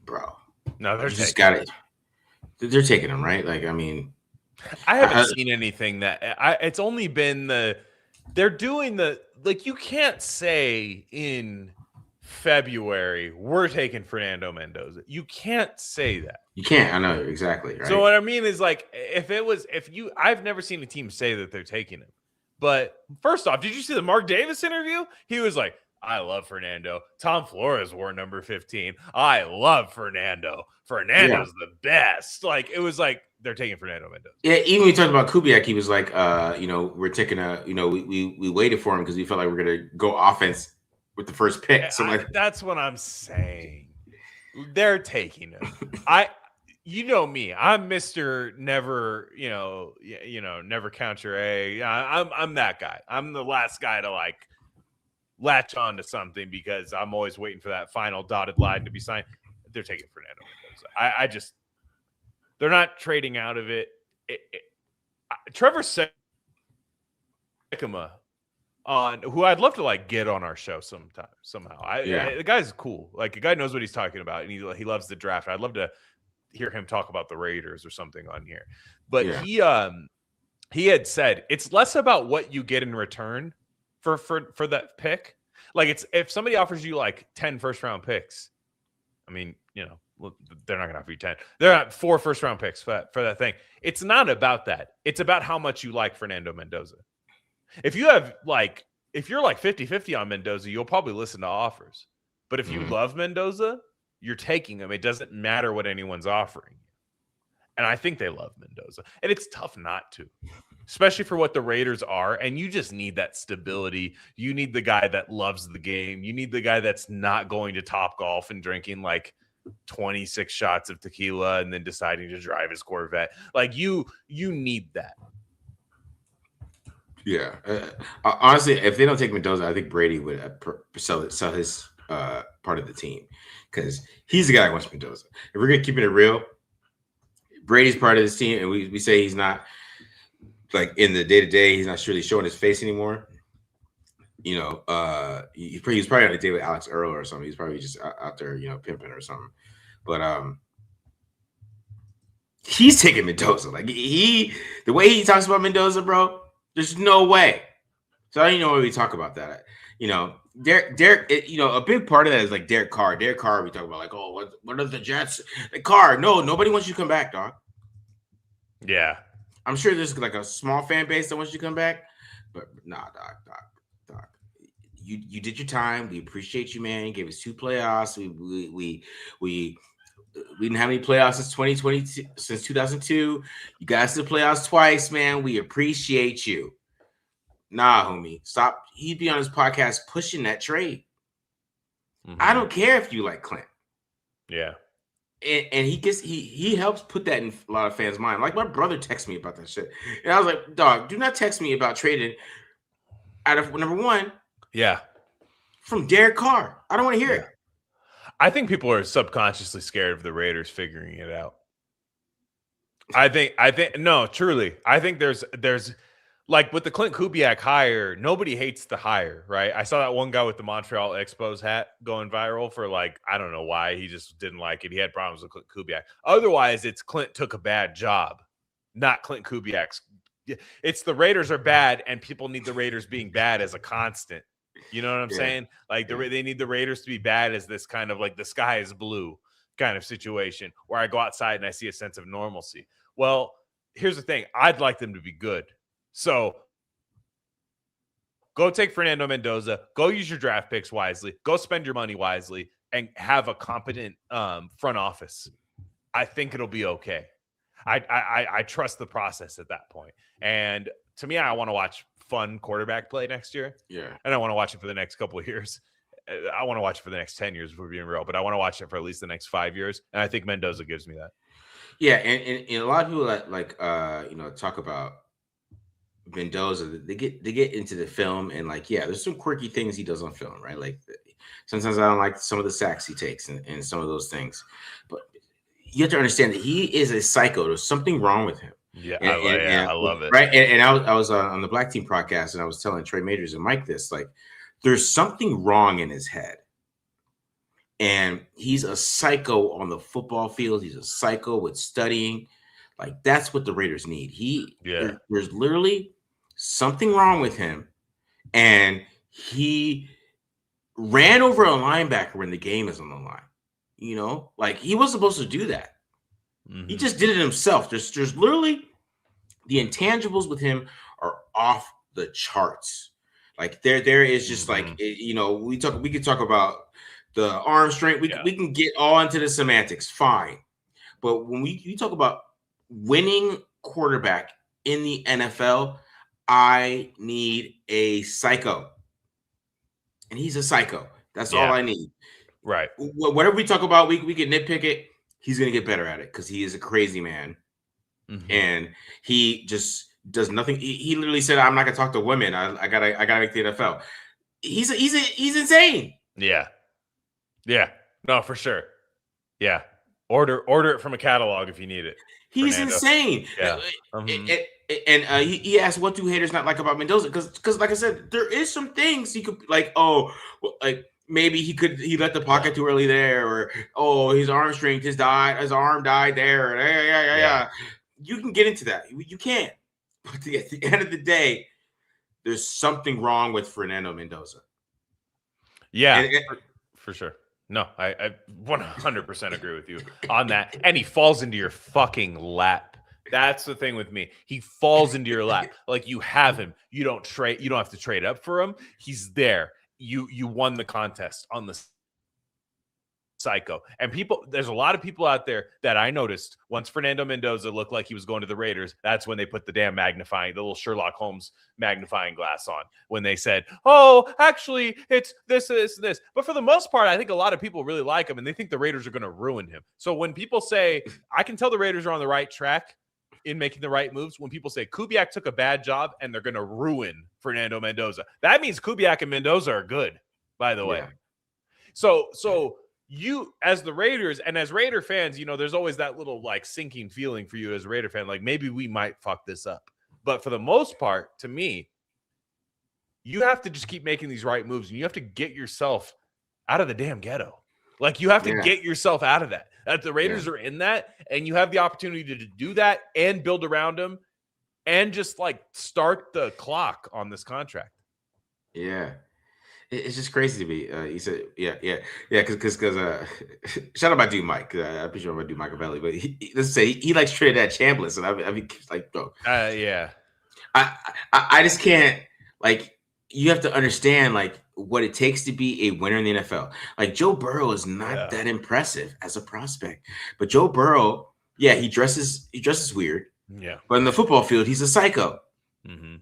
A: bro.
B: No, they're
A: just got it. They're taking him, right? Like, I mean,
B: I haven't seen anything that it's only been they're doing you can't say in February we're taking Fernando Mendoza. You can't say that.
A: You can't. I know exactly. Right?
B: So what I mean is like I've never seen a team say that they're taking him. But first off, did you see the Mark Davis interview? He was like, I love Fernando. Tom Flores wore number 15. I love Fernando. Fernando's the best. Like, it was like they're taking Fernando Mendoza.
A: Yeah, even when we talked about Kubiak, he was like, we're taking we waited for him because we felt like we're going to go offense with the first pick. So
B: that's what I'm saying. They're taking him. You know me. I'm Mr. Never, never count your egg. I'm that guy. I'm the last guy to like latch on to something because I'm always waiting for that final dotted line to be signed. They're taking Fernando Mendoza. They're not trading out of it. Trevor Sikkema, who I'd love to like get on our show somehow. The guy's cool. Like, the guy knows what he's talking about, and he loves the draft. I'd love to hear him talk about the Raiders or something on here. But he had said it's less about what you get in return for that pick. Like, it's if somebody offers you like 10 first-round picks, I mean, they're not going to offer you 10. They're not 4 first-round picks for that thing. It's not about that. It's about how much you like Fernando Mendoza. If you're like 50-50 on Mendoza, you'll probably listen to offers. But if you love Mendoza, you're taking him. It doesn't matter what anyone's offering. And I think they love Mendoza. And it's tough not to, especially for what the Raiders are. And you just need that stability. You need the guy that loves the game. You need the guy that's not going to Top Golf and drinking like 26 shots of tequila and then deciding to drive his Corvette. Like you need that.
A: Yeah. Honestly, if they don't take Mendoza, I think Brady would sell his part of the team, because he's the guy that wants Mendoza. If we're going to keep it real, Brady's part of this team, and we say he's not, like, in the day-to-day, he's not really showing his face anymore. You know, he's probably on a date with Alex Earl or something. He's probably just out there, you know, pimping or something. But he's taking Mendoza. Like, the way he talks about Mendoza, bro, there's no way. So I don't even know why we talk about that. You know, Derek, you know, a big part of that is like Derek Carr. Derek Carr, we talk about like, oh, what are the Jets? Like, Carr, no, nobody wants you to come back, dog.
B: Yeah.
A: I'm sure there's like a small fan base that wants you to come back, but nah, dog. You did your time. We appreciate you, man. You gave us 2 playoffs. We didn't have any playoffs since 2022, since 2002. You got us to the playoffs twice, man. We appreciate you. Nah, homie, stop. He'd be on his podcast pushing that trade. Mm-hmm. I don't care if you like Clint.
B: Yeah.
A: And he helps put that in a lot of fans' mind. Like, my brother texted me about that shit. And I was like, dog, do not text me about trading out of number one.
B: Yeah.
A: From Derek Carr. I don't want to hear it.
B: I think people are subconsciously scared of the Raiders figuring it out. I think no, truly. I think there's like with the Clint Kubiak hire, nobody hates the hire, right? I saw that one guy with the Montreal Expos hat going viral for like, I don't know why. He just didn't like it. He had problems with Clint Kubiak. Otherwise, it's Clint took a bad job, not Clint Kubiak's. It's the Raiders are bad, and people need the Raiders being bad as a constant. You know what I'm saying? Like they need the Raiders to be bad as this kind of like the sky is blue kind of situation where I go outside and I see a sense of normalcy. Well, here's the thing. I'd like them to be good. So go take Fernando Mendoza, go use your draft picks wisely, go spend your money wisely, and have a competent front office. I think it'll be okay. I trust the process at that point. And to me, I want to watch fun quarterback play next year.
A: Yeah.
B: And I want to watch it for the next couple of years. I want to watch it for the next 10 years if we're being real, but I want to watch it for at least the next 5 years. And I think Mendoza gives me that.
A: Yeah. And a lot of people that you know, talk about Mendoza, they get into the film and like, yeah, there's some quirky things he does on film, right? Like sometimes I don't like some of the sacks he takes and some of those things, but you have to understand that he is a psycho. There's something wrong with him.
B: Yeah, I love it.
A: Right. And I was on the Black Team podcast and I was telling Trey Majors and Mike this, like, there's something wrong in his head. And he's a psycho on the football field. He's a psycho with studying. Like, that's what the Raiders need. There's literally something wrong with him. And he ran over a linebacker when the game is on the line. You know, like, he wasn't supposed to do that. Mm-hmm. He just did it himself. There's literally the intangibles with him are off the charts. Like there is just like, you know, we can talk about the arm strength. We can get all into the semantics. Fine. But when you talk about winning quarterback in the NFL, I need a psycho. And he's a psycho. That's all I need.
B: Right.
A: Whatever we talk about, we can nitpick it. He's going to get better at it because he is a crazy man. Mm-hmm. And he just does nothing. He literally said, I'm not going to talk to women. I gotta make the NFL. He's insane.
B: Yeah. Yeah. No, for sure. Yeah. Order it from a catalog if you need it.
A: He's
B: Fernando.
A: Insane. Yeah. And he asked, what do haters not like about Mendoza? Because like I said, there is some things he could like, maybe he let the pocket too early there, or his arm strength, his arm died there. Yeah. You can get into that. You can. But at the end of the day, there's something wrong with Fernando Mendoza.
B: Yeah, for sure. No, I 100% agree with you on that. And he falls into your fucking lap. That's the thing with me. He falls into your lap. Like, you have him. You don't have to trade up for him. He's there. You won the contest on the psycho. And there's a lot of people out there that I noticed once Fernando Mendoza looked like he was going to the Raiders, that's when they put the damn the little Sherlock Holmes magnifying glass on, when they said, oh, actually, it's this. But for the most part, I think a lot of people really like him, and they think the Raiders are going to ruin him. So when people say, I can tell the Raiders are on the right track in making the right moves, when people say Kubiak took a bad job and they're going to ruin Fernando Mendoza, that means Kubiak and Mendoza are good, by the way. So you, as the Raiders and as Raider fans, there's always that little like sinking feeling for you as a Raider fan, like maybe we might fuck this up. But for the most part, to me, you have to just keep making these right moves, and you have to get yourself out of the damn ghetto. Like, you have to get yourself out of that. The Raiders are in that, and you have the opportunity to do that and build around them and just like start the clock on this contract.
A: Yeah. It's just crazy to me. He said, because shout out my dude Mike. I appreciate my dude Michael Belly, but let's say he likes Trinidad Chambliss, and I mean, like, bro, I just can't, like, you have to understand like what it takes to be a winner in the NFL. Like, Joe Burrow is not that impressive as a prospect, but Joe Burrow, he dresses weird, but in the football field, he's a psycho. Mm-hmm.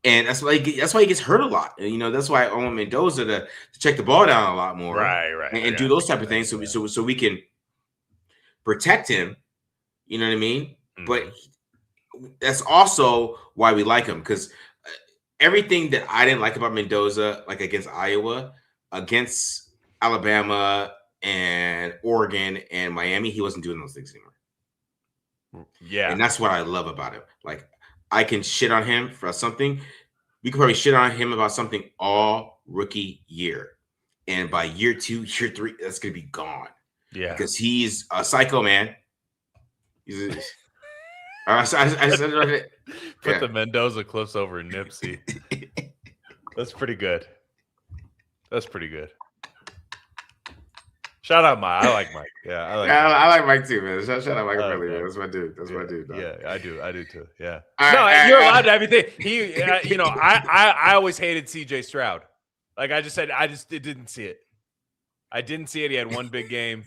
A: And that's why he gets hurt a lot. That's why I want Mendoza to check the ball down a lot more, right, and do those type of things, so we can protect him. You know what I mean? Mm-hmm. But that's also why we like him, because everything that I didn't like about Mendoza, like against Iowa, against Alabama and Oregon and Miami, he wasn't doing those things anymore. Yeah, and that's what I love about him. Like, I can shit on him for something. We could probably shit on him about something all rookie year. And by year 2, year 3, that's going to be gone. Yeah. Because he's a psycho, man. I said
B: Put the Mendoza clips over Nipsey. That's pretty good. Shout out Mike. I like Mike. Yeah,
A: I like Mike too, man. Shout out Mike Riley, man. That's my dude. My dude. Dog.
B: Yeah, I do too. Yeah. You're allowed to have everything. I always hated CJ Stroud. Like, I didn't see it. I didn't see it. He had one big game,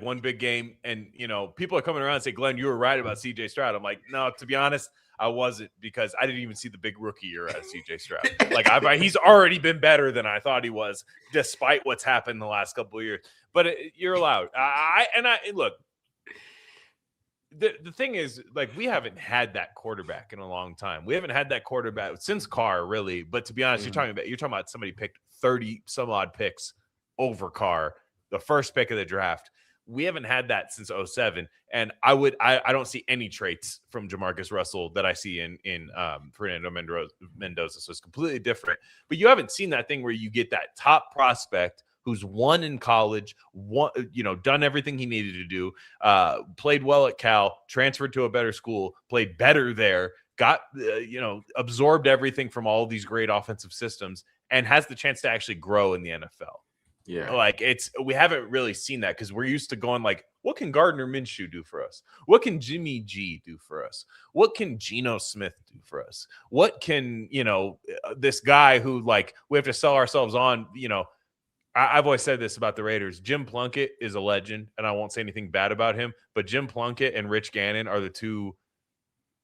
B: one big game, and people are coming around and say, Glenn, you were right about CJ Stroud. I'm like, no, to be honest, I wasn't, because I didn't even see the big rookie year out of CJ Stroud. Like, he's already been better than I thought he was, despite what's happened the last couple of years. But you're allowed. Look, the thing is, like, we haven't had that quarterback in a long time. We haven't had that quarterback since Carr, really. But to be honest, you're talking about somebody picked 30 some odd picks over Carr, the first pick of the draft. We haven't had that since 2007, and I don't see any traits from Jamarcus Russell that I see in Fernando Mendoza. So it's completely different. But you haven't seen that thing where you get that top prospect who's won in college, done everything he needed to do, played well at Cal, transferred to a better school, played better there, got absorbed everything from all of these great offensive systems, and has the chance to actually grow in the NFL. Yeah, like, we haven't really seen that, because we're used to going like, what can Gardner Minshew do for us? What can Jimmy G do for us? What can Geno Smith do for us? What can, this guy who, like, we have to sell ourselves on, I've always said this about the Raiders. Jim Plunkett is a legend, and I won't say anything bad about him, but Jim Plunkett and Rich Gannon are the two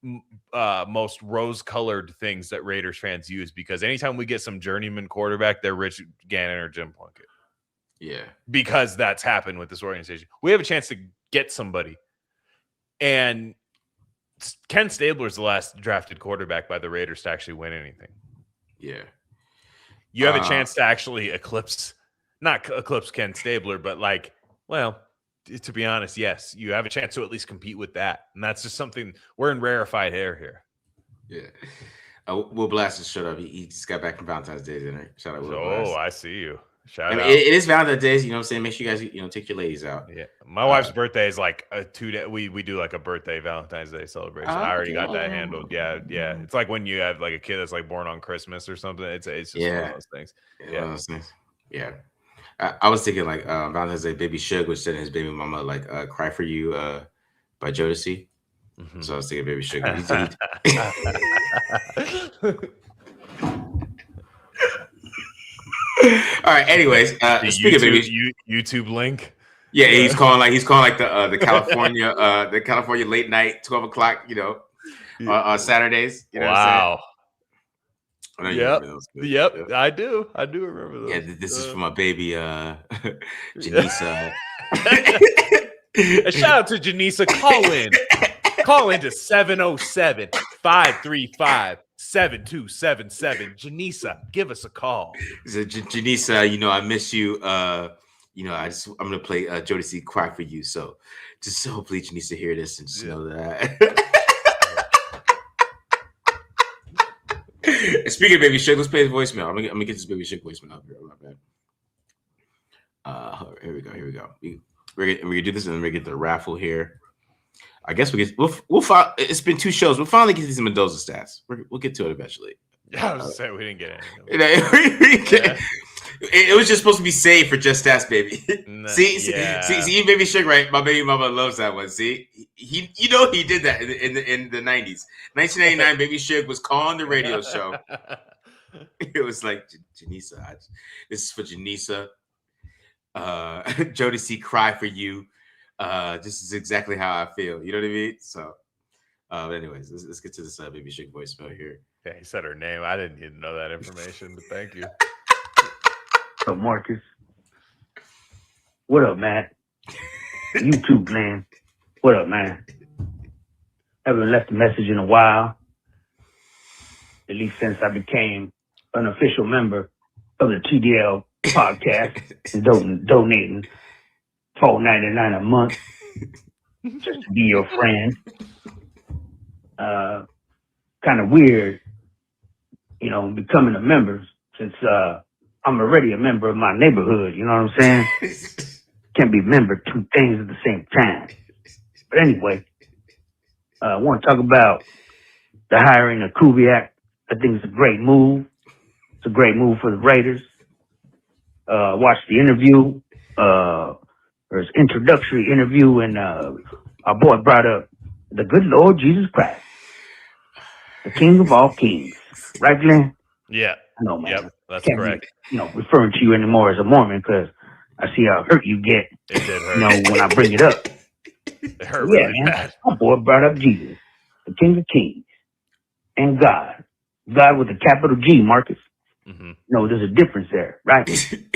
B: most rose-colored things that Raiders fans use, because anytime we get some journeyman quarterback, they're Rich Gannon or Jim Plunkett. Yeah, because that's happened with this organization. We have a chance to get somebody, and Ken Stabler is the last drafted quarterback by the Raiders to actually win anything. Yeah, you have a chance to actually not eclipse Ken Stabler, but to be honest, yes, you have a chance to at least compete with that, and that's just something. We're in rarefied air here.
A: Yeah, Will Blast just showed up. He just got back from Valentine's Day dinner. Shout out Will Blast.
B: Oh, I see you. Shout out.
A: It is Valentine's Day, you know what I'm saying? Make sure you guys, take your ladies out.
B: Yeah. My wife's birthday is like a 2 day. We do like a birthday Valentine's Day celebration. I already got that handled. Yeah. It's like when you have like a kid that's like born on Christmas or something. It's just one of those things.
A: Yeah. One of those things. Yeah. I was thinking like Valentine's Day, Baby Suge was sending his baby mama like Cry For You by Jodeci. Mm-hmm. So I was thinking Baby Suge. All right. Anyways, speaking of baby,
B: YouTube link.
A: Yeah, he's calling like the California late night 12 o'clock. On Saturdays. You know
B: wow.
A: What I'm saying? I know
B: Yep. I do remember those.
A: Yeah, this is for my baby, Janisa.
B: A shout out to Janisa. Call in to 707-535-7277. Janisa, give us a call.
A: So, Janisa, I miss you. I'm gonna play Jodeci Cry for You. So just hopefully Janisa hear this and just know that. Speaking of Baby Shook, let's play his voicemail. I'm gonna get this Baby Shook voicemail up here. My bad. Here we go. We're gonna do this and then we're gonna get the raffle here. I guess we'll it's been 2 shows. We'll finally get these Mendoza stats. We'll get to it eventually.
B: Yeah, I was saying we didn't get any.
A: It was just supposed to be saved for Just Stats, baby. See, Baby Shook, right? My baby mama loves that one. See, he did that in the 90s. 1999, Baby Shook was calling the radio show. It was like, Janisa, this is for Janisa. Jodeci Cry for You. This is exactly how I feel. You know what I mean? So, anyways, let's get to this Baby Shook voicemail here.
B: Yeah, he said her name. I didn't even know that information, but thank you.
E: What's up, Marcus? What up, Matt? YouTube, man. What up, man? Haven't left a message in a while. At least since I became an official member of the TDL podcast and donating $4.99 a month just to be your friend. Kind of weird, becoming a member since I'm already a member of my neighborhood. You know what I'm saying? Can't be a member of 2 things at the same time. But anyway, I want to talk about the hiring of Kubiak. I think it's a great move. It's a great move for the Raiders. Watched the interview, or his introductory interview, and our boy brought up the good Lord Jesus Christ, the King of all kings. Right, Glenn?
B: Yeah.
E: I know, man.
B: Yep, that's
E: Can't
B: correct.
E: be, referring to you anymore as a Mormon because I see how hurt you get.
B: It did hurt.
E: When I bring it up.
B: It hurt really bad.
E: My boy brought up Jesus, the King of Kings, and God. God with a capital G, Marcus.
B: Mm-hmm.
E: No, there's a difference there, right?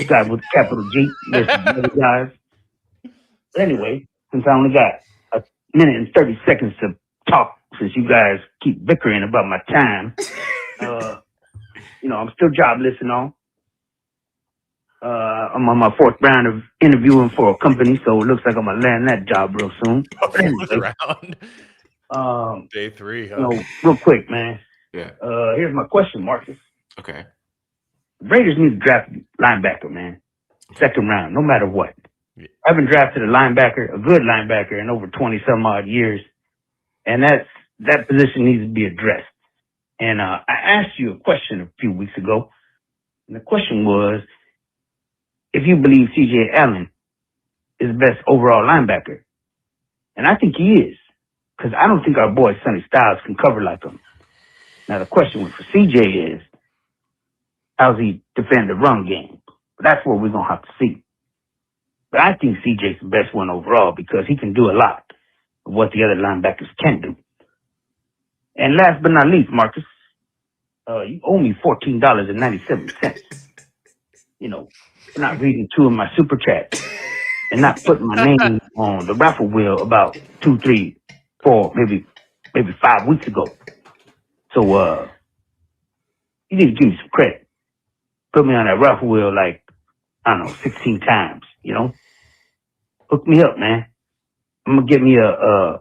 E: God with a capital G. There's some other guys. But anyway, since I only got a minute and 30 seconds to talk, since you guys keep bickering about my time, I'm still jobless and all. I'm on my 4th round of interviewing for a company, so it looks like I'm gonna land that job real soon. But anyway,
B: round. Day 3. Huh?
E: Real quick, man.
A: Yeah.
E: Here's my question, Marcus.
A: Okay.
E: Raiders need to draft linebacker, man. 2nd round, no matter what.
B: Yeah.
E: I haven't drafted a good linebacker in over 20 some odd years. And that position needs to be addressed. And I asked you a question a few weeks ago. And the question was, if you believe C.J. Allen is the best overall linebacker. And I think he is. Because I don't think our boy Sonny Styles can cover like him. Now the question for C.J. is, how's he defend the run game? But that's what we're going to have to see. But I think C.J.'s the best one overall because he can do a lot of what the other linebackers can do. And last but not least, Marcus, you owe me $14.97. For not reading 2 of my super chats and not putting my name on the raffle wheel about 2, 3, 4, maybe 5 weeks ago. So you need to give me some credit. Put me on that raffle wheel 16 times. Hook me up, man. I'm gonna get me a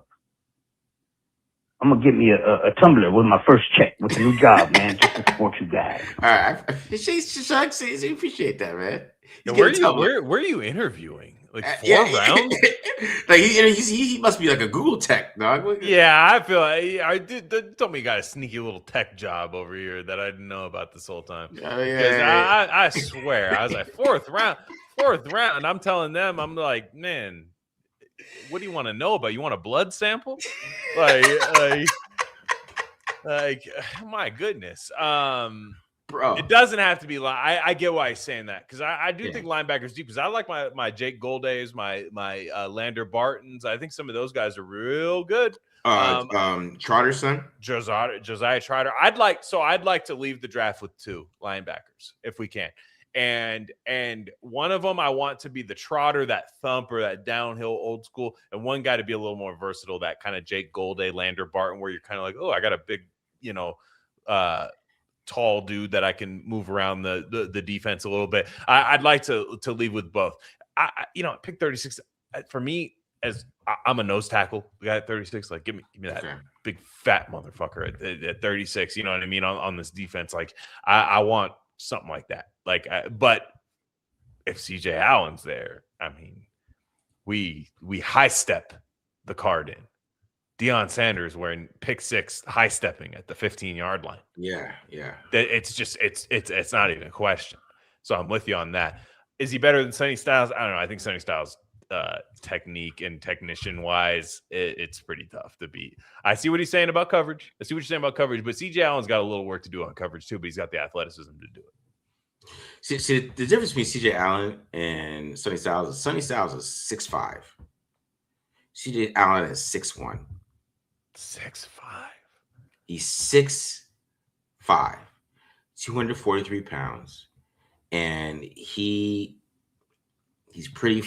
E: tumbler with my first check with a new job, man, just to support you guys.
A: All right, I appreciate that, man.
B: Where are you interviewing? 4 rounds?
A: He must be like a Google tech, dog.
B: Yeah, I feel I did. Told me you got a sneaky little tech job over here that I didn't know about this whole time. I swear, I was like 4th round, and I'm telling them, I'm like, man, what do you want to know about? You want a blood sample? like my goodness.
A: bro.
B: It doesn't have to be. I get why he's saying that because I do think linebackers deep because I like my Jake Goldays, my Lander Bartons. I think some of those guys are real good.
A: Trotter's son,
B: Josiah Trotter. I'd like to leave the draft with 2 linebackers if we can. And one of them I want to be the trotter, that thumper, that downhill old school, and one guy to be a little more versatile, that kind of Jake Golday, Lander Barton, where you're kind of like, oh, I got a big, tall dude that I can move around the defense a little bit. I'd like to leave with both. Pick 36 for me as I'm a nose tackle guy at 36. Like, give me that big fat motherfucker at 36. You know what I mean on this defense. Like, I want something like that. Like, but if CJ Allen's there, I mean, we high step the card in. Deion Sanders wearing pick 6, high stepping at the 15-yard line.
A: Yeah.
B: It's just it's not even a question. So I'm with you on that. Is he better than Sonny Styles? I don't know. I think Sonny Styles technique and technician wise, it's pretty tough to beat. I see what he's saying about coverage. But CJ Allen's got a little work to do on coverage too, but he's got the athleticism to do it.
A: See, the difference between CJ Allen and Sonny Styles is 6'5". CJ Allen is 6'1".
B: 6'5".
A: He's 6'5", 243 pounds, and he's pretty.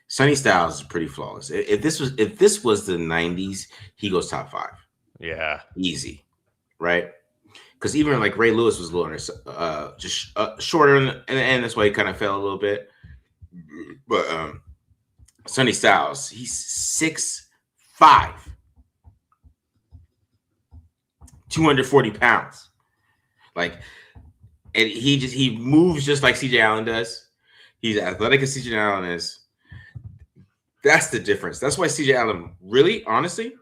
A: Sonny Styles is pretty flawless. If this was the 90s, he goes top 5.
B: Yeah,
A: easy, right? Because even like Ray Lewis was a little just shorter, and that's why he kind of fell a little bit. But Sonny Styles, he's 6'5", 240 pounds. Like, and he moves just like CJ Allen does. He's athletic as CJ Allen is. That's the difference. That's why CJ Allen, really, honestly,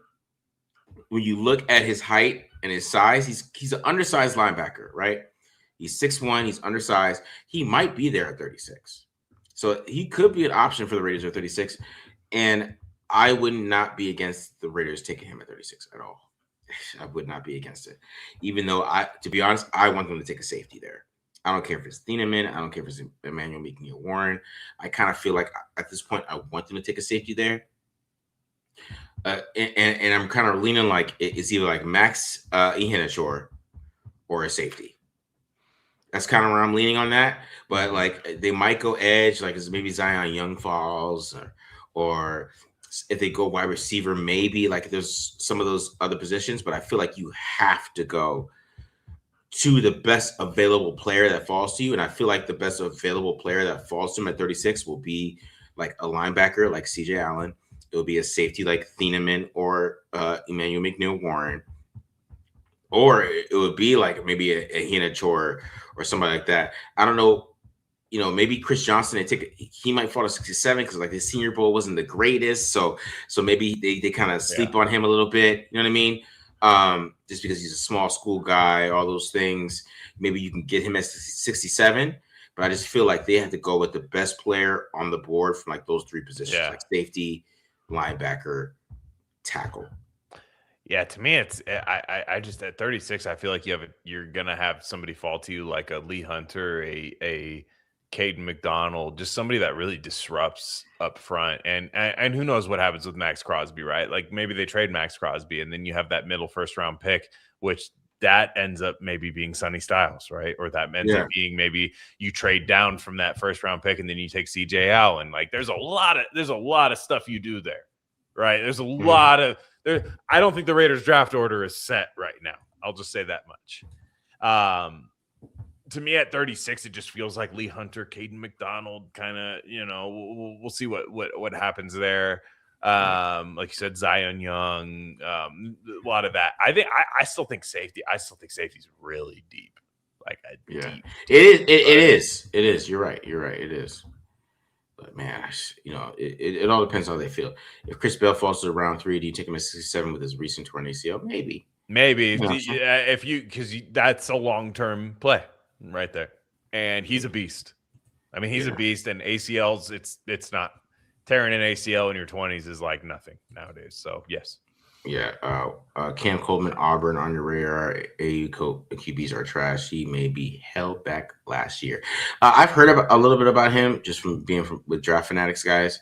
A: when you look at his height and his size, he's an undersized linebacker, right? He's 6'1", he's undersized. He might be there at 36. So he could be an option for the Raiders at 36. And I would not be against the Raiders taking him at 36 at all. I would not be against it. Even though, to be honest, I want them to take a safety there. I don't care if it's Thieneman. I don't care if it's Emmanuel Warren. I kind of feel like at this point, I want them to take a safety there. And I'm kind of leaning like it's either like Max Ihenachor or a safety. That's kind of where I'm leaning on that. But like they might go edge, like it's maybe Zion Young falls, or if they go wide receiver, maybe like there's some of those other positions. But I feel like you have to go to the best available player that falls to you. And I feel like the best available player that falls to him at 36 will be like a linebacker like CJ Allen. It will be a safety like Thieneman or Emmanuel Warren. Or it would be like maybe a Ihenachor or somebody like that. I don't know. Maybe Chris Johnson, he might fall to 67 because like his Senior Bowl wasn't the greatest. So maybe they kind of sleep on him a little bit. You know what I mean? Just because he's a small school guy, all those things. Maybe you can get him at 67, but I just feel like they have to go with the best player on the board from like those 3 positions, like safety, linebacker, tackle.
B: Yeah, to me, it's I just at 36, I feel like you're gonna have somebody fall to you like a Lee Hunter, a Caden McDonald, just somebody that really disrupts up front. And who knows what happens with Maxx Crosby, right? Like maybe they trade Maxx Crosby and then you have that middle first round pick, which that ends up maybe being Sonny Styles, right? Or that ends up being maybe you trade down from that first round pick and then you take CJ Allen. Like there's a lot of stuff you do there, right? There's a lot of there. I don't think the Raiders draft order is set right now. I'll just say that much. To me, at 36, it just feels like Lee Hunter, Caden McDonald, kind of. We'll see what happens there. Like you said, Zion Young, a lot of that. I still think safety. I still think safety's really deep. Deep.
A: It is. You're right. It is. But man, it all depends how they feel. If Chris Bell falls to round 3, do you take him at 67 with his recent torn ACL? Maybe. Because
B: that's a long-term play right there, and he's a beast. I mean, he's a beast, and ACLs, it's not tearing an ACL in your 20s is like nothing nowadays. So yes.
A: Yeah. Cam Coleman, Auburn on your radar. AU QBs are trash. He may be held back last year. I've heard a little bit about him just from being with Draft Fanatics guys.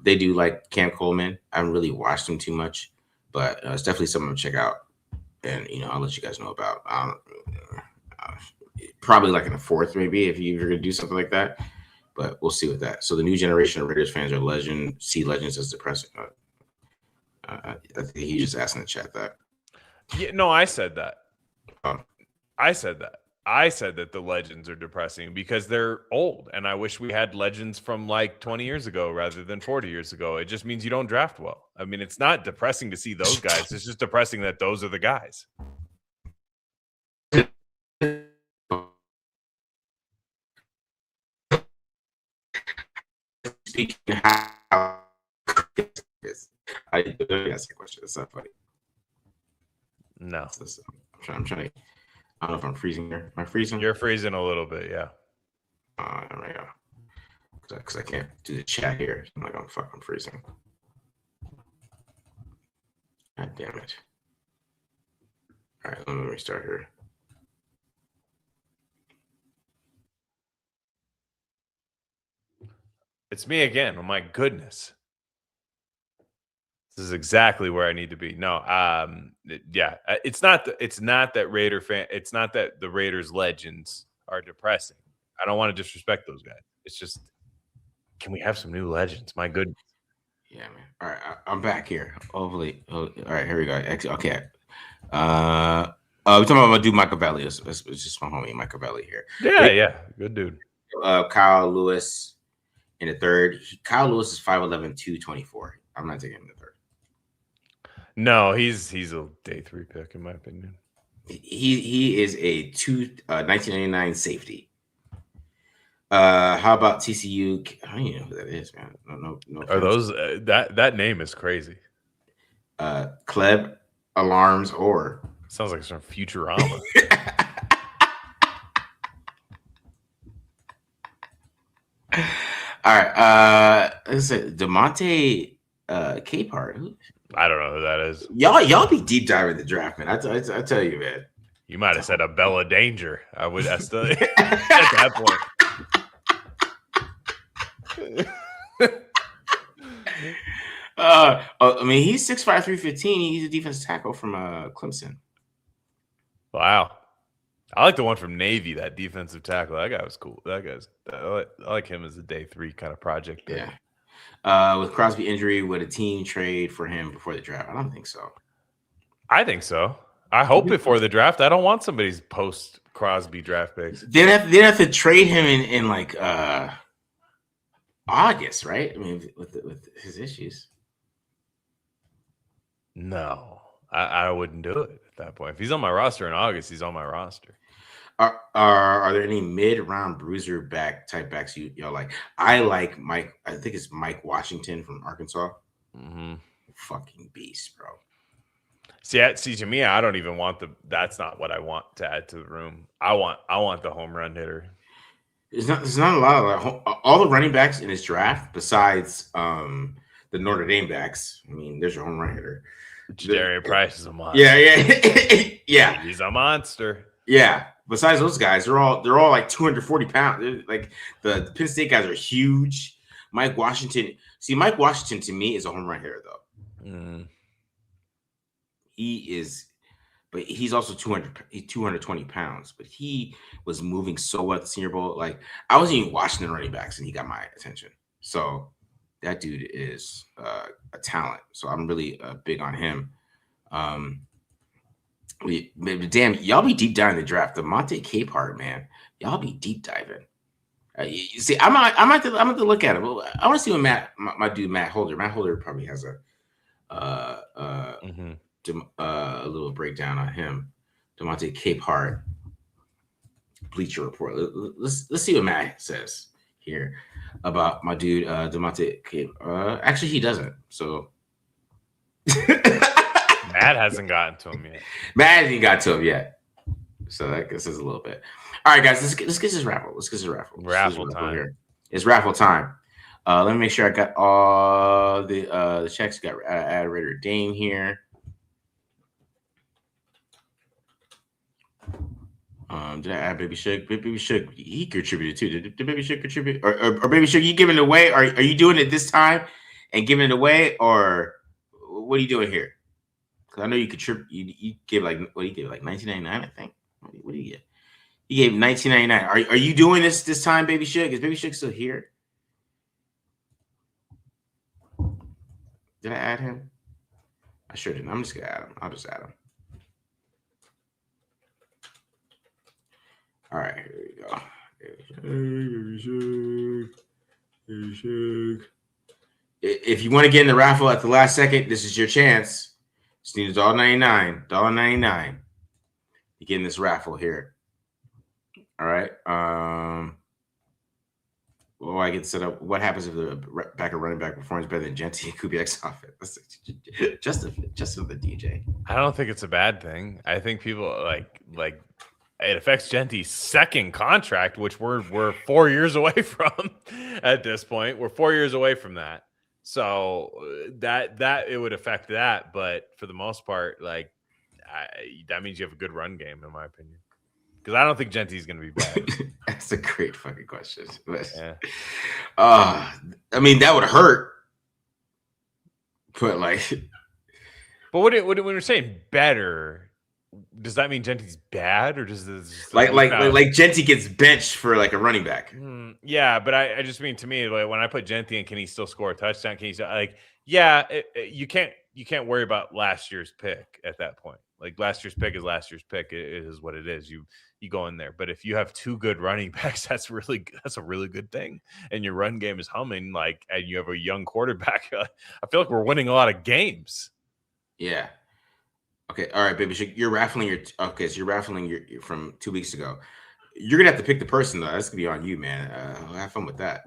A: They do like Cam Coleman. I haven't really watched him too much, but it's definitely something to check out. And I'll let you guys know about. Probably like in the fourth, maybe if you're gonna do something like that. But we'll see with that. So the new generation of Raiders fans are legends as depressing. I think he just asked in the chat that.
B: Yeah, no, I said that.
A: Um,
B: I said that. I said that the legends are depressing because they're old, and I wish we had legends from like 20 years ago rather than 40 years ago. It just means you don't draft well. I mean, it's not depressing to see those guys. It's just depressing that those are the guys.
A: Speaking how I did ask a question. It's not funny.
B: No.
A: I'm trying to. I don't know if I'm freezing here. Am I freezing?
B: You're freezing a little bit, yeah.
A: There we go. Because I can't do the chat here. I'm like, I'm freezing. God damn it. All right, let me restart here.
B: It's me again. Oh my goodness. This is exactly where I need to be. No, yeah. It's not that Raider fan. It's not that the Raiders legends are depressing. I don't want to disrespect those guys. It's just, can we have some new legends? My goodness.
A: Yeah, man. All right, I'm back here. Hopefully, all right, here we go. Okay. We're talking about my dude Machiavelli. It's just my homie Machiavelli here.
B: Yeah, good dude.
A: Kyle Lewis in the third. Kyle Lewis is 5'11", 224. I'm not taking him in the third.
B: No, he's a day 3 pick in my opinion.
A: He is a 1999 safety. How about TCU? I don't even know who that is, man. No.
B: Are those that name is crazy?
A: Kleb Alarms or
B: sounds like some Futurama.
A: All right. Is it DeMonte Capehart?
B: I don't know who that is.
A: Y'all be deep diving the draft, man. I tell you, man.
B: You might have said a Bella Danger. I would still at that point.
A: I mean, he's 6'5", 315. He's a defensive tackle from Clemson.
B: Wow. I like the one from Navy, that defensive tackle. That guy was cool. I like him as a day 3 kind of project.
A: Yeah. With Crosby injury, would a team trade for him before the draft? I don't think so.
B: I think so. I hope before the draft. I don't want somebody's post Crosby draft picks.
A: They'd have to trade him in like August, right? I mean, with his issues.
B: No, I wouldn't do it at that point. If he's on my roster in August, he's on my roster.
A: Are there any mid-round bruiser type backs y'all like? I like Mike. I think it's Mike Washington from Arkansas.
B: Mm-hmm.
A: Fucking beast, bro.
B: See, to me, I don't even want that's not what I want to add to the room. I want the home run hitter.
A: There's not a lot of all the running backs in his draft besides the Notre Dame backs. I mean, there's your home run hitter.
B: Jadarian Price is a monster.
A: Yeah.
B: He's a monster.
A: Yeah. Besides those guys, they're all like 240 pounds. Like the Penn State guys are huge. Mike Washington to me is a home run hitter though.
B: Mm.
A: He is, but he's also 220 pounds. But he was moving so well at the Senior Bowl. Like I wasn't even watching the running backs, and he got my attention. So that dude is a talent. So I'm really big on him. Damn, y'all be deep diving the draft. The Monte Capehart, man, y'all be deep diving. You see, I'm going to look at him. I want to see what my dude Matt Holder. Matt Holder probably has a little breakdown on him. DeMonte Capehart, Bleacher Report. Let's see what Matt says here about my dude DeMonte Cape. Actually, he doesn't. So
B: Matt hasn't gotten to him yet.
A: Matt hasn't got to him yet. So that says a little bit. All right, guys, let's get this raffle. Let's get this raffle.
B: Raffle time.
A: Here. It's raffle time. Let me make sure I got all the checks. Got Ad Raider Dame here. Did I add Baby Suge? Baby Suge, he contributed too. Did Baby Suge contribute? Or Baby Suge, you giving it away? Are you doing it this time and giving it away, or what are you doing here? Because I know you contribute. You give like what do you give like 1999, I think. What do you get? You gave 1999. Are you doing this time, Baby Suge? Is Baby Suge still here? Did I add him? I sure didn't. I'm just gonna add him. I'll just add him. All right, here we go. If you want to get in the raffle at the last second, this is your chance. Just need $1.99. $1.99. You get in this raffle here. All right. Well, I get set up. What happens if the backup running back performs better than Genty and Kubiak's offense? Just for the DJ.
B: I don't think it's a bad thing. I think people like it affects Genty's second contract, which we're 4 years away from at this point. We're 4 years away from that. So that it would affect that. But for the most part, like that means you have a good run game, in my opinion. Because I don't think Genty's going to be bad.
A: That's a great fucking question.
B: Yeah.
A: I mean, that would hurt. But like,
B: but when we're saying better, does that mean Genty's bad, or does this
A: like Genty gets benched for like a running back?
B: Yeah, but I just mean, to me, like when I put Genty in, can he still score a touchdown? Can he still, like, yeah, you can't worry about last year's pick at that point. Like last year's pick is last year's pick. It is what it is. You go in there. But if you have two good running backs, that's a really good thing. And your run game is humming, like, and you have a young quarterback. I feel like we're winning a lot of games.
A: Yeah. Okay. All right, baby. You're raffling so you're raffling your from 2 weeks ago. You're gonna have to pick the person though. That's gonna be on you, man. Have fun with that.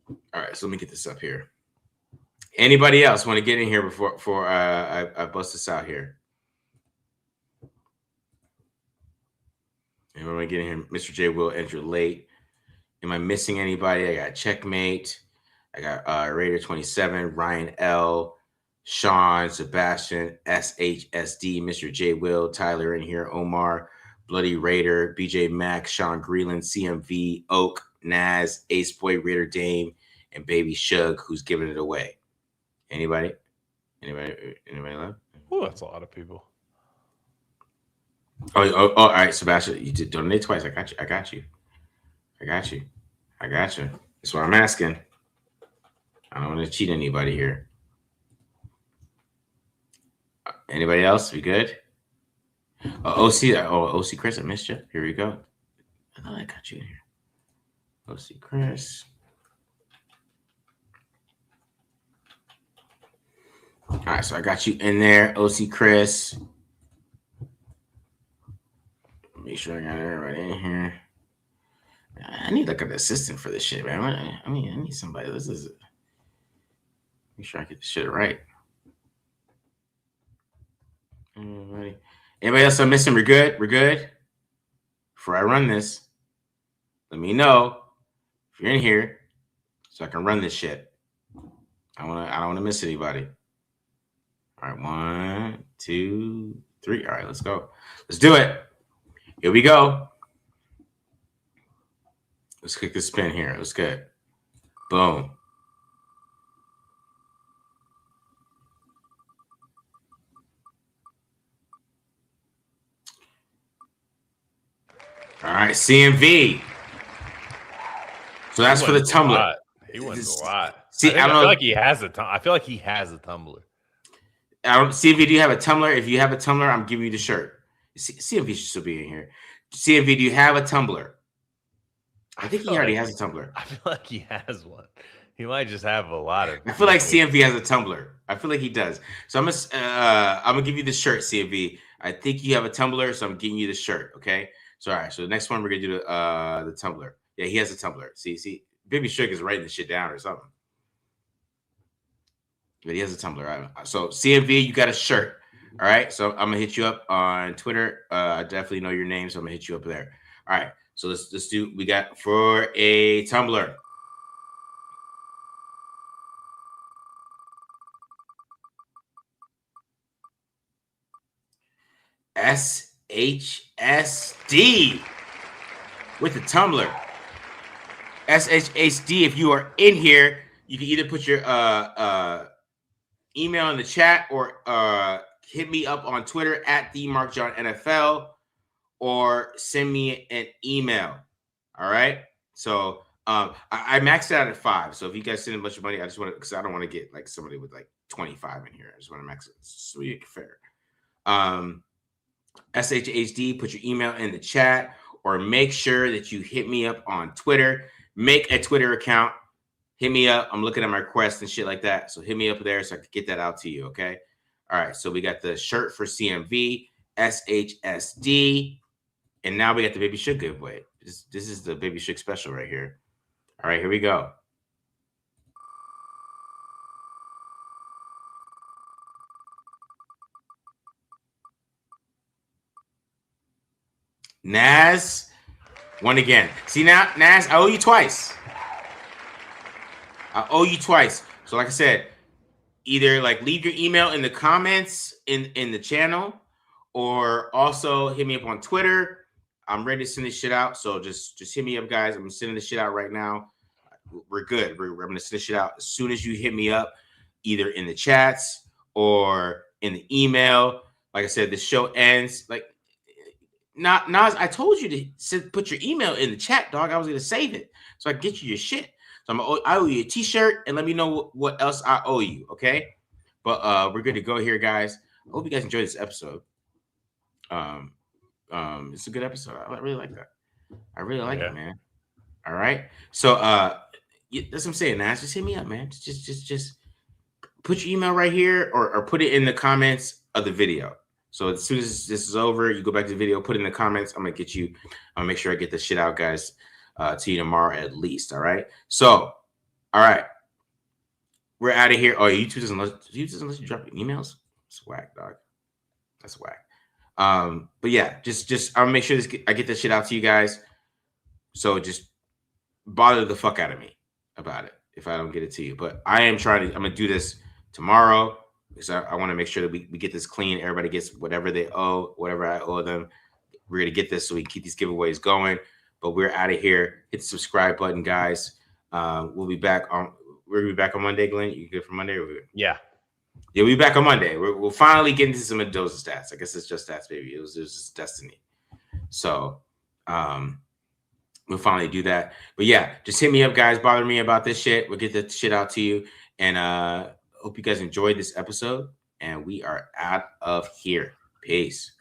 A: All right. So let me get this up here. Anybody else want to get in here before I bust this out here? Anyone want to get in here? Mr. J will enter late. Am I missing anybody? I got Checkmate. I got Raider 27, Ryan L, Sean, Sebastian, SHSD, Mr. J Will, Tyler in here, Omar, Bloody Raider, BJ Mack, Sean Greeland, CMV, Oak, Naz, Ace Boy, Raider Dame, and Baby Shug, who's giving it away. Anybody left?
B: Oh, that's a lot of people.
A: Oh, all right, Sebastian, you did donate twice. I got you. That's what I'm asking. I don't want to cheat anybody here. Anybody else? We good? OC Chris, I missed you. Here we go. I thought I got you in here. OC Chris. All right, so I got you in there, OC Chris. Make sure I got everybody in here. I need like an assistant for this shit, man. I need somebody. This is make sure I get this shit right. Anybody else I'm missing? We're good. Before I run this, let me know if you're in here so I can run this shit. I don't want to miss anybody. All right, 1, 2, 3. All right, let's go. Let's do it. Here we go. Let's click the spin here. Let's get boom. All right, CMV. So that's for the tumbler.
B: He wins a lot.
A: See,
B: I feel like he has a tumbler.
A: CMV, do you have a tumbler? If you have a tumbler, I'm giving you the shirt. CMV should still be in here. CMV, do you have a tumbler? I think he already has a tumbler.
B: I feel like he has one. He might just have a lot of.
A: I feel like CMV has a tumbler. I feel like he does. So I'm gonna give you the shirt, CMV. I think you have a tumbler, so I'm giving you the shirt. Okay. So all right. So the next one we're gonna do the tumbler. Yeah, he has a tumbler. See, Baby Sugar is writing this shit down or something. But he has a tumbler. Right? So CMV, you got a shirt. All right. So I'm gonna hit you up on Twitter. I definitely know your name, so I'm gonna hit you up there. All right. So let's do. We got for a tumbler. SHSD with the Tumblr. SHSD, if you are in here, you can either put your email in the chat or hit me up on Twitter at @TheMarkJohnNFL or send me an email. All right. So I maxed it out at 5. So if you guys send a bunch of money, I just want to, because I don't want to get like somebody with like 25 in here. I just want to max it so you get fair. SHHD, put your email in the chat or make sure that you hit me up on Twitter. Make a Twitter account. Hit me up. I'm looking at my requests and shit like that. So hit me up there so I can get that out to you. Okay. All right. So we got the shirt for CMV, SHSD, and now we got the Baby Shook giveaway. This is the Baby Shook special right here. All right, here we go. Naz won again. See now, Naz, I owe you twice. I owe you twice. So like I said, either like leave your email in the comments in the channel, or also hit me up on Twitter. I'm ready to send this shit out. So just hit me up, guys. I'm sending this shit out right now. We're good. I'm going to send this shit out as soon as you hit me up, either in the chats or in the email. Like I said, the show ends. Like, Nas, I told you to put your email in the chat, dog. I was going to save it so I can get you your shit. So I owe you a t-shirt, and let me know what else I owe you, okay? But we're good to go here, guys. I hope you guys enjoyed this episode. It's a good episode. I really like that. I really like it, man. All right. So that's what I'm saying, Nas. Just hit me up, man. Just put your email right here, or put it in the comments of the video. So as soon as this is over, you go back to the video, put it in the comments. I'm gonna make sure I get this shit out, guys, to you tomorrow at least. All right. So, all right, we're out of here. Oh, YouTube doesn't let you drop your emails. It's whack, dog. That's whack. But yeah, just I'll make sure I get this shit out to you guys. So just bother the fuck out of me about it if I don't get it to you. But I'm gonna do this tomorrow because I want to make sure that we get this clean. Everybody gets whatever they owe, whatever I owe them. We're gonna get this so we can keep these giveaways going. But we're out of here. Hit the subscribe button, guys. We'll be back on Monday, Glenn. You good for Monday?
B: Yeah.
A: Yeah, we'll be back on Monday. We'll finally get into some Mendoza stats. I guess it's just stats, baby. It was just destiny. So we'll finally do that. But yeah, just hit me up, guys. Bother me about this shit. We'll get the shit out to you. And hope you guys enjoyed this episode. And we are out of here. Peace.